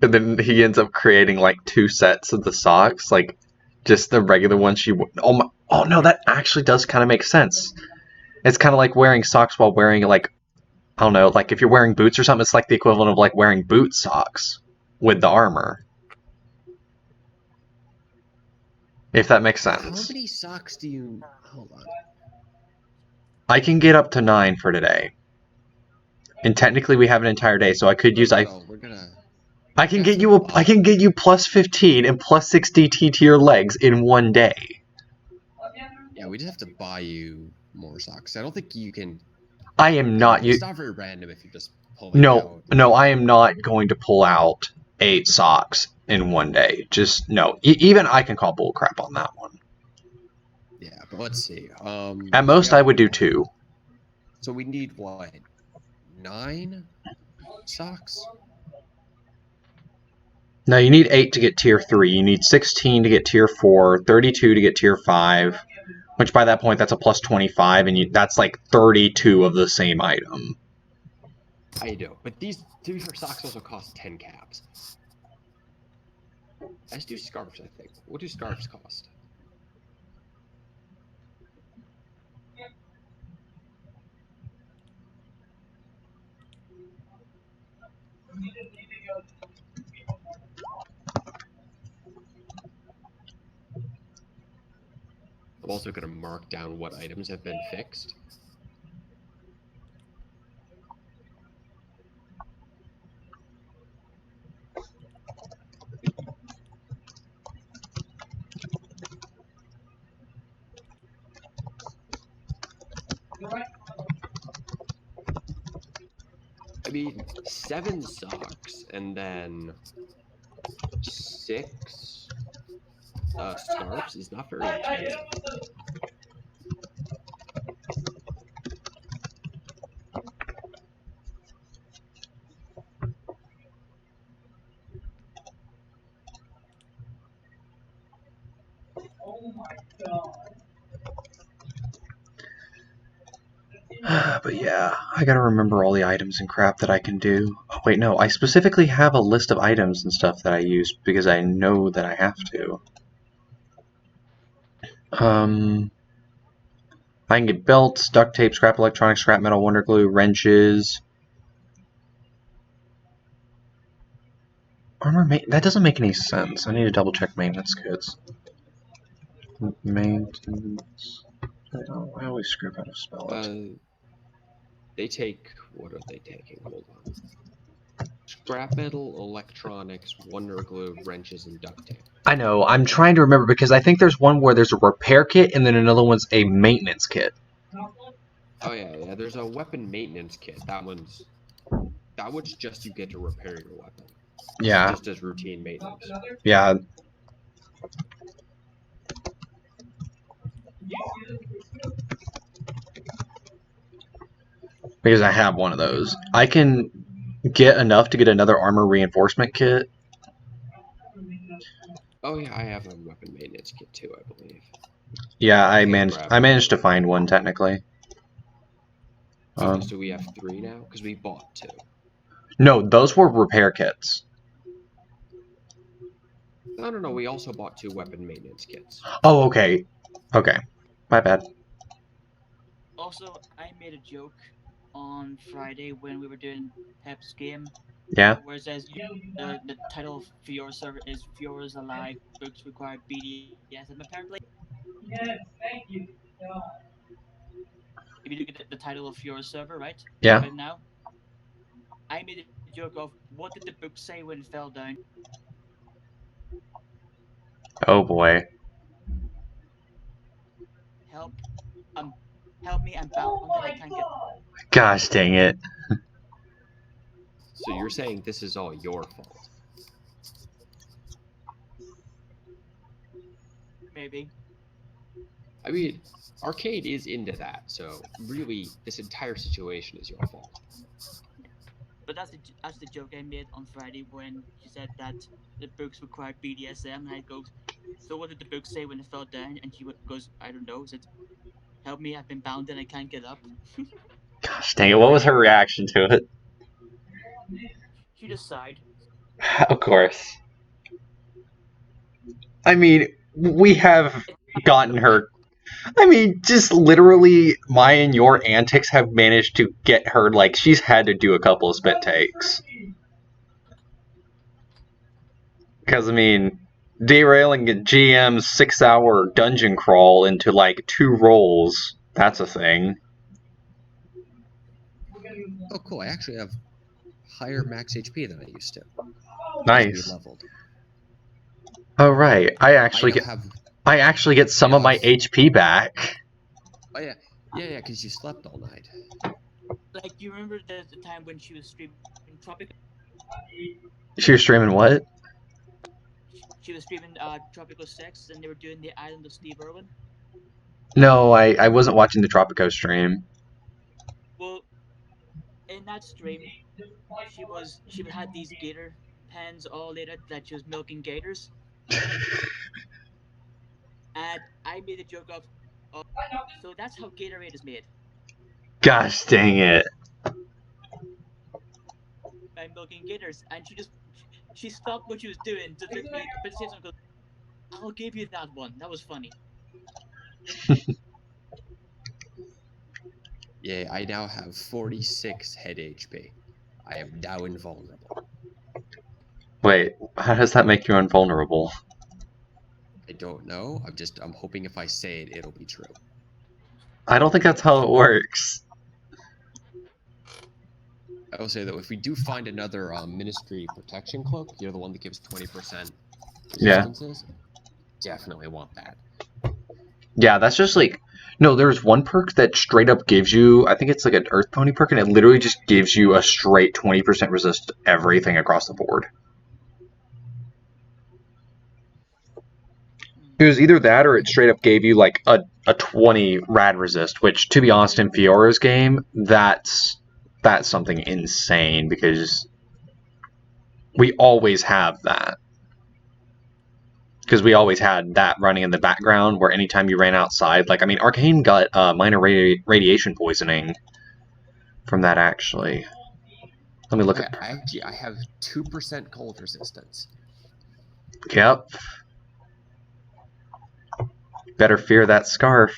And then he ends up creating like 2 sets of the socks, like just the regular one she. Oh no, that actually does kind of make sense. It's kind of like wearing socks while wearing like, I don't know, like if you're wearing boots or something, it's like the equivalent of like wearing boot socks with the armor. if that makes How sense. many socks do you... Hold on. I can get up to 9 for today. And technically we have an entire day, so I could use... We're gonna... I can That's get you I can get you plus 15 and plus 6 DT to your legs in one day. Yeah, we just have to buy you more socks. I don't think you can... I am not... It's not very random if you're just pulling No, out. no, I am not going to pull out 8 socks in one day. Just, no. Even I can call bullcrap on that one. Yeah, but let's see. At most, I would do 2. So we need, what, 9 socks? No, you need 8 to get tier 3. You need 16 to get tier 4, 32 to get tier 5, which by that point, that's a plus 25, and that's like 32 of the same item. I know, but these, to be fair, socks also cost 10 caps. Let's do scarves, I think. What do scarves cost? I'm also going to mark down what items have been fixed. I mean, 7 socks and then 6 scarves is not very expensive. But yeah, I gotta remember all the items and crap that I can do. Oh, wait, no, I specifically have a list of items and stuff that I use because I know that I have to. I can get belts, duct tape, scrap electronics, scrap metal, wonder glue, wrenches. Armor that doesn't make any sense. I need to double check maintenance kits. Maintenance. I always screw up how to spell it. They take... What are they taking? Hold on. Scrap metal, electronics, wonder glue, wrenches, and duct tape. I know. I'm trying to remember because I think there's one where there's a repair kit and then another one's a maintenance kit. Oh yeah. There's a weapon maintenance kit. That one's just you get to repair your weapon. Yeah. Just as routine maintenance. Yeah. Because I have one of those. I can get enough to get another armor reinforcement kit. Oh yeah, I have a weapon maintenance kit too, I believe. Yeah, I managed to find one technically. Okay, so we have 3 now because we bought 2. No, those were repair kits. No. We also bought 2 weapon maintenance kits. Oh, okay. Okay. My bad. Also, I made a joke on Friday when we were doing Pep's game. Yeah. Where it says the title for your server is Viewers Alive, books require BDSM apparently. Yes, thank you. If you look at the title of your server, right? Yeah. Right now, I made a joke of what did the book say when it fell down? Oh boy. Help me, I'm bound that I can't get. Gosh dang it. So you're saying this is all your fault? Maybe. I mean, Arcane is into that, so really, this entire situation is your fault. But that's the joke I made on Friday when she said that the books require BDSM, and I goes, so what did the book say when it fell down? And she goes, I don't know. Said, help me, I've been bound and I can't get up. Gosh dang it, what was her reaction to it? She just sighed. Of course. I mean, we have gotten her... I mean, just literally, my and your antics have managed to get her, like, she's had to do a couple of spit takes. Because, I mean, derailing a GM's 6-hour dungeon crawl into like 2 rolls. That's a thing. Oh, cool. I actually have higher max HP than I used to. Nice. Leveled. Oh right, I actually get some of my HP back. Oh yeah, because you slept all night. Like, you remember the time when she was streaming Tropical? She was streaming what? She was streaming Tropical 6, and they were doing the Island of Steve Irwin. No, I wasn't watching the Tropico stream. Well, in that stream, she had these gator pens all lit out that she was milking gators. And I made a joke of, oh, so that's how Gatorade is made. Gosh dang it. By milking gators. And she stopped what she was doing to look me, but say something goes, I'll give you that one. That was funny. Yeah, I now have 46 head HP. I am now invulnerable. Wait, how does that make you invulnerable? I don't know. I'm hoping if I say it, it'll be true. I don't think that's how it works. I will say that if we do find another Ministry Protection Cloak, you're the one that gives 20% resistances. Yeah. Definitely want that. Yeah, that's just like... No, there's one perk that straight up gives you... I think it's like an Earth Pony perk, and it literally just gives you a straight 20% resist to everything across the board. It was either that or it straight up gave you like a 20 rad resist, which, to be honest, in Fiora's game, that's something insane because we always have that. Because we always had that running in the background where anytime you ran outside, like, I mean, Arcane got minor radiation poisoning from that, actually. Let me look at... I have 2% cold resistance. Yep. Better fear that scarf.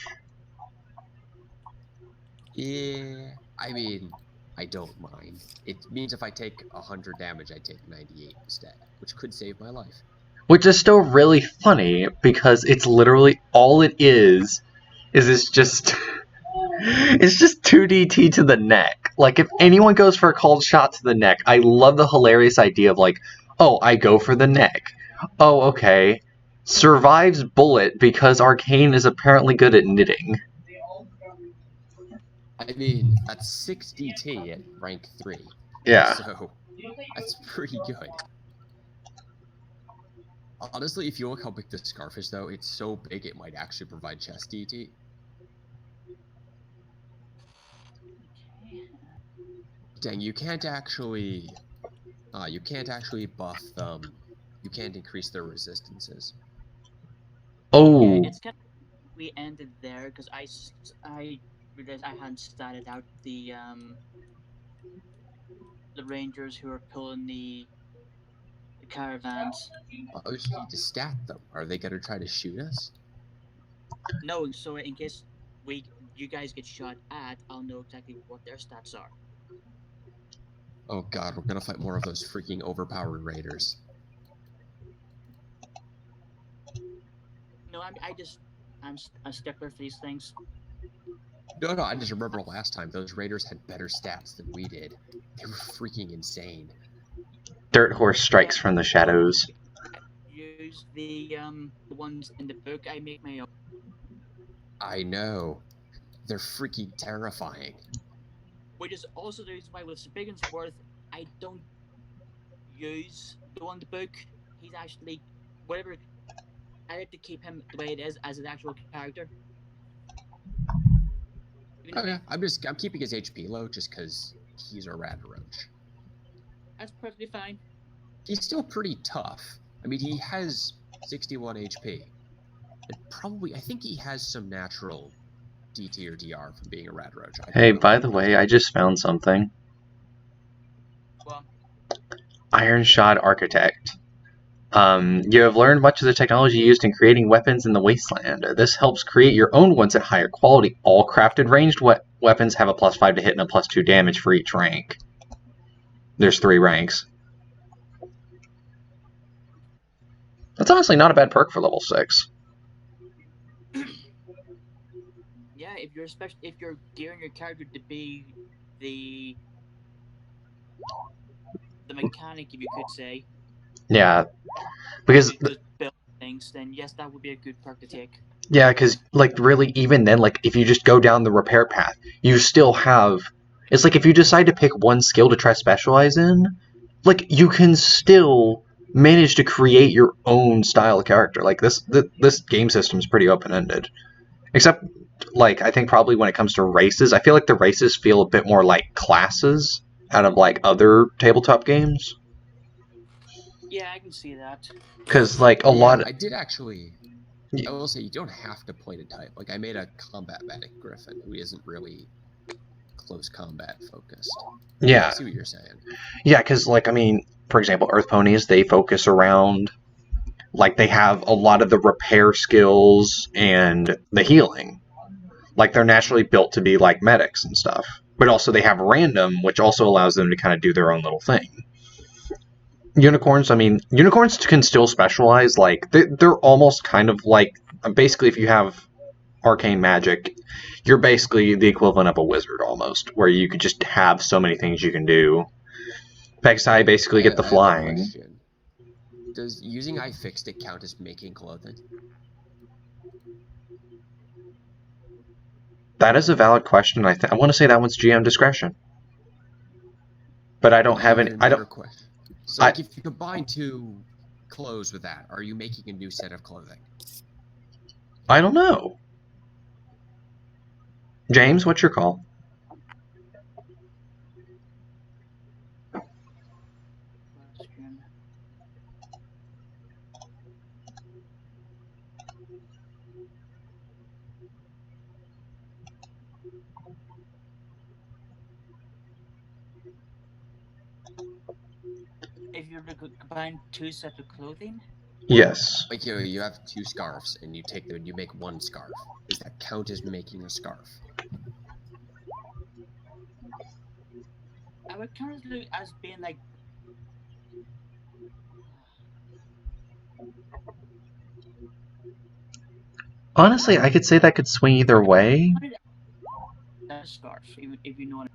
Yeah, I mean, I don't mind. It means if I take 100 damage, I take 98 instead, which could save my life. Which is still really funny, because it's literally all it is it's just... It's just 2DT to the neck. Like, if anyone goes for a cold shot to the neck, I love the hilarious idea of like, oh, I go for the neck. Oh, okay. Survives bullet because Arcane is apparently good at knitting. I mean, that's 6 DT at rank 3. Yeah. So, that's pretty good. Honestly, if you look how big this scarf is, though, it's so big it might actually provide chest DT. Dang, you can't actually buff them. You can't increase their resistances. Oh. Yeah, it's kind of, we ended there because I realized I hadn't started out the rangers who are pulling the caravans. I just need to stat them. Are they gonna try to shoot us? No, so in case you guys get shot at, I'll know exactly what their stats are. Oh god, we're gonna fight more of those freaking overpowered raiders. No, I'm a stickler for these things. No, I just remember last time those raiders had better stats than we did. They were freaking insane. Dirt horse strikes from the shadows. Use the ones in the book. I make my own. I know. They're freaking terrifying. Which is also the reason why with Spade I don't use the one in the book. He's actually whatever. I like to keep him the way it is as an actual character. Oh yeah, I'm keeping his HP low just because he's a rad roach. That's perfectly fine. He's still pretty tough. I mean, he has 61 HP. I think he has some natural DT or DR from being a rad roach. Hey, by the way, I just found something. Well, Iron Shod Architect. You have learned much of the technology used in creating weapons in the Wasteland. This helps create your own ones at higher quality. All crafted ranged weapons have a +5 to hit and a +2 damage for each rank. There's 3 ranks. That's honestly not a bad perk for level 6. Yeah, if you're gearing your character to be the mechanic, if you could say, Yeah, because you just build things, then yes, that would be a good perk to take. yeah, because like really, even then, like if you just go down the repair path, you still have. It's like if you decide to pick one skill to try specialize in, like you can still manage to create your own style of character. Like this game system is pretty open ended, except like I think probably when it comes to races, I feel like the races feel a bit more like classes out of like other tabletop games. Yeah, I can see that. Because like a Yeah, lot of I did actually. I will say you don't have to point a type. Like I made a combat medic griffin who isn't really close combat focused. yeah. I see what you're saying. Yeah, because, like, I mean, for example, Earth Ponies, they focus around, like, they have a lot of the repair skills and the healing. Like, they're naturally built to be, like, medics and stuff. But also they have random, which also allows them to kind of do their own little thing. Unicorns, I mean, unicorns can still specialize. Like, they're almost kind of like, basically, if you have arcane magic, you're basically the equivalent of a wizard, almost, where you could just have so many things you can do. Pegasi basically get the I have a flying. question. Does using iFixit count as making clothing? That is a valid question. I want to say that one's GM discretion, but I don't have any. Even I another don't. question. So, like, if you combine two clothes with that, are you making a new set of clothing? I don't know. James, what's your call? Question. If you combine two sets of clothing, Yes. Like you have two scarves and you take them and you make one scarf. Does that count as making a scarf? I would count it as being like. Honestly, I could say that could swing either way. A scarf, if you know what.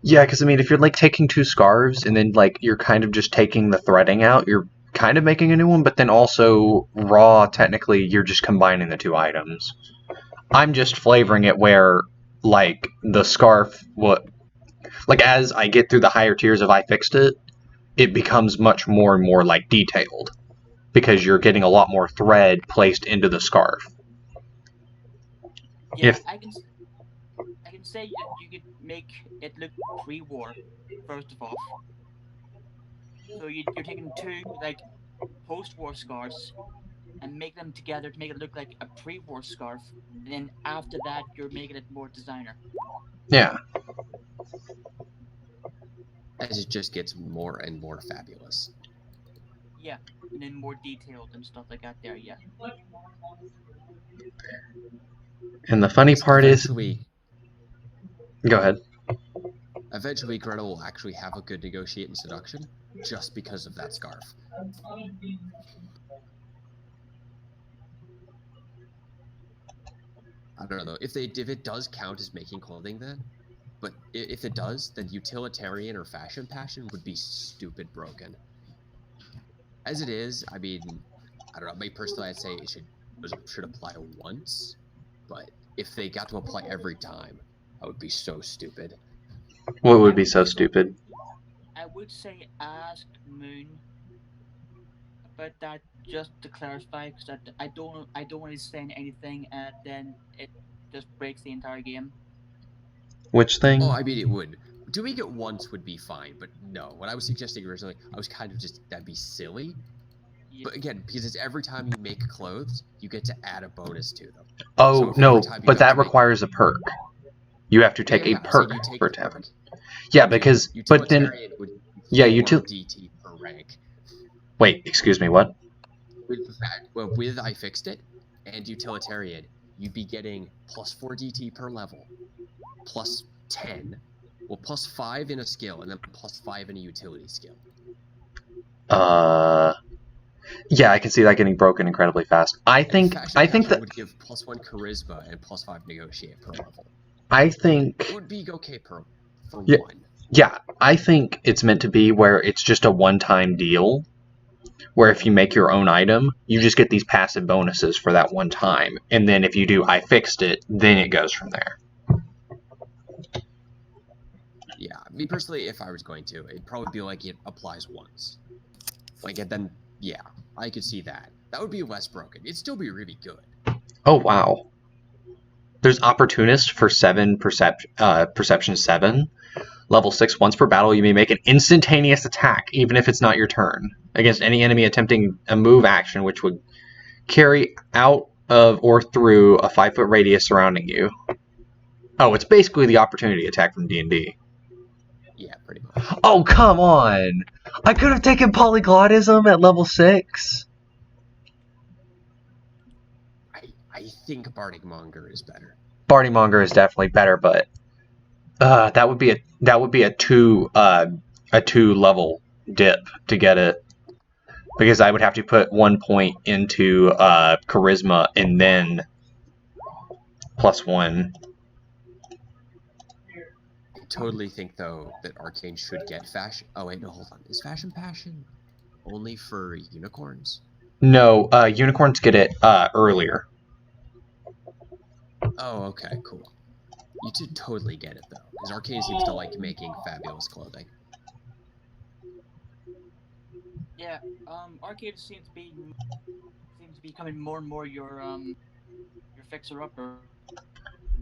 Yeah, because I mean, if you're like taking two scarves and then like you're kind of just taking the threading out, you're kind of making a new one. But then also raw, technically, you're just combining the two items. I'm just flavoring it where like the scarf, like as I get through the higher tiers of iFixit, it becomes much more and more like detailed because you're getting a lot more thread placed into the scarf. Yeah, If I can say you could make it look pre-war, first of all. So you're taking two like post-war scarves and make them together to make it look like a pre-war scarf, and then after that you're making it more designer. yeah, As it just gets more and more fabulous. Yeah, and then more detailed and stuff like that. There, yeah. and the funny part is, go ahead. Eventually, Greta will actually have a good negotiate and seduction just because of that scarf. I don't know though. If it does count as making clothing, then, but if it does, then utilitarian or fashion passion would be stupid broken. As it is, I mean, I don't know. Me personally, I'd say it should apply once, but if they got to apply every time, that would be so stupid. What would be so stupid? I would say ask Moon about that just to clarify, because I don't want to say anything and then it just breaks the entire game. Which thing? Oh, I mean, it would. Doing it once would be fine, but no. What I was suggesting originally, I was kind of just, that'd be silly. Yeah. But again, because it's every time you make clothes, you get to add a bonus to them. Oh, so no, but that requires a perk. You have to take a perk for it to happen. Yeah, because, but then, yeah, DT per rank. Wait, excuse me, what? With iFixit and utilitarian, you'd be getting plus 4 DT per level, plus 10, well, plus 5 in a skill, and then plus 5 in a utility skill. Yeah, I can see that getting broken incredibly fast. I think Fashion that would give +1 charisma and +5 negotiate per level. I It think would be okay for Yeah. 1. yeah, I think it's meant to be where it's just a one-time deal, where if you make your own item, you just get these passive bonuses for that one time, and then if you do I fixed it, then it goes from there. Yeah, me personally, if I was going to, it'd probably be like it applies once. Like, and then, yeah, I could see that. That would be less broken. It'd still be really good. Oh wow. There's Opportunist for 7 Perception 7. Level 6, once per battle, you may make an instantaneous attack, even if it's not your turn, against any enemy attempting a move action which would carry out of or through a 5-foot radius surrounding you. Oh, it's basically the opportunity attack from D&D. Yeah, pretty much. Oh, come on! I could have taken Polyglottism at level 6. I think Bardic Monger is better. Bardic Monger is definitely better, but that would be a 2 level dip to get it, because I would have to put 1 point into charisma and then +1. I totally think, though, that Arcane should get fashion. Oh, wait, no, hold on. Is Fashion Passion only for unicorns? No, unicorns get it earlier. Oh, okay, cool. You two totally get it, though, because Arcane seems to like making fabulous clothing. Yeah, Arcade seems to be becoming more and more your fixer-upper.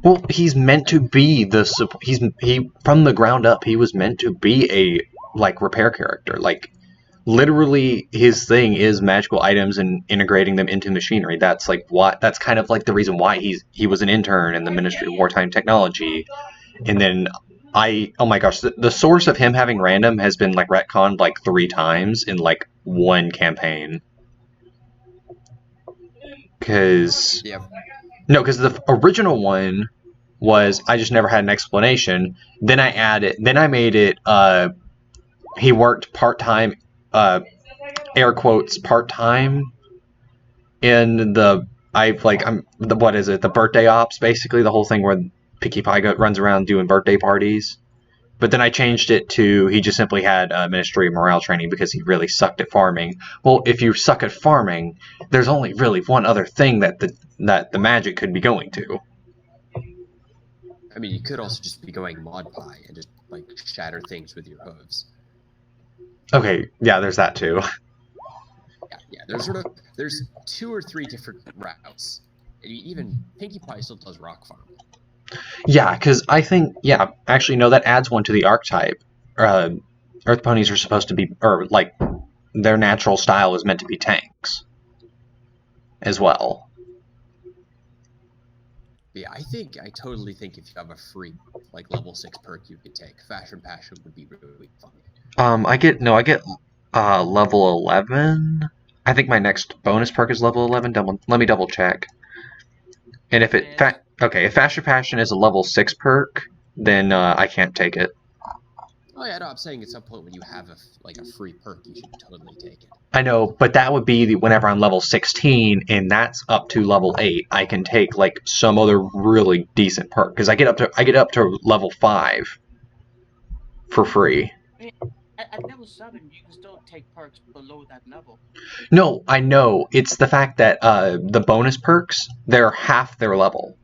Well, he's meant to be he from the ground up. He was meant to be a repair character. Like, literally, his thing is magical items and integrating them into machinery. That's that's kind of like the reason why he was an intern in the Ministry of Wartime Technology. And then oh my gosh, the source of him having random has been retconned 3 times in one campaign. Because because the original one was I just never had an explanation. Then I made it he worked part-time, air quotes, part-time in the what is it, the birthday ops, basically the whole thing where Picky Pie runs around doing birthday parties. But then I changed it to he just simply had Ministry of Morale training because he really sucked at farming. Well, if you suck at farming, there's only really one other thing that the magic could be going to. I mean, you could also just be going Mod Pie and just, shatter things with your hooves. Okay, yeah, there's that too. Yeah, there's 2 or 3 different routes. And even Pinkie Pie still does rock farm. Yeah, because I think, actually, no, that adds one to the archetype. Earth ponies are supposed to be, or, their natural style is meant to be tanks as well. Yeah, I totally think if you have a free, level 6 perk you could take, Fashion Passion would be really fun. I get level 11. I think my next bonus perk is level 11. Let me double check. And if if Fashion Passion is a level 6 perk, then I can't take it. Oh yeah, no, I'm saying at some point when you have a free perk, you should totally take it. I know, but that would be whenever I'm level 16, and that's up to level 8. I can take some other really decent perk because I get up to level 5 for free. At level 7, you can still take perks below that level. No, I know. It's the fact that the bonus perks, they're half their level,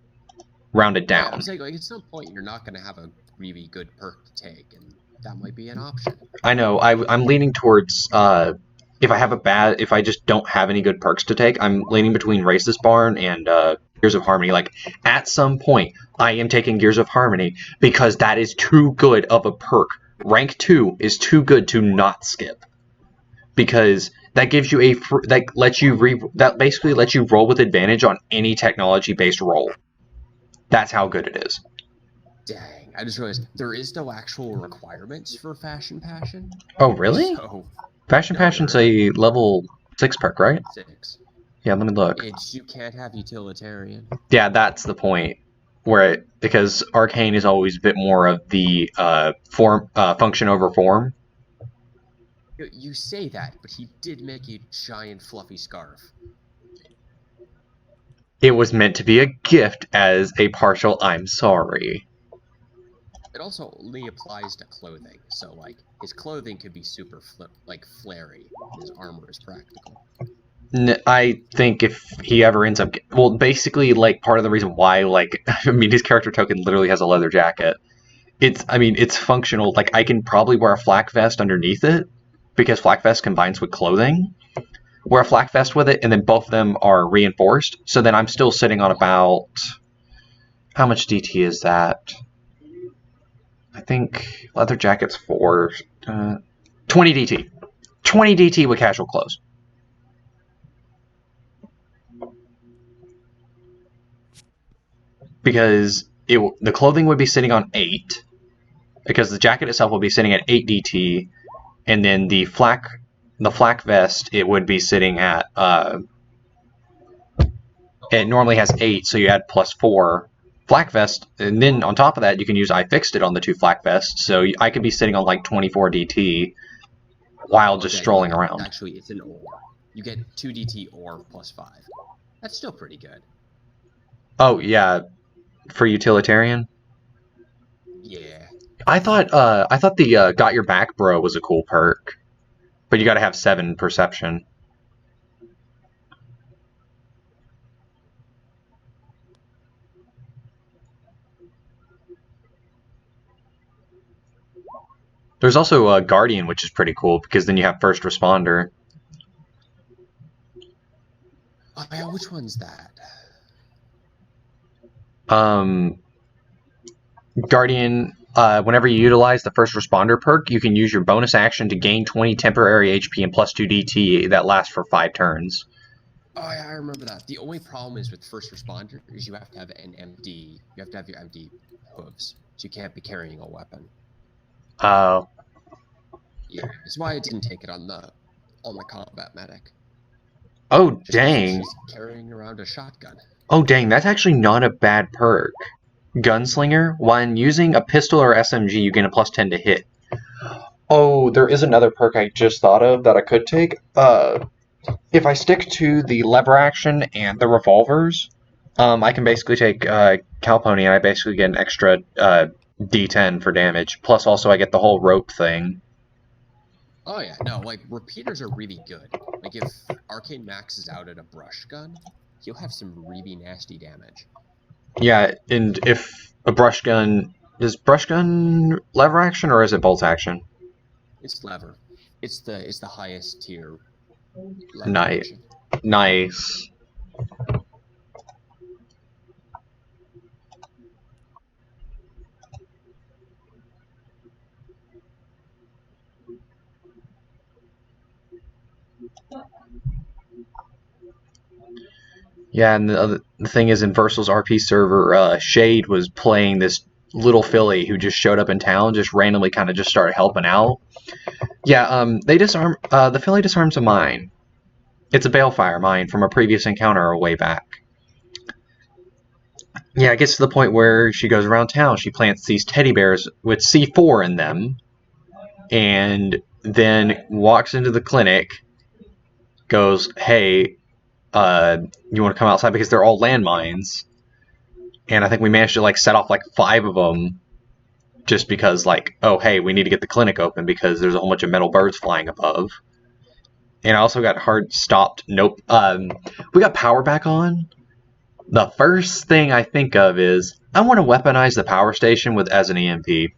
rounded down. Yeah, I'm saying at some point you're not going to have a really good perk to take, and that might be an option. I know. I'm leaning towards if I just don't have any good perks to take, I'm leaning between Racist Barn and Gears of Harmony. At some point, I am taking Gears of Harmony because that is too good of a perk. Rank 2 is too good to not skip, because that gives you that basically lets you roll with advantage on any technology-based roll. That's how good it is. Dang, I just realized there is no actual requirements for Fashion Passion. Oh, really? So, Fashion Passion's a level 6 perk, right? 6. Yeah, let me look. You can't have Utilitarian. Yeah, that's the point. Because Arcane is always a bit more of the function over form. You say that, but he did make a giant fluffy scarf. It was meant to be a gift as a partial I'm sorry. It also only applies to clothing, so like his clothing could be super flary, and his armor is practical. I think if he ever ends up, well, basically, like part of the reason why, like, I mean, his character token literally has a leather jacket. It's functional. Like, I can probably wear a flak vest underneath it because flak vest combines with clothing. Wear a flak vest with it, and then both of them are reinforced. So then I'm still sitting on about, how much DT is that? I think leather jacket's 4, 20 DT. 20 DT with casual clothes. Because the clothing would be sitting on 8, because the jacket itself will be sitting at 8 DT, and then the flak vest, it would be sitting at it normally has 8, so you add plus 4 flak vest, and then on top of that you can use I fixed it on the 2 flak vests, so I could be sitting on like 24 DT while just strolling around. Actually, it's an or. You get 2 DT or plus 5. That's still pretty good. Oh yeah, for utilitarian. Yeah. I thought the got your back bro was a cool perk, but you got to have 7 perception. There's also a Guardian, which is pretty cool because then you have first responder. Oh yeah, which one's that? Guardian, whenever you utilize the first responder perk, you can use your bonus action to gain 20 temporary HP and plus 2 DT that lasts for 5 turns. Oh yeah, I remember that. The only problem is with first responder is you have to have an empty. You have to have your empty hooves, so you can't be carrying a weapon. Oh. Yeah, that's why I didn't take it on the combat medic. Oh Just dang. she's carrying around a shotgun. Oh dang, that's actually not a bad perk. Gunslinger, when using a pistol or SMG, you gain a plus 10 to hit. Oh, there is another perk I just thought of that I could take. If I stick to the lever action and the revolvers, I can basically take Cow Pony and I basically get an extra D10 for damage. Plus also I get the whole rope thing. Oh yeah, no, like repeaters are really good. Like if Arcane maxes out at a brush gun, he'll have some really nasty damage. Yeah, and if a brush gun... Is brush gun lever action or is it bolt action? It's lever. It's the highest tier lever Nice. action. Nice. Yeah, and the thing is, in Versal's RP server, Shade was playing this little filly who just showed up in town, just randomly kind of just started helping out. Yeah, they disarm, the filly disarms a mine. It's a balefire mine from a previous encounter way back. Yeah, it gets to the point where she goes around town, she plants these teddy bears with C4 in them, and then walks into the clinic, goes, hey, you want to come outside because they're all landmines, and I think we managed to like set off like 5 of them just because like, oh hey, we need to get the clinic open because there's a whole bunch of metal birds flying above. And I also got hard stopped. Nope. We got power back on. The first thing I think of is I want to weaponize the power station as an EMP.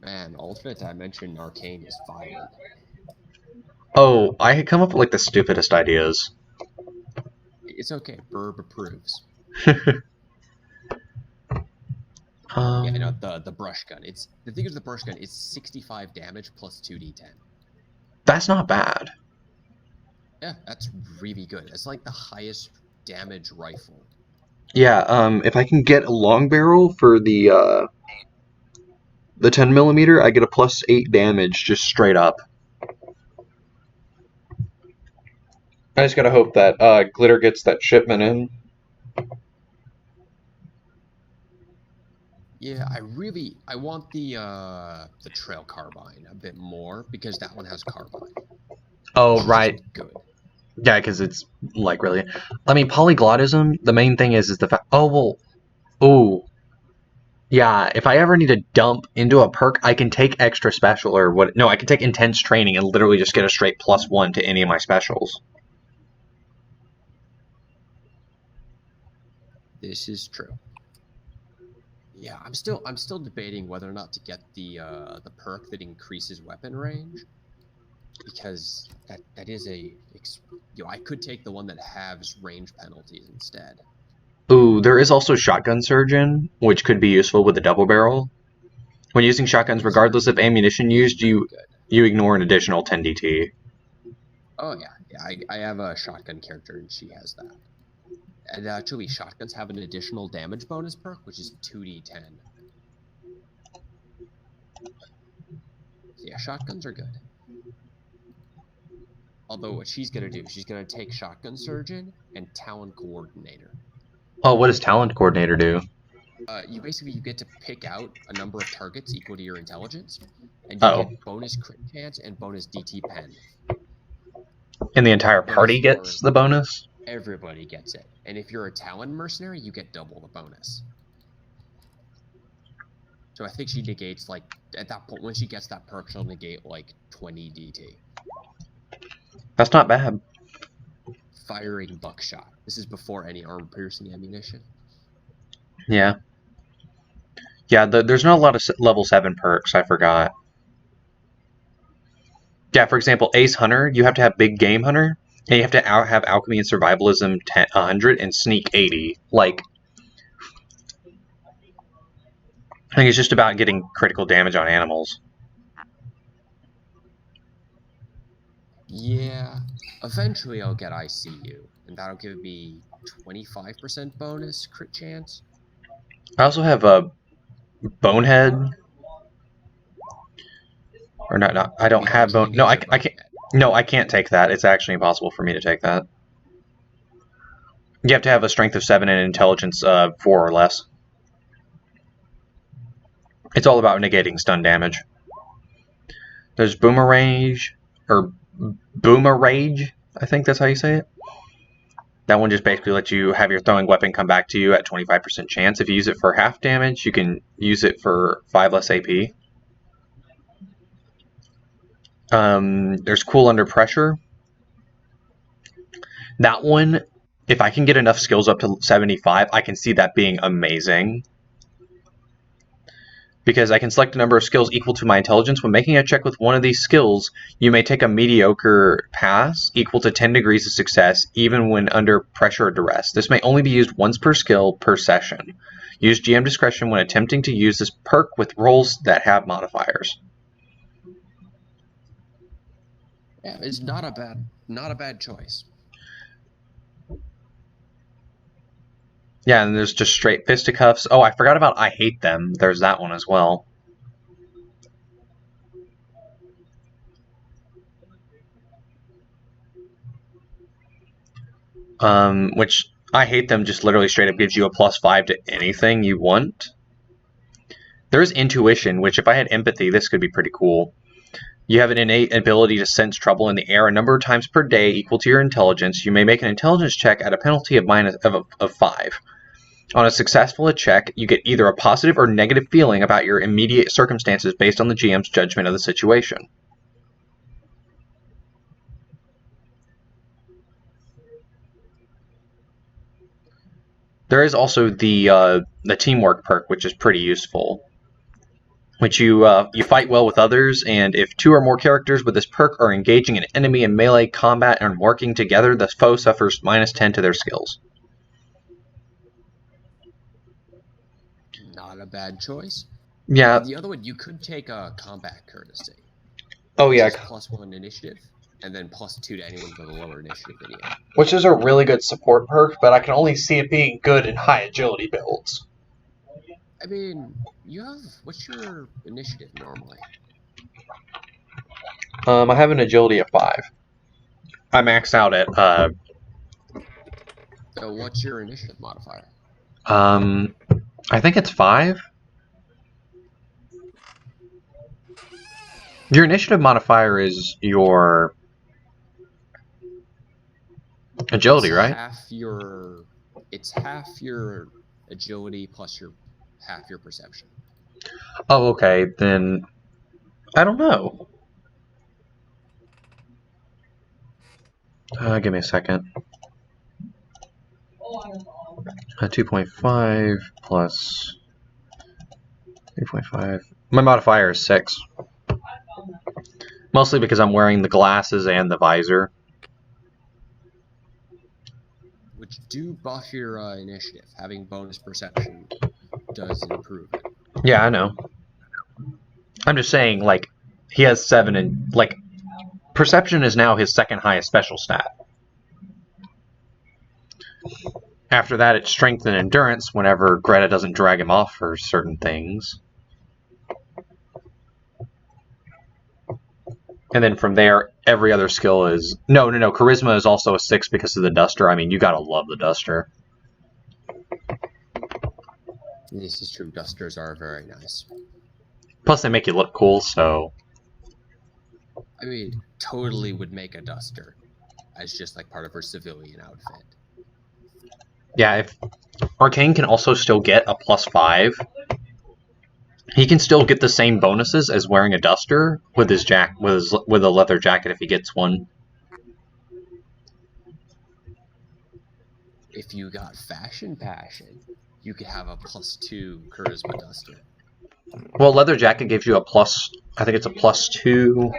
Man, alternate dimension Arcane is violent. Oh, I had come up with like the stupidest ideas. It's okay. Burb approves. Yeah, no, the brush gun. It's the thing is the brush gun. It's 65 damage plus 2d10. That's not bad. Yeah, that's really good. It's like the highest damage rifle. Yeah, if I can get a long barrel for the 10mm, I get a plus 8 damage just straight up. I just gotta hope that Glitter gets that shipment in. Yeah, I want the trail carbine a bit more because that one has carbine. Oh, Which is right. just good. Yeah, because it's like really. I mean, polyglottism. The main thing is the fact. Oh well. Ooh. Yeah. If I ever need to dump into a perk, I can take extra special or what? No, I can take intense training and literally just get a straight +1 to any of my specials. This is true. Yeah, I'm still debating whether or not to get the perk that increases weapon range, because that is I could take the one that halves range penalties instead. Ooh, there is also Shotgun Surgeon, which could be useful with the double barrel. When using shotguns, regardless of ammunition used, you ignore an additional 10 DT. Oh yeah. I have a shotgun character and she has that. And actually, shotguns have an additional damage bonus perk, which is 2d10. So yeah, shotguns are good. Although what she's gonna do, she's gonna take Shotgun Surgeon and Talent Coordinator. Oh, what does Talent Coordinator do? You get to pick out a number of targets equal to your intelligence, and you Oh. get bonus crit chance and bonus DT pen. And the entire But party if you're- gets the bonus? Everybody gets it. And if you're a Talon mercenary, you get double the bonus. So I think she negates, like, at that point, when she gets that perk, she'll negate, like, 20 DT. That's not bad. Firing buckshot. This is before any armor-piercing ammunition. Yeah. Yeah, there's not a lot of level 7 perks, I forgot. Yeah, for example, Ace Hunter, you have to have Big Game Hunter, and you have to have Alchemy and Survivalism 100 and Sneak 80. Like, I think it's just about getting critical damage on animals. Yeah. Eventually I'll get ICU, and that'll give me 25% bonus crit chance. I also have a Bonehead. Or no, I don't have Bone. No, I can't. No, I can't take that. It's actually impossible for me to take that. You have to have a strength of 7 and intelligence 4 or less. It's all about negating stun damage. There's Boomerage, or Boomerage, I think that's how you say it. That one just basically lets you have your throwing weapon come back to you at 25% chance. If you use it for half damage, you can use it for 5 less AP. There's Cool Under Pressure. That one, if I can get enough skills up to 75, I can see that being amazing. Because I can select a number of skills equal to my intelligence. When making a check with one of these skills, you may take a mediocre pass equal to 10 degrees of success, even when under pressure or duress. This may only be used once per skill per session. Use GM discretion when attempting to use this perk with rolls that have modifiers. Yeah, it's not a bad choice. Yeah, and there's just straight fisticuffs. Oh, I forgot about I Hate Them. There's that one as well. Which I Hate Them just literally straight up gives you a +5 to anything you want. There's Intuition, which if I had Empathy, this could be pretty cool. You have an innate ability to sense trouble in the air a number of times per day equal to your intelligence. You may make an intelligence check at a penalty of 5. On a successful check, you get either a positive or negative feeling about your immediate circumstances based on the GM's judgment of the situation. There is also the teamwork perk, which is pretty useful. Which you fight well with others, and if 2 or more characters with this perk are engaging an enemy in melee combat and working together, the foe suffers -10 to their skills. Not a bad choice. Yeah. The other one, you could take a Combat Courtesy. Oh yeah. +1 initiative, and then +2 to anyone with a lower initiative than you. Which is a really good support perk, but I can only see it being good in high agility builds. I mean, what's your initiative normally? I have an agility of 5. I max out at So what's your initiative modifier? I think it's 5. Your initiative modifier is your agility, It's right? It's half your agility plus half your perception. Oh, okay. Then I don't know. Give me a second. 2.5 plus 3.5. My modifier is 6. Mostly because I'm wearing the glasses and the visor. Which do buff your initiative. Having bonus perception does improve it. Yeah, I know. I'm just saying, like, he has 7 and, like, perception is now his second highest special stat. After that, it's strength and endurance whenever Greta doesn't drag him off for certain things. And then from there, every other skill is... No. Charisma is also a 6 because of the duster. I mean, you gotta love the duster. This is true. Dusters are very nice. Plus, they make you look cool, so... I mean, totally would make a duster as just like part of her civilian outfit. Yeah, if Arcane can also still get a +5, he can still get the same bonuses as wearing a duster with his with a leather jacket if he gets one. If you got fashion passion, you could have a +2 charisma duster. Well, leather jacket gives you a plus. I think it's a +2.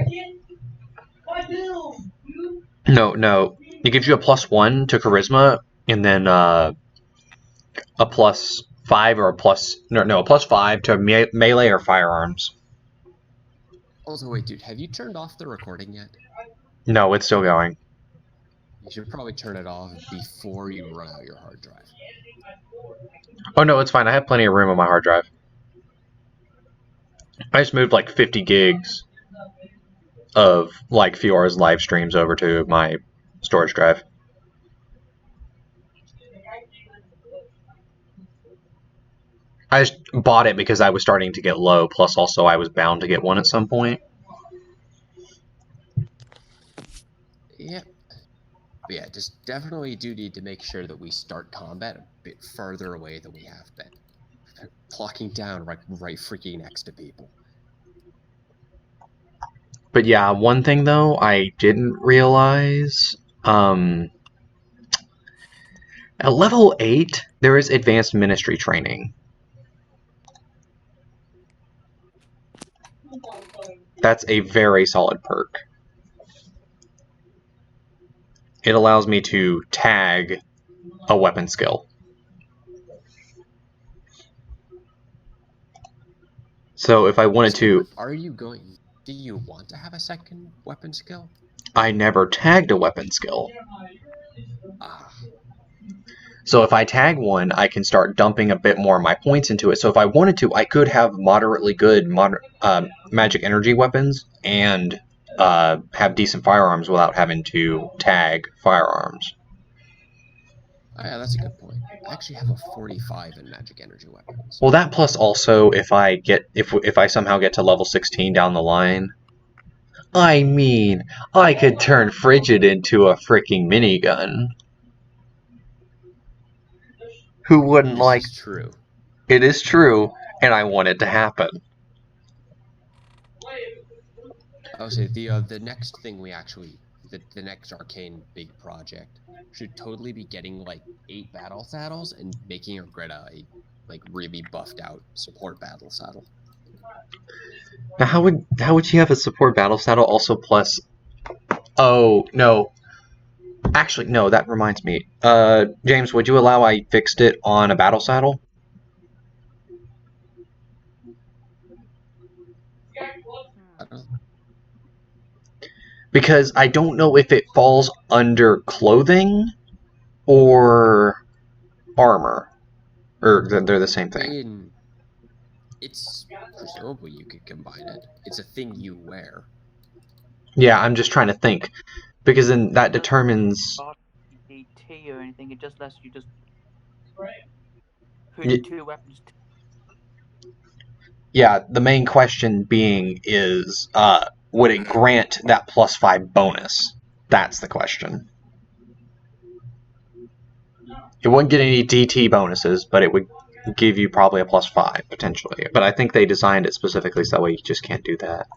No. It gives you a +1 to charisma, and then a +5 or a +5 to melee or firearms. Also, wait, dude, have you turned off the recording yet? No, it's still going. You should probably turn it off before you run out your hard drive. Oh no, it's fine. I have plenty of room on my hard drive. I just moved like 50 gigs of like Fiora's live streams over to my storage drive. I just bought it because I was starting to get low, plus also I was bound to get one at some point. Yeah. But yeah, just definitely do need to make sure that we start combat a bit farther away than we have been. Clocking down right freaking next to people. But yeah, one thing though I didn't realize, at level 8, there is advanced ministry training. That's a very solid perk. It allows me to tag a weapon skill. So if I wanted to... Do you want to have a second weapon skill? I never tagged a weapon skill. Ah. So if I tag one, I can start dumping a bit more of my points into it. So if I wanted to, I could have moderately good magic energy weapons and have decent firearms without having to tag firearms. Oh, yeah, that's a good point. I actually have a 45 in magic energy weapons. Well, that plus also if I somehow get to level 16 down the line, I mean, I could turn Frigid into a freaking minigun. Who wouldn't like? This is true. It is true, and I want it to happen. I would say the next thing we actually, the next Arcane big project should totally be getting like 8 battle saddles and making your Greta a like really buffed out support battle saddle. Now, how would she have a support battle saddle also plus? Oh no. Actually, no. That reminds me. James, would you allow I fixed it on a battle saddle? Because I don't know if it falls under clothing or armor, or they're the same thing. It's presumably you could combine it. It's a thing you wear. Yeah, I'm just trying to think, because then that determines. DT or anything. It just lets you just put 2 weapons. Yeah, the main question being is, would it grant that +5 bonus? That's the question. It wouldn't get any DT bonuses, but it would give you probably a +5 potentially. But I think they designed it specifically so that way you just can't do that.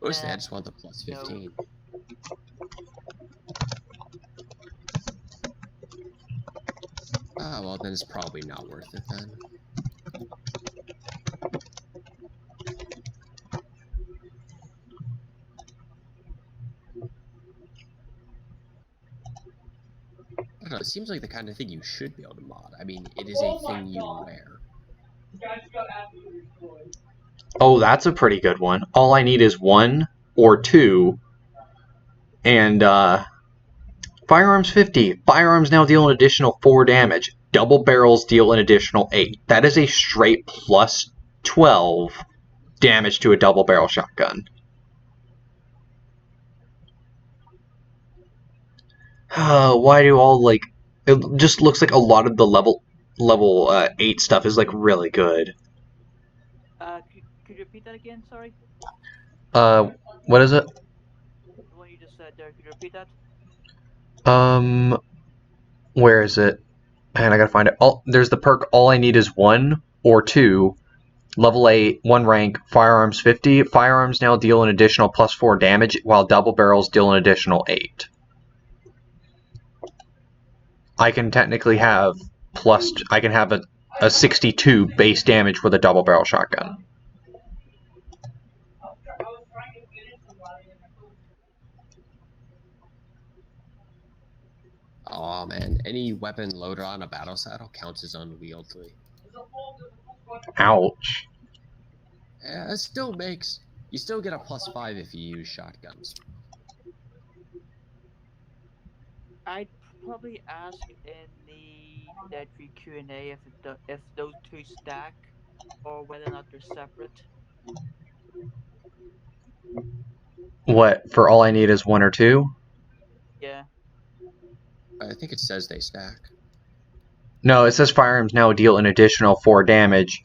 Mostly, I just want the +15. Ah, well, then it's probably not worth it then. I don't know, it seems like the kind of thing you should be able to mod. I mean, it is a thing you wear. Oh, that's a pretty good one. All I need is 1 or 2. And, firearms 50. Firearms now deal an additional 4 damage. Double barrels deal an additional 8. That is a straight +12 damage to a double barrel shotgun. Why do all, like... It just looks like a lot of the level 8 stuff is, like, really good. Could you repeat that again? Sorry. What is it? The one you just said there. Could you repeat that? Where is it? And I gotta find it. There's the perk, all I need is 1 or 2. Level 8, 1 rank, firearms 50. Firearms now deal an additional +4 damage, while double barrels deal an additional 8. I can technically have I can have a 62 base damage with a double barrel shotgun. Aw, man, any weapon loaded on a battle saddle counts as unwieldy. Ouch. Yeah, it still makes... You still get a +5 if you use shotguns. I'd probably ask in the Deadtree Q&A if those two stack, or whether or not they're separate. What, for all I need is 1 or 2? Yeah. I think it says they stack. No, it says firearms now deal an additional 4 damage.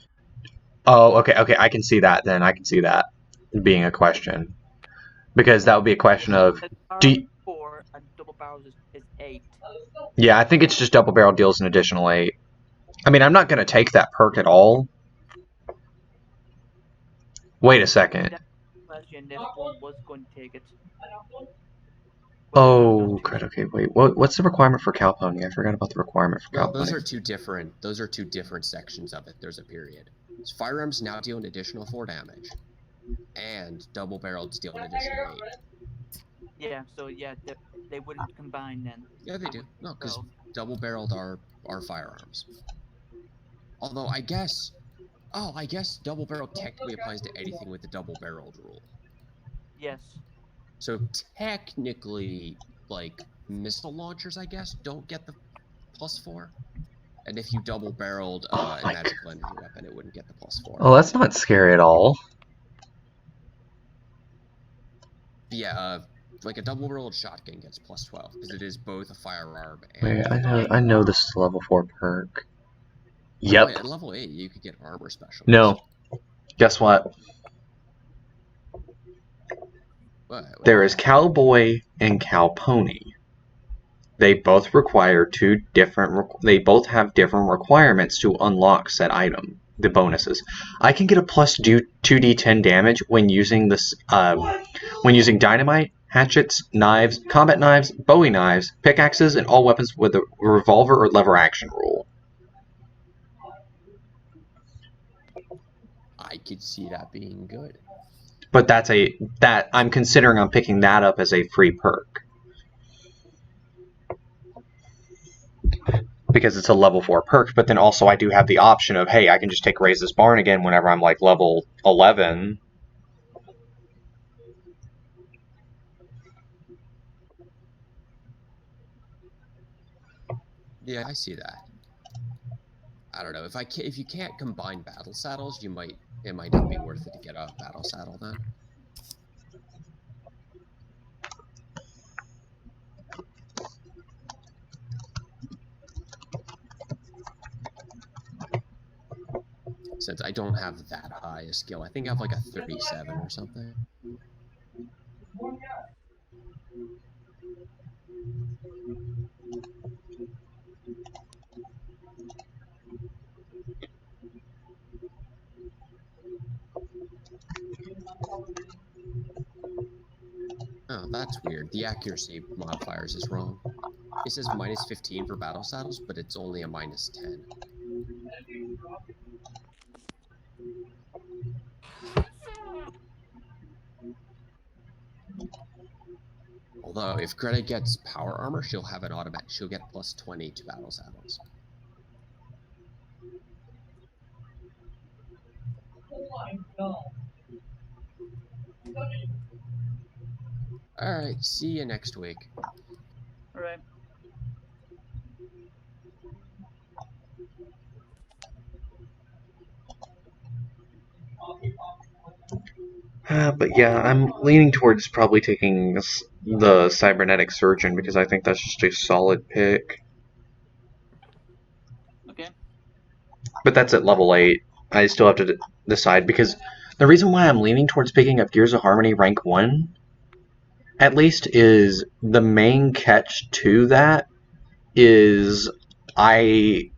Oh, okay, I can see that then. I can see that being a question. Because that would be a question of... Do you, 4 and double barrels is 8. yeah, I think it's just double barrel deals an additional 8. I mean, I'm not going to take that perk at all. Wait a second. Question if one was going to take it. Oh, crap, okay, wait. What's the requirement for cow pony? I forgot about the requirement for cow Well, those pony. are two different sections of it. There's a period. So firearms now deal an additional 4 damage, and double barrels deal an additional 8. Yeah, so yeah, they wouldn't combine then. Yeah, they do. No, because double barreled are firearms. Although I guess double barrel technically applies to anything with the double barreled rule. Yes. So technically, like, missile launchers, I guess, don't get the +4. And if you double barreled a magical energy weapon, it wouldn't get the +4. Oh, that's not scary at all. But yeah, like a double barreled shotgun gets +12 because it is both a firearm and. Wait, I know this is a level 4 perk. Yep. Wait, at level 8, you could get armor specialist. No. Guess what? What? There is cowboy and cow pony. They both require they both have different requirements to unlock said item, the bonuses. I can get a plus 2d10 damage when using this when using dynamite, hatchets, knives, combat knives, bowie knives, pickaxes, and all weapons with a revolver or lever action rule. I could see that being good. But I'm considering I'm picking that up as a free perk. Because it's a level 4 perk, but then also I do have the option of, hey, I can just take Raise This Barn again whenever I'm like level 11. Yeah, I see that. I don't know, if you can't combine battle saddles, it might not be worth it to get a battle saddle then. since I don't have that high a skill. I think I have like a 37 or something. Oh, that's weird. The accuracy modifiers is wrong. It says minus 15 for battle saddles, but it's only a minus 10. Although, if Greta gets power armor, she'll have an automatic. She'll get plus 20 to battle saddles. Alright, see you next week. Alright. But yeah, I'm leaning towards probably taking the cybernetic surgeon because I think that's just a solid pick. Okay. But that's at level 8. I still have to decide because the reason why I'm leaning towards picking up Gears of Harmony rank 1, at least, is the main catch to that is the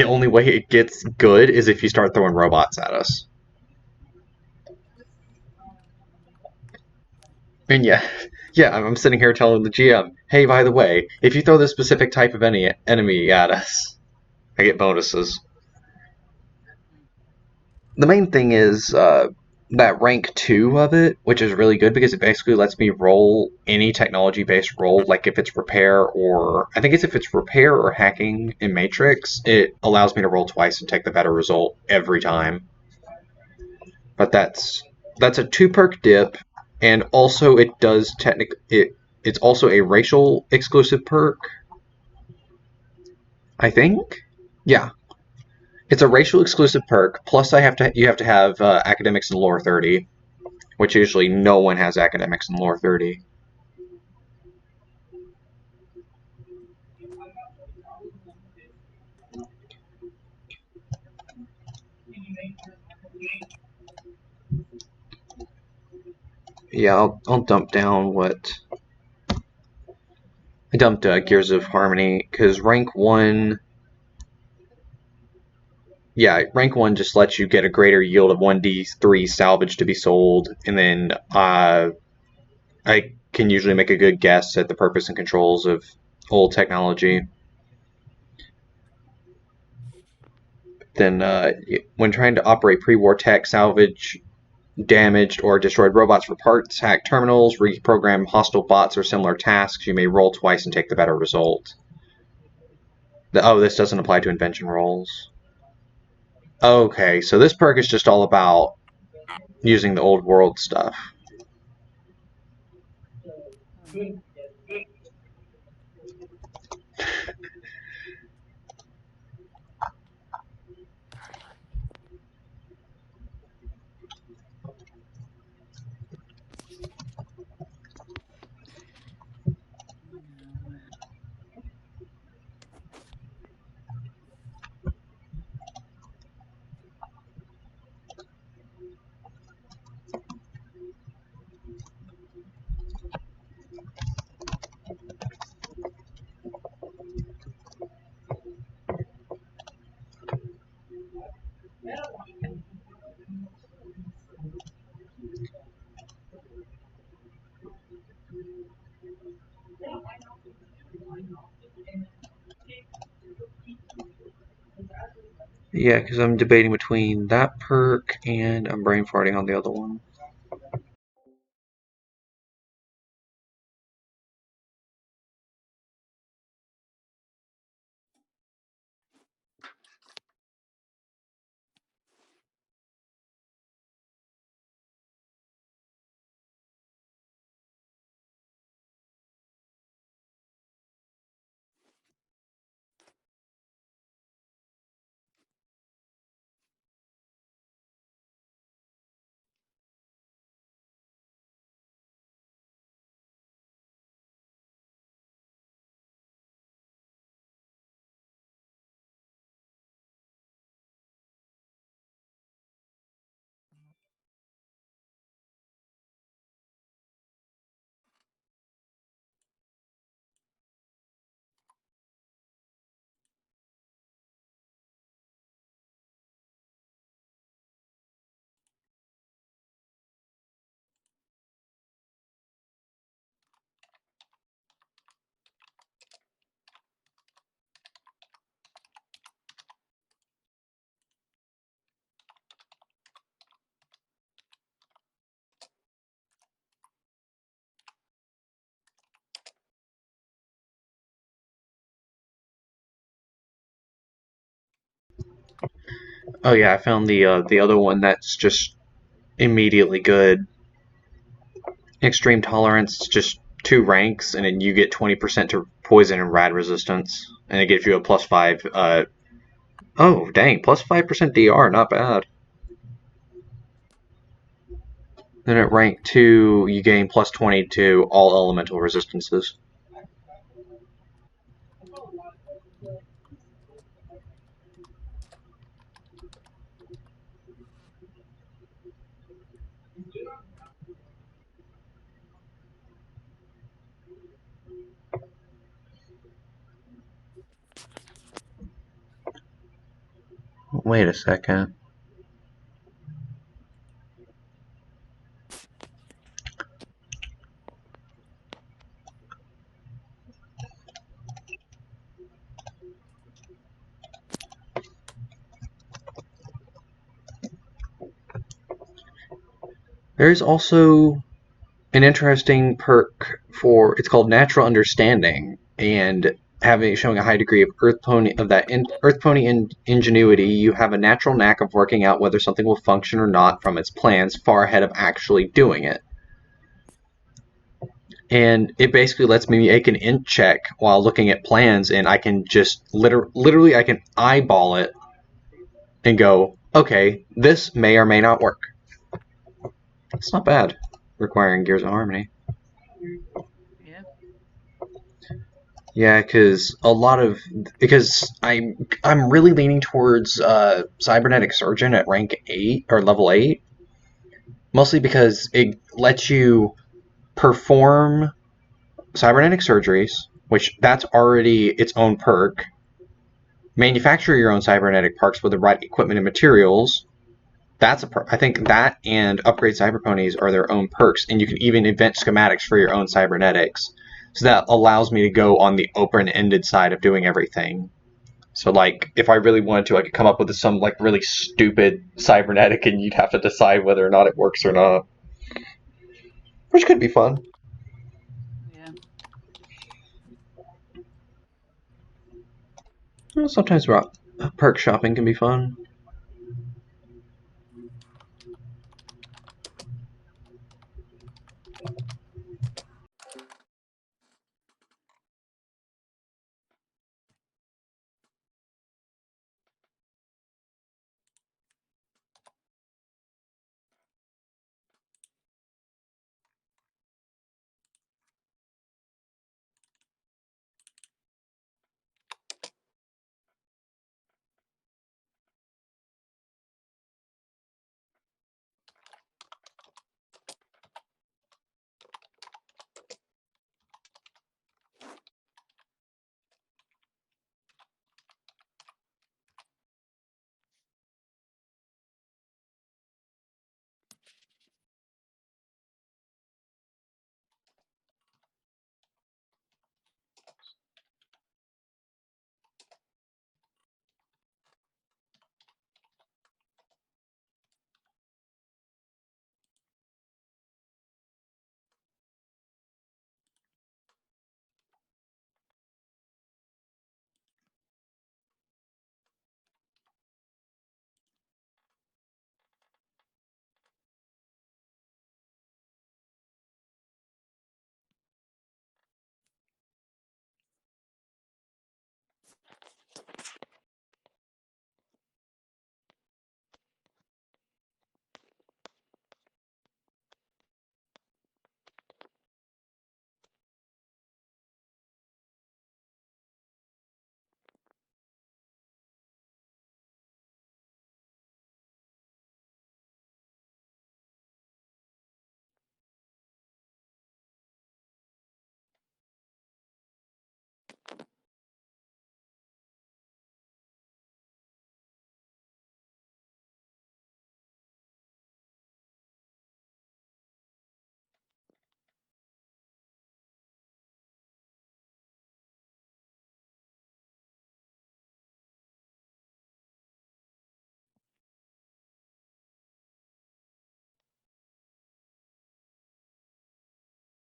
only way it gets good is if you start throwing robots at us. And yeah, I'm sitting here telling the GM, hey, by the way, if you throw this specific type of enemy at us, I get bonuses. The main thing is that rank 2 of it, which is really good because it basically lets me roll any technology-based roll, like if it's repair or... I think it's if it's repair or hacking in Matrix, it allows me to roll twice and take the better result every time. But that's a 2 perk dip, and also it does it's also a racial exclusive perk. I think? Yeah. It's a racial exclusive perk, plus you have to have academics in lore 30, which usually no one has academics in lore 30. Yeah, I'll dump down what... I dumped Gears of Harmony, because rank 1... Yeah, rank 1 just lets you get a greater yield of 1d3 salvage to be sold, and then I can usually make a good guess at the purpose and controls of old technology. Then, when trying to operate pre-war tech, salvage damaged or destroyed robots for parts, hack terminals, reprogram hostile bots or similar tasks, you may roll twice and take the better result. Oh, this doesn't apply to invention rolls. Okay, so this perk is just all about using the old world stuff. Yeah, because I'm debating between that perk and I'm brain farting on the other one. Oh yeah, I found the other one that's just immediately good. Extreme tolerance, just 2 ranks, and then you get 20% to poison and rad resistance, and it gives you a +5. Oh dang, +5% DR, not bad. Then at rank 2, you gain +20 to all elemental resistances. Wait a second. There's also an interesting perk for, it's called Natural Understanding, and showing a high degree of Earth Pony ingenuity, you have a natural knack of working out whether something will function or not from its plans far ahead of actually doing it. And it basically lets me make an int check while looking at plans, and I can just literally I can eyeball it and go, okay, this may or may not work. It's not bad, requiring Gears of Harmony. Yeah. Yeah, because I'm really leaning towards Cybernetic Surgeon at rank 8 or level 8, mostly because it lets you perform cybernetic surgeries, which that's already its own perk. Manufacture your own cybernetic parts with the right equipment and materials. That's a perk. I think that and upgrade cyber ponies are their own perks, and you can even invent schematics for your own cybernetics. So that allows me to go on the open-ended side of doing everything. So, like, if I really wanted to, I could come up with some, like, really stupid cybernetic, and you'd have to decide whether or not it works or not. Which could be fun. Yeah. Well, sometimes perk shopping can be fun.